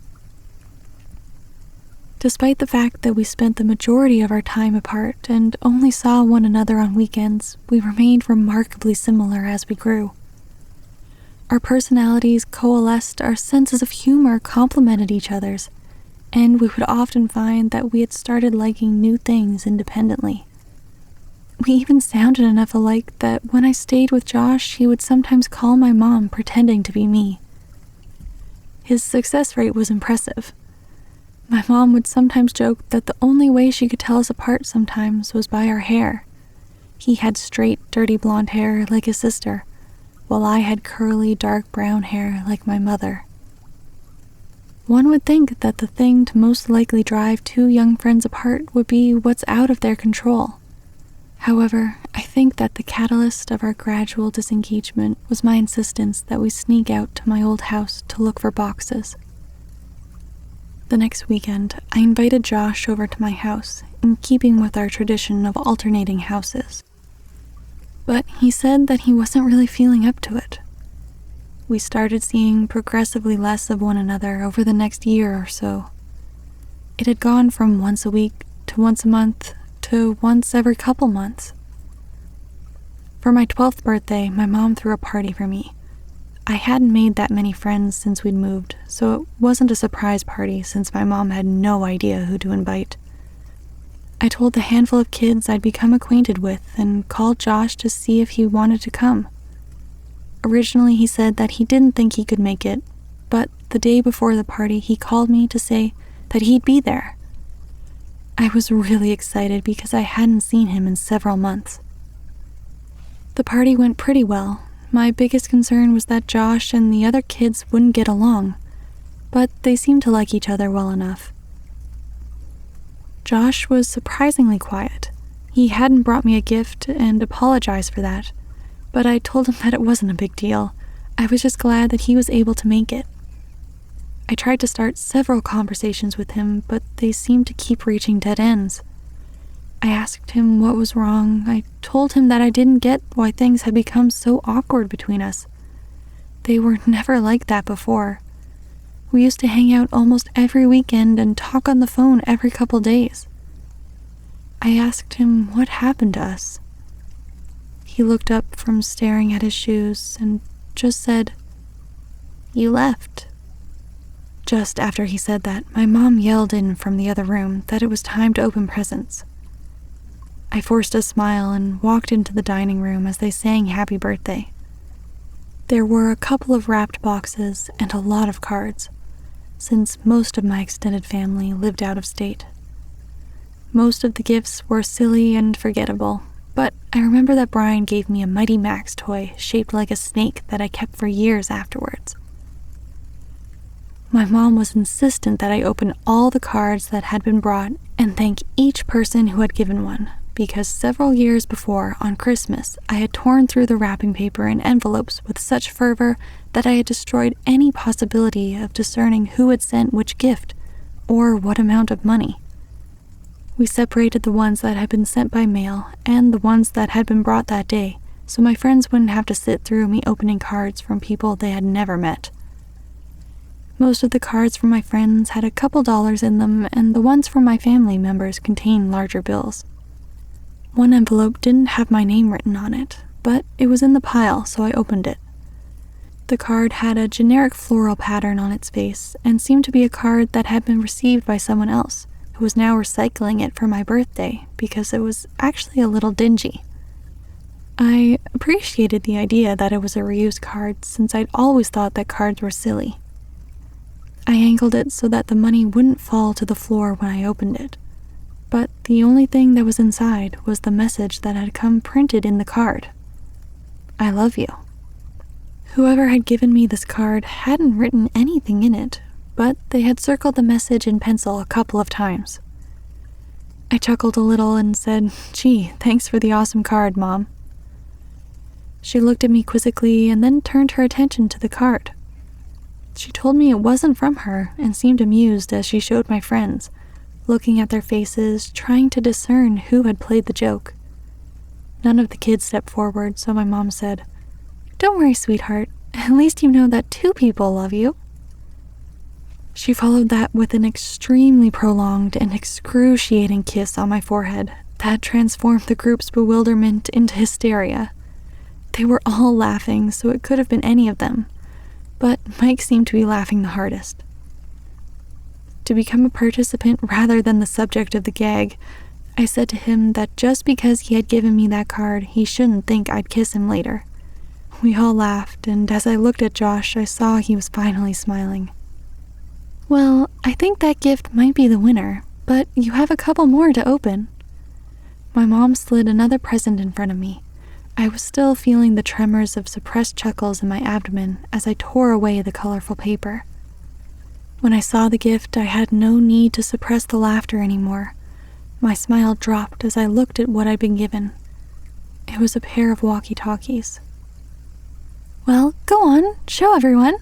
Despite the fact that we spent the majority of our time apart and only saw one another on weekends, we remained remarkably similar as we grew. Our personalities coalesced, our senses of humor complemented each other's, and we would often find that we had started liking new things independently. We even sounded enough alike that when I stayed with Josh, he would sometimes call my mom pretending to be me. His success rate was impressive. My mom would sometimes joke that the only way she could tell us apart sometimes was by our hair. He had straight, dirty blonde hair like his sister, while I had curly, dark brown hair like my mother. One would think that the thing to most likely drive two young friends apart would be what's out of their control. However, I think that the catalyst of our gradual disengagement was my insistence that we sneak out to my old house to look for boxes. The next weekend, I invited Josh over to my house, in keeping with our tradition of alternating houses. But he said that he wasn't really feeling up to it. We started seeing progressively less of one another over the next year or so. It had gone from once a week to once a month to once every couple months. For my 12th birthday, my mom threw a party for me. I hadn't made that many friends since we'd moved, so it wasn't a surprise party since my mom had no idea who to invite. I told the handful of kids I'd become acquainted with and called Josh to see if he wanted to come. Originally, he said that he didn't think he could make it, but the day before the party, he called me to say that he'd be there. I was really excited because I hadn't seen him in several months. The party went pretty well. My biggest concern was that Josh and the other kids wouldn't get along, but they seemed to like each other well enough. Josh was surprisingly quiet. He hadn't brought me a gift and apologized for that, but I told him that it wasn't a big deal. I was just glad that he was able to make it. I tried to start several conversations with him, but they seemed to keep reaching dead ends. I asked him what was wrong. I told him that I didn't get why things had become so awkward between us. They were never like that before. We used to hang out almost every weekend and talk on the phone every couple days. I asked him what happened to us. He looked up from staring at his shoes and just said, "You left." Just after he said that, my mom yelled in from the other room that it was time to open presents. I forced a smile and walked into the dining room as they sang happy birthday. There were a couple of wrapped boxes and a lot of cards, since most of my extended family lived out of state. Most of the gifts were silly and forgettable, but I remember that Brian gave me a Mighty Max toy shaped like a snake that I kept for years afterwards. My mom was insistent that I open all the cards that had been brought and thank each person who had given one, because several years before, on Christmas, I had torn through the wrapping paper and envelopes with such fervor that I had destroyed any possibility of discerning who had sent which gift, or what amount of money. We separated the ones that had been sent by mail and the ones that had been brought that day, so my friends wouldn't have to sit through me opening cards from people they had never met. Most of the cards from my friends had a couple dollars in them, and the ones from my family members contained larger bills. One envelope didn't have my name written on it, but it was in the pile, so I opened it. The card had a generic floral pattern on its face and seemed to be a card that had been received by someone else, who was now recycling it for my birthday because it was actually a little dingy. I appreciated the idea that it was a reused card, since I'd always thought that cards were silly. I angled it so that the money wouldn't fall to the floor when I opened it. But the only thing that was inside was the message that had come printed in the card. "I love you." Whoever had given me this card hadn't written anything in it, but they had circled the message in pencil a couple of times. I chuckled a little and said, "Gee, thanks for the awesome card, Mom." She looked at me quizzically and then turned her attention to the card. She told me it wasn't from her and seemed amused as she showed my friends, looking at their faces, trying to discern who had played the joke. None of the kids stepped forward, so my mom said, "Don't worry, sweetheart. At least you know that 2 people love you." She followed that with an extremely prolonged and excruciating kiss on my forehead that transformed the group's bewilderment into hysteria. They were all laughing, so it could have been any of them, but Mike seemed to be laughing the hardest. To become a participant rather than the subject of the gag, I said to him that just because he had given me that card, he shouldn't think I'd kiss him later. We all laughed, and as I looked at Josh, I saw he was finally smiling. "Well, I think that gift might be the winner, but you have a couple more to open." My mom slid another present in front of me. I was still feeling the tremors of suppressed chuckles in my abdomen as I tore away the colorful paper. When I saw the gift, I had no need to suppress the laughter anymore. My smile dropped as I looked at what I'd been given. It was a pair of walkie-talkies. "Well, go on, show everyone."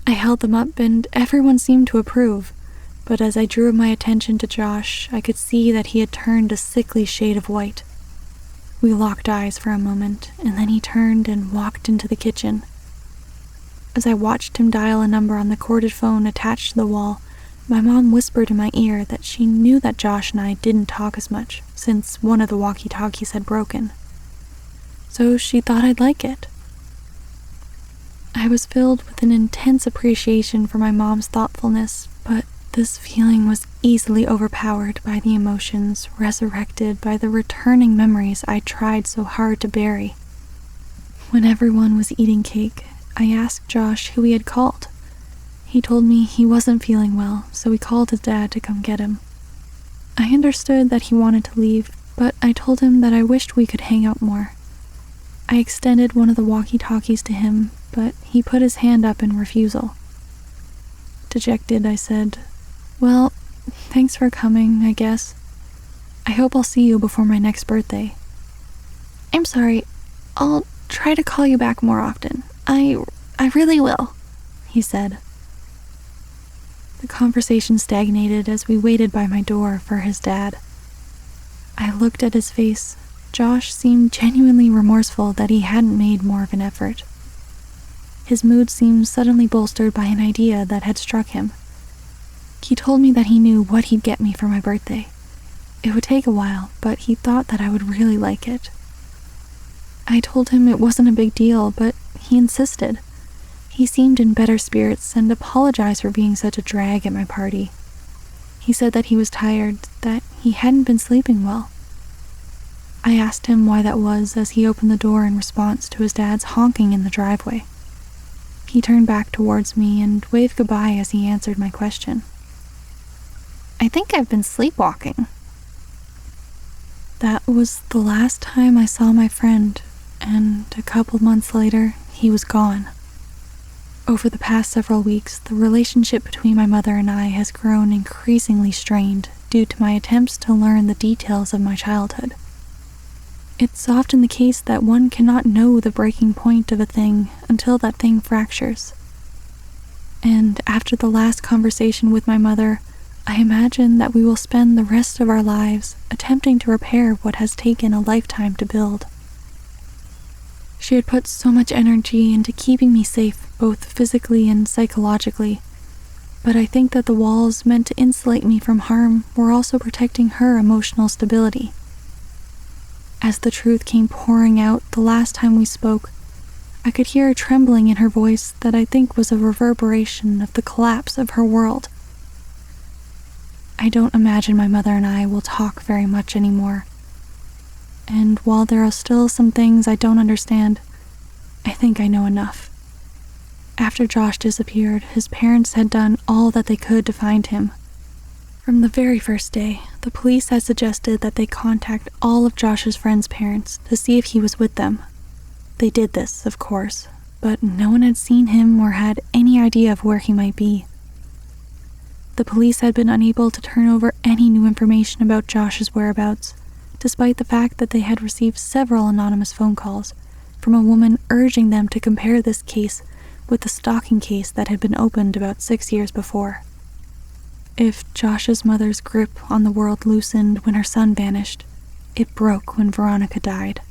I held them up and everyone seemed to approve, but as I drew my attention to Josh, I could see that he had turned a sickly shade of white. We locked eyes for a moment, and then he turned and walked into the kitchen. As I watched him dial a number on the corded phone attached to the wall, my mom whispered in my ear that she knew that Josh and I didn't talk as much, since one of the walkie-talkies had broken. So she thought I'd like it. I was filled with an intense appreciation for my mom's thoughtfulness, but this feeling was easily overpowered by the emotions resurrected by the returning memories I tried so hard to bury. When everyone was eating cake, I asked Josh who he had called. He told me he wasn't feeling well, so he called his dad to come get him. I understood that he wanted to leave, but I told him that I wished we could hang out more. I extended one of the walkie-talkies to him, but he put his hand up in refusal. Dejected, I said, "Well, thanks for coming, I guess. I hope I'll see you before my next birthday." "I'm sorry. I'll try to call you back more often. I really will," he said. The conversation stagnated as we waited by my door for his dad. I looked at his face. Josh seemed genuinely remorseful that he hadn't made more of an effort. His mood seemed suddenly bolstered by an idea that had struck him. He told me that he knew what he'd get me for my birthday. It would take a while, but he thought that I would really like it. I told him it wasn't a big deal, but he insisted. He seemed in better spirits and apologized for being such a drag at my party. He said that he was tired, that he hadn't been sleeping well. I asked him why that was as he opened the door in response to his dad's honking in the driveway. He turned back towards me and waved goodbye as he answered my question. I think I've been sleepwalking. That was the last time I saw my friend, and a couple months later, he was gone. Over the past several weeks, the relationship between my mother and I has grown increasingly strained due to my attempts to learn the details of my childhood. It's often the case that one cannot know the breaking point of a thing until that thing fractures. And after the last conversation with my mother, I imagine that we will spend the rest of our lives attempting to repair what has taken a lifetime to build. She had put so much energy into keeping me safe, both physically and psychologically, but I think that the walls meant to insulate me from harm were also protecting her emotional stability. As the truth came pouring out the last time we spoke, I could hear a trembling in her voice that I think was a reverberation of the collapse of her world. I don't imagine my mother and I will talk very much anymore. And while there are still some things I don't understand, I think I know enough. After Josh disappeared, his parents had done all that they could to find him. From the very first day, the police had suggested that they contact all of Josh's friends' parents to see if he was with them. They did this, of course, but no one had seen him or had any idea of where he might be. The police had been unable to turn over any new information about Josh's whereabouts, despite the fact that they had received several anonymous phone calls from a woman urging them to compare this case with the stalking case that had been opened about 6 years before. If Josh's mother's grip on the world loosened when her son vanished, it broke when Veronica died.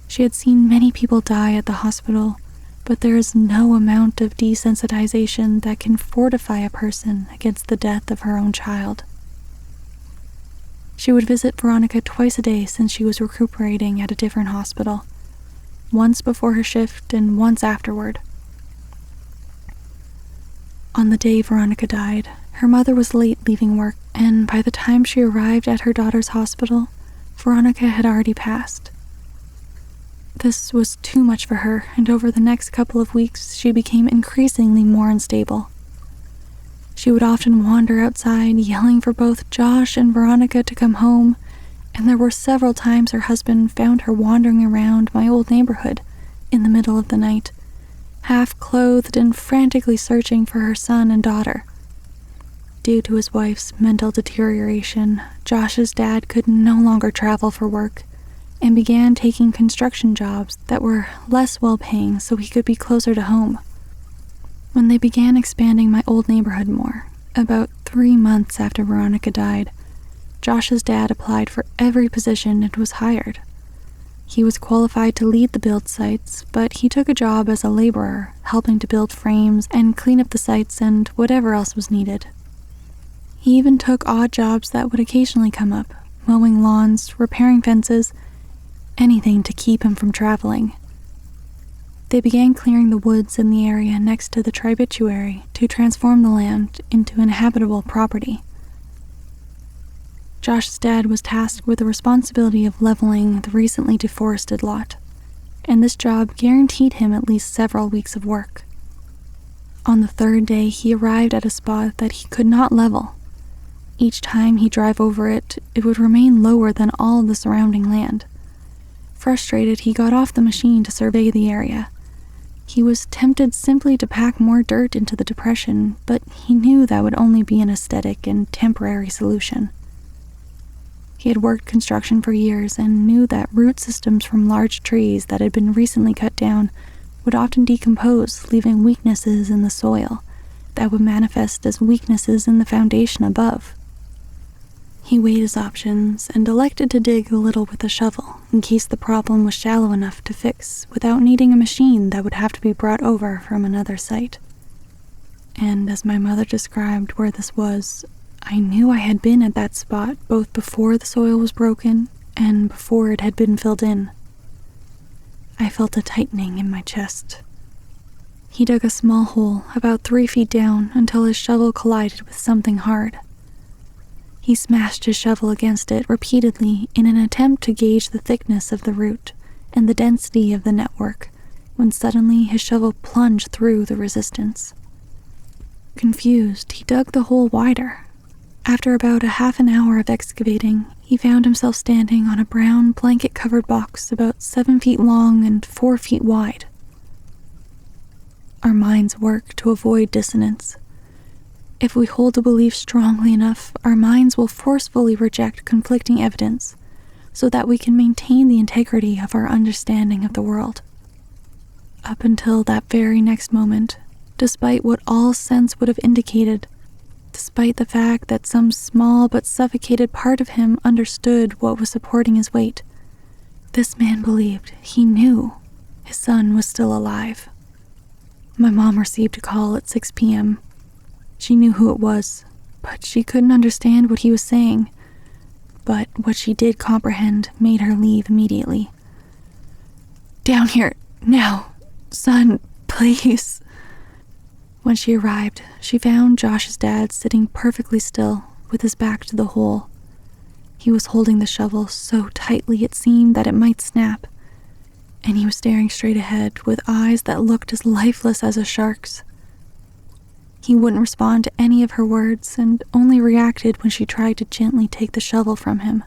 She had seen many people die at the hospital, but there is no amount of desensitization that can fortify a person against the death of her own child. She would visit Veronica twice a day since she was recuperating at a different hospital, once before her shift and once afterward. On the day Veronica died, her mother was late leaving work, and by the time she arrived at her daughter's hospital, Veronica had already passed. This was too much for her, and over the next couple of weeks, she became increasingly more unstable. She would often wander outside, yelling for both Josh and Veronica to come home, and there were several times her husband found her wandering around my old neighborhood in the middle of the night, half-clothed and frantically searching for her son and daughter. Due to his wife's mental deterioration, Josh's dad could no longer travel for work and began taking construction jobs that were less well-paying so he could be closer to home. When they began expanding my old neighborhood more, about 3 months after Veronica died, Josh's dad applied for every position and was hired. He was qualified to lead the build sites, but he took a job as a laborer, helping to build frames and clean up the sites and whatever else was needed. He even took odd jobs that would occasionally come up, mowing lawns, repairing fences, anything to keep him from traveling. They began clearing the woods in the area next to the tributary to transform the land into inhabitable property. Josh's dad was tasked with the responsibility of leveling the recently deforested lot, and this job guaranteed him at least several weeks of work. On the 3rd day, he arrived at a spot that he could not level. Each time he'd drive over it, it would remain lower than all the surrounding land. Frustrated, he got off the machine to survey the area. He was tempted simply to pack more dirt into the depression, but he knew that would only be an aesthetic and temporary solution. He had worked construction for years and knew that root systems from large trees that had been recently cut down would often decompose, leaving weaknesses in the soil, that would manifest as weaknesses in the foundation above. He weighed his options and elected to dig a little with a shovel in case the problem was shallow enough to fix without needing a machine that would have to be brought over from another site. And as my mother described where this was, I knew I had been at that spot both before the soil was broken and before it had been filled in. I felt a tightening in my chest. He dug a small hole about 3 feet down until his shovel collided with something hard. He smashed his shovel against it repeatedly in an attempt to gauge the thickness of the root and the density of the network, when suddenly his shovel plunged through the resistance. Confused, he dug the hole wider. After about a half an hour of excavating, he found himself standing on a brown blanket-covered box about 7 feet long and 4 feet wide. Our minds work to avoid dissonance. If we hold a belief strongly enough, our minds will forcefully reject conflicting evidence so that we can maintain the integrity of our understanding of the world. Up until that very next moment, despite what all sense would have indicated, despite the fact that some small but suffocated part of him understood what was supporting his weight, this man believed he knew his son was still alive. My mom received a call at 6 p.m. She knew who it was, but she couldn't understand what he was saying. But what she did comprehend made her leave immediately. "Down here, now, son, please." When she arrived, she found Josh's dad sitting perfectly still with his back to the hole. He was holding the shovel so tightly it seemed that it might snap, and he was staring straight ahead with eyes that looked as lifeless as a shark's. He wouldn't respond to any of her words and only reacted when she tried to gently take the shovel from him.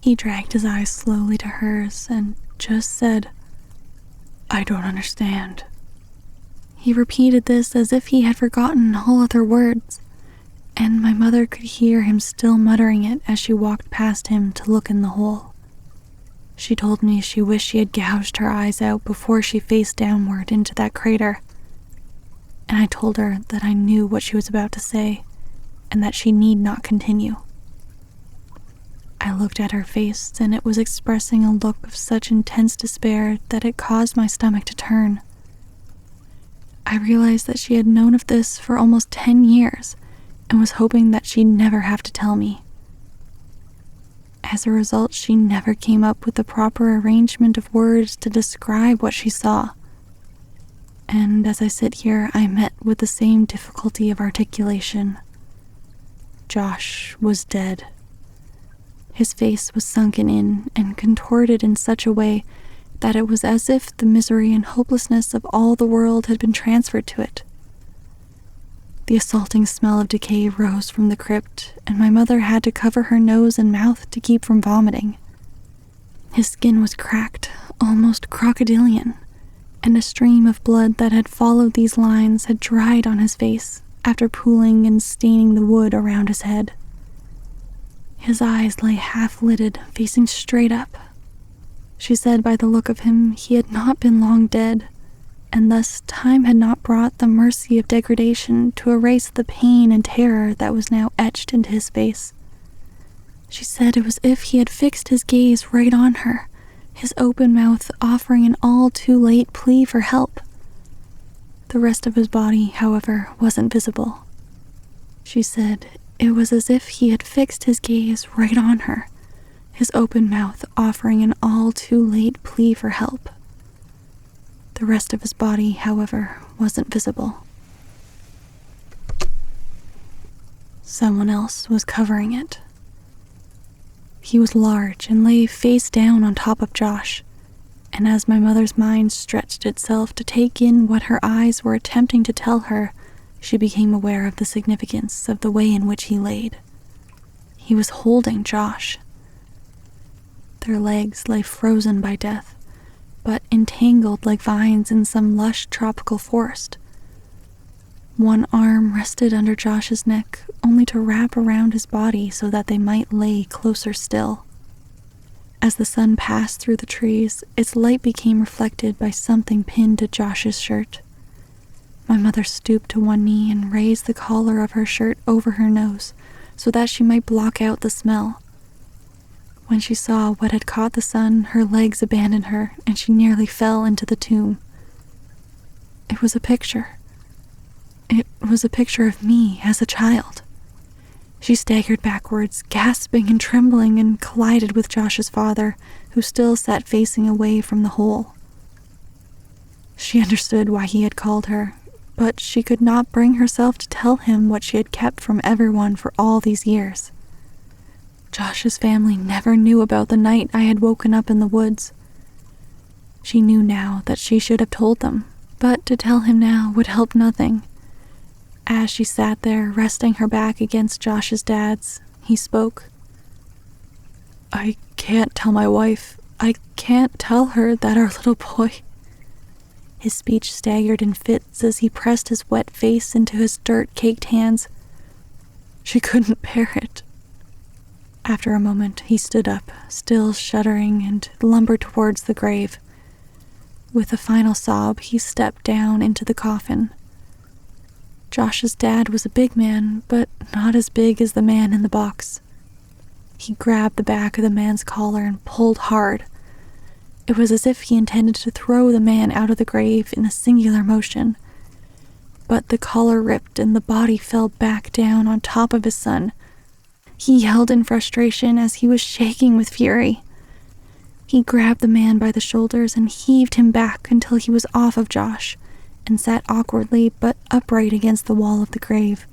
He dragged his eyes slowly to hers and just said, "I don't understand." He repeated this as if he had forgotten all other words, and my mother could hear him still muttering it as she walked past him to look in the hole. She told me she wished she had gouged her eyes out before she faced downward into that crater. And I told her that I knew what she was about to say, and that she need not continue. I looked at her face, and it was expressing a look of such intense despair that it caused my stomach to turn. I realized that she had known of this for almost 10 years, and was hoping that she'd never have to tell me. As a result, she never came up with the proper arrangement of words to describe what she saw. And as I sit here, I met with the same difficulty of articulation. Josh was dead. His face was sunken in and contorted in such a way that it was as if the misery and hopelessness of all the world had been transferred to it. The assaulting smell of decay rose from the crypt, and my mother had to cover her nose and mouth to keep from vomiting. His skin was cracked, almost crocodilian, and a stream of blood that had followed these lines had dried on his face after pooling and staining the wood around his head. His eyes lay half-lidded, facing straight up. She said by the look of him he had not been long dead, and thus time had not brought the mercy of degradation to erase the pain and terror that was now etched into his face. She said it was as if he had fixed his gaze right on her, his open mouth offering an all-too-late plea for help. The rest of his body, however, wasn't visible. She said it was as if he had fixed his gaze right on her, his open mouth offering an all-too-late plea for help. The rest of his body, however, wasn't visible. Someone else was covering it. He was large and lay face down on top of Josh, and as my mother's mind stretched itself to take in what her eyes were attempting to tell her, she became aware of the significance of the way in which he laid. He was holding Josh. Their legs lay frozen by death, but entangled like vines in some lush tropical forest. One arm rested under Josh's neck, only to wrap around his body so that they might lay closer still. As the sun passed through the trees, its light became reflected by something pinned to Josh's shirt. My mother stooped to one knee and raised the collar of her shirt over her nose so that she might block out the smell. When she saw what had caught the sun, her legs abandoned her and she nearly fell into the tomb. It was a picture. It was a picture of me as a child. She staggered backwards, gasping and trembling, and collided with Josh's father, who still sat facing away from the hole. She understood why he had called her, but she could not bring herself to tell him what she had kept from everyone for all these years. Josh's family never knew about the night I had woken up in the woods. She knew now that she should have told them, but to tell him now would help nothing. As she sat there, resting her back against Josh's dad's, he spoke. "I can't tell my wife. I can't tell her that our little boy..." His speech staggered in fits as he pressed his wet face into his dirt-caked hands. She couldn't bear it. After a moment, he stood up, still shuddering, and lumbered towards the grave. With a final sob, he stepped down into the coffin. Josh's dad was a big man, but not as big as the man in the box. He grabbed the back of the man's collar and pulled hard. It was as if he intended to throw the man out of the grave in a singular motion. But the collar ripped and the body fell back down on top of his son. He yelled in frustration as he was shaking with fury. He grabbed the man by the shoulders and heaved him back until he was off of Josh and sat awkwardly but upright against the wall of the grave.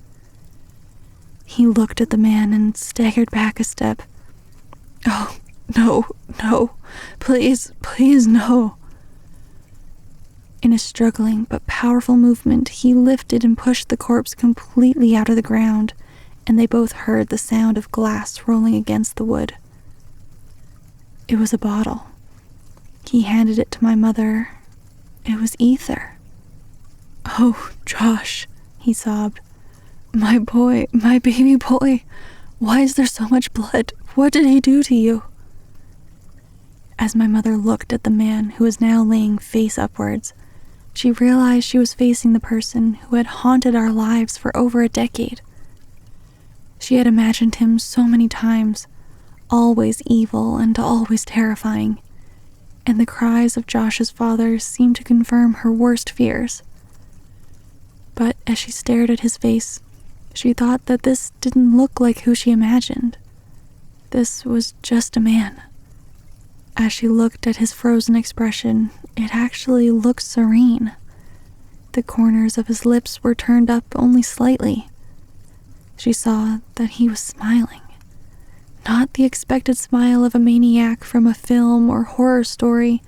He looked at the man and staggered back a step. "Oh, no, no, please, please, no." In a struggling but powerful movement, he lifted and pushed the corpse completely out of the ground, and they both heard the sound of glass rolling against the wood. It was a bottle. He handed it to my mother. It was ether. "Oh, Josh," he sobbed. "My boy, my baby boy. Why is there so much blood? What did he do to you?" As my mother looked at the man who was now laying face upwards, she realized she was facing the person who had haunted our lives for over a decade. She had imagined him so many times, always evil and always terrifying, and the cries of Josh's father seemed to confirm her worst fears. But as she stared at his face, she thought that this didn't look like who she imagined. This was just a man. As she looked at his frozen expression, it actually looked serene. The corners of his lips were turned up only slightly. She saw that he was smiling. Not the expected smile of a maniac from a film or horror story.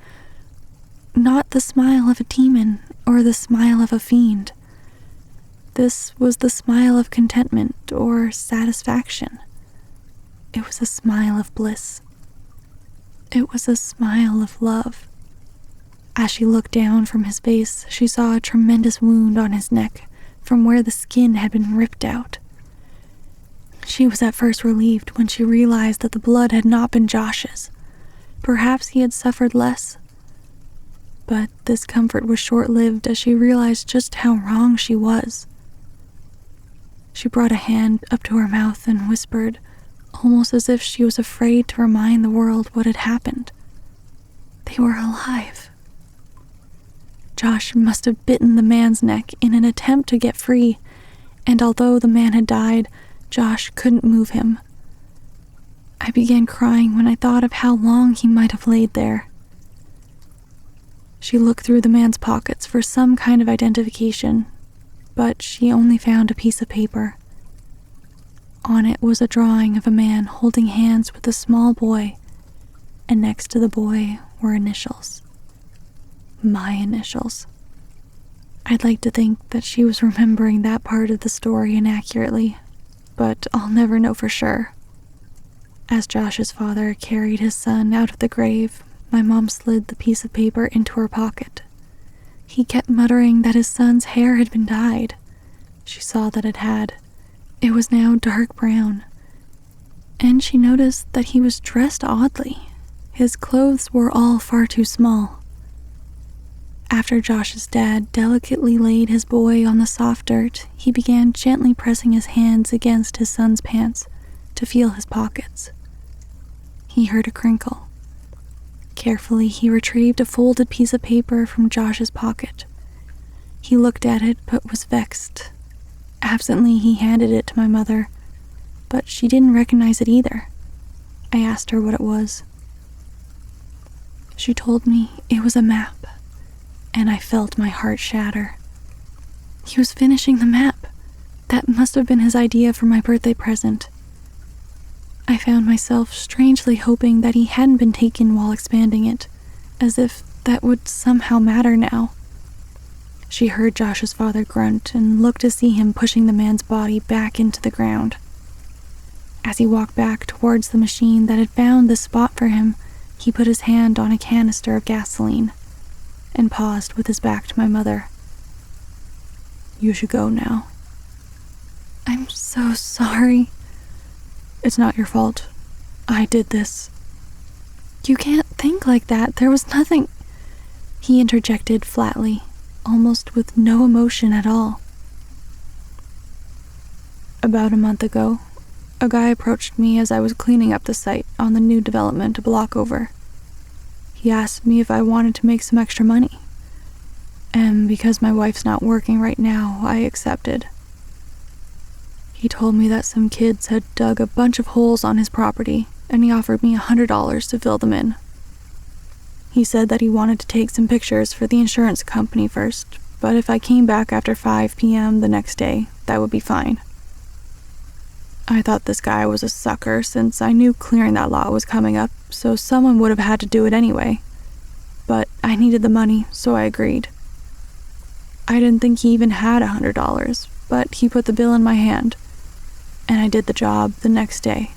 Not the smile of a demon or the smile of a fiend. This was the smile of contentment or satisfaction. It was a smile of bliss. It was a smile of love. As she looked down from his face, she saw a tremendous wound on his neck from where the skin had been ripped out. She was at first relieved when she realized that the blood had not been Josh's. Perhaps he had suffered less. But this comfort was short-lived as she realized just how wrong she was. She brought a hand up to her mouth and whispered, almost as if she was afraid to remind the world what had happened. They were alive. Josh must have bitten the man's neck in an attempt to get free, and although the man had died, Josh couldn't move him. I began crying when I thought of how long he might have laid there. She looked through the man's pockets for some kind of identification, but she only found a piece of paper. On it was a drawing of a man holding hands with a small boy, and next to the boy were initials. My initials. I'd like to think that she was remembering that part of the story inaccurately, but I'll never know for sure. As Josh's father carried his son out of the grave, my mom slid the piece of paper into her pocket. He kept muttering that his son's hair had been dyed. She saw that it had. It was now dark brown. And she noticed that he was dressed oddly. His clothes were all far too small. After Josh's dad delicately laid his boy on the soft dirt, he began gently pressing his hands against his son's pants to feel his pockets. He heard a crinkle. Carefully, he retrieved a folded piece of paper from Josh's pocket. He looked at it but was vexed. Absently, he handed it to my mother, but she didn't recognize it either. I asked her what it was. She told me it was a map, and I felt my heart shatter. He was finishing the map. That must have been his idea for my birthday present. I found myself strangely hoping that he hadn't been taken while expanding it, as if that would somehow matter now. She heard Josh's father grunt and looked to see him pushing the man's body back into the ground. As he walked back towards the machine that had found this spot for him, he put his hand on a canister of gasoline and paused with his back to my mother. "You should go now." "I'm so sorry." "It's not your fault. I did this." "You can't think like that. There was nothing," he interjected flatly, almost with no emotion at all. About a month ago, a guy approached me as I was cleaning up the site on the new development a block over. He asked me if I wanted to make some extra money, and because my wife's not working right now, I accepted. He told me that some kids had dug a bunch of holes on his property, and he offered me $100 to fill them in. He said that he wanted to take some pictures for the insurance company first, but if I came back after 5 p.m. the next day, that would be fine. I thought this guy was a sucker since I knew clearing that lot was coming up, so someone would have had to do it anyway. But I needed the money, so I agreed. I didn't think he even had $100, but he put the bill in my hand, and I did the job the next day.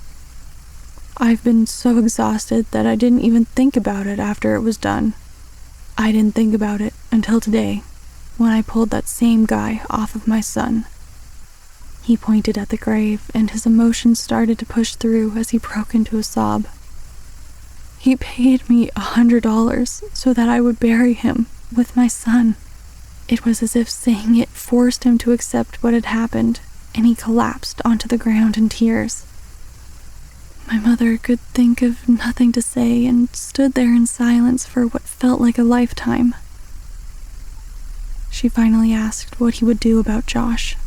I've been so exhausted that I didn't even think about it after it was done. I didn't think about it until today, when I pulled that same guy off of my son. He pointed at the grave, and his emotions started to push through as he broke into a sob. He paid me $100 so that I would bury him with my son. It was as if saying it forced him to accept what had happened, and he collapsed onto the ground in tears. My mother could think of nothing to say and stood there in silence for what felt like a lifetime. She finally asked what he would do about Josh.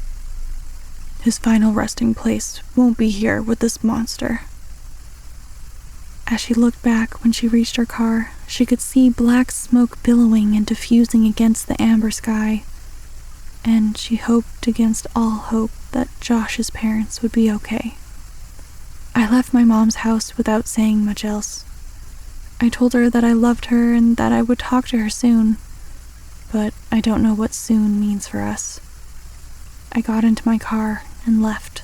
"His final resting place won't be here with this monster." As she looked back when she reached her car, she could see black smoke billowing and diffusing against the amber sky, and she hoped against all hope that Josh's parents would be okay. I left my mom's house without saying much else. I told her that I loved her and that I would talk to her soon, but I don't know what soon means for us. I got into my car and left.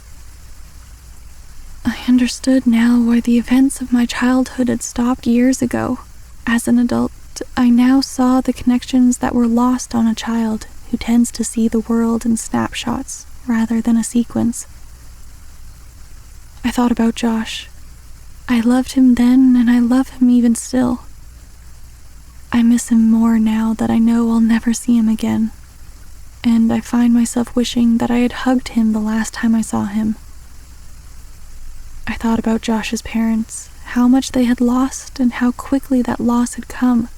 I understood now why the events of my childhood had stopped years ago. As an adult, I now saw the connections that were lost on a child who tends to see the world in snapshots rather than a sequence. I thought about Josh. I loved him then, and I love him even still. I miss him more now that I know I'll never see him again, and I find myself wishing that I had hugged him the last time I saw him. I thought about Josh's parents, how much they had lost and how quickly that loss had come.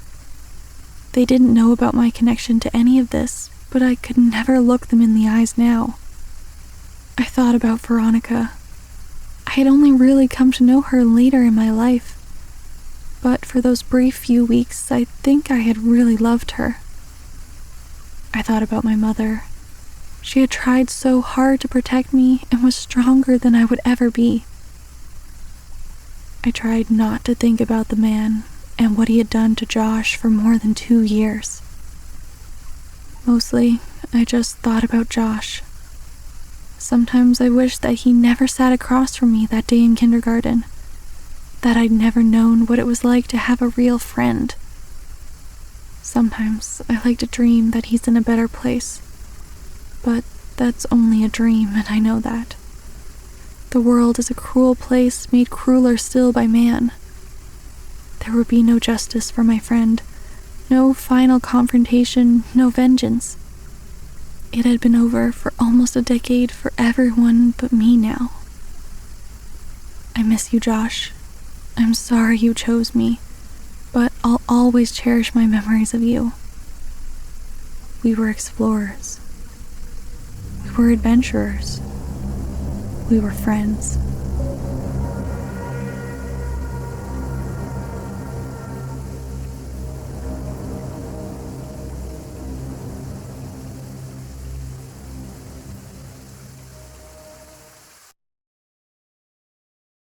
They didn't know about my connection to any of this, but I could never look them in the eyes now. I thought about Veronica. I had only really come to know her later in my life, but for those brief few weeks, I think I had really loved her. I thought about my mother. She had tried so hard to protect me and was stronger than I would ever be. I tried not to think about the man and what he had done to Josh for more than 2 years. Mostly, I just thought about Josh. Sometimes I wished that he never sat across from me that day in kindergarten, that I'd never known what it was like to have a real friend. Sometimes I like to dream that he's in a better place, but that's only a dream, and I know that. The world is a cruel place made crueler still by man. There would be no justice for my friend, No final confrontation, no vengeance. It had been over for almost a decade for everyone but me now. I miss you, Josh. I'm sorry you chose me, but I'll always cherish my memories of you. We were explorers. We were adventurers. We were friends.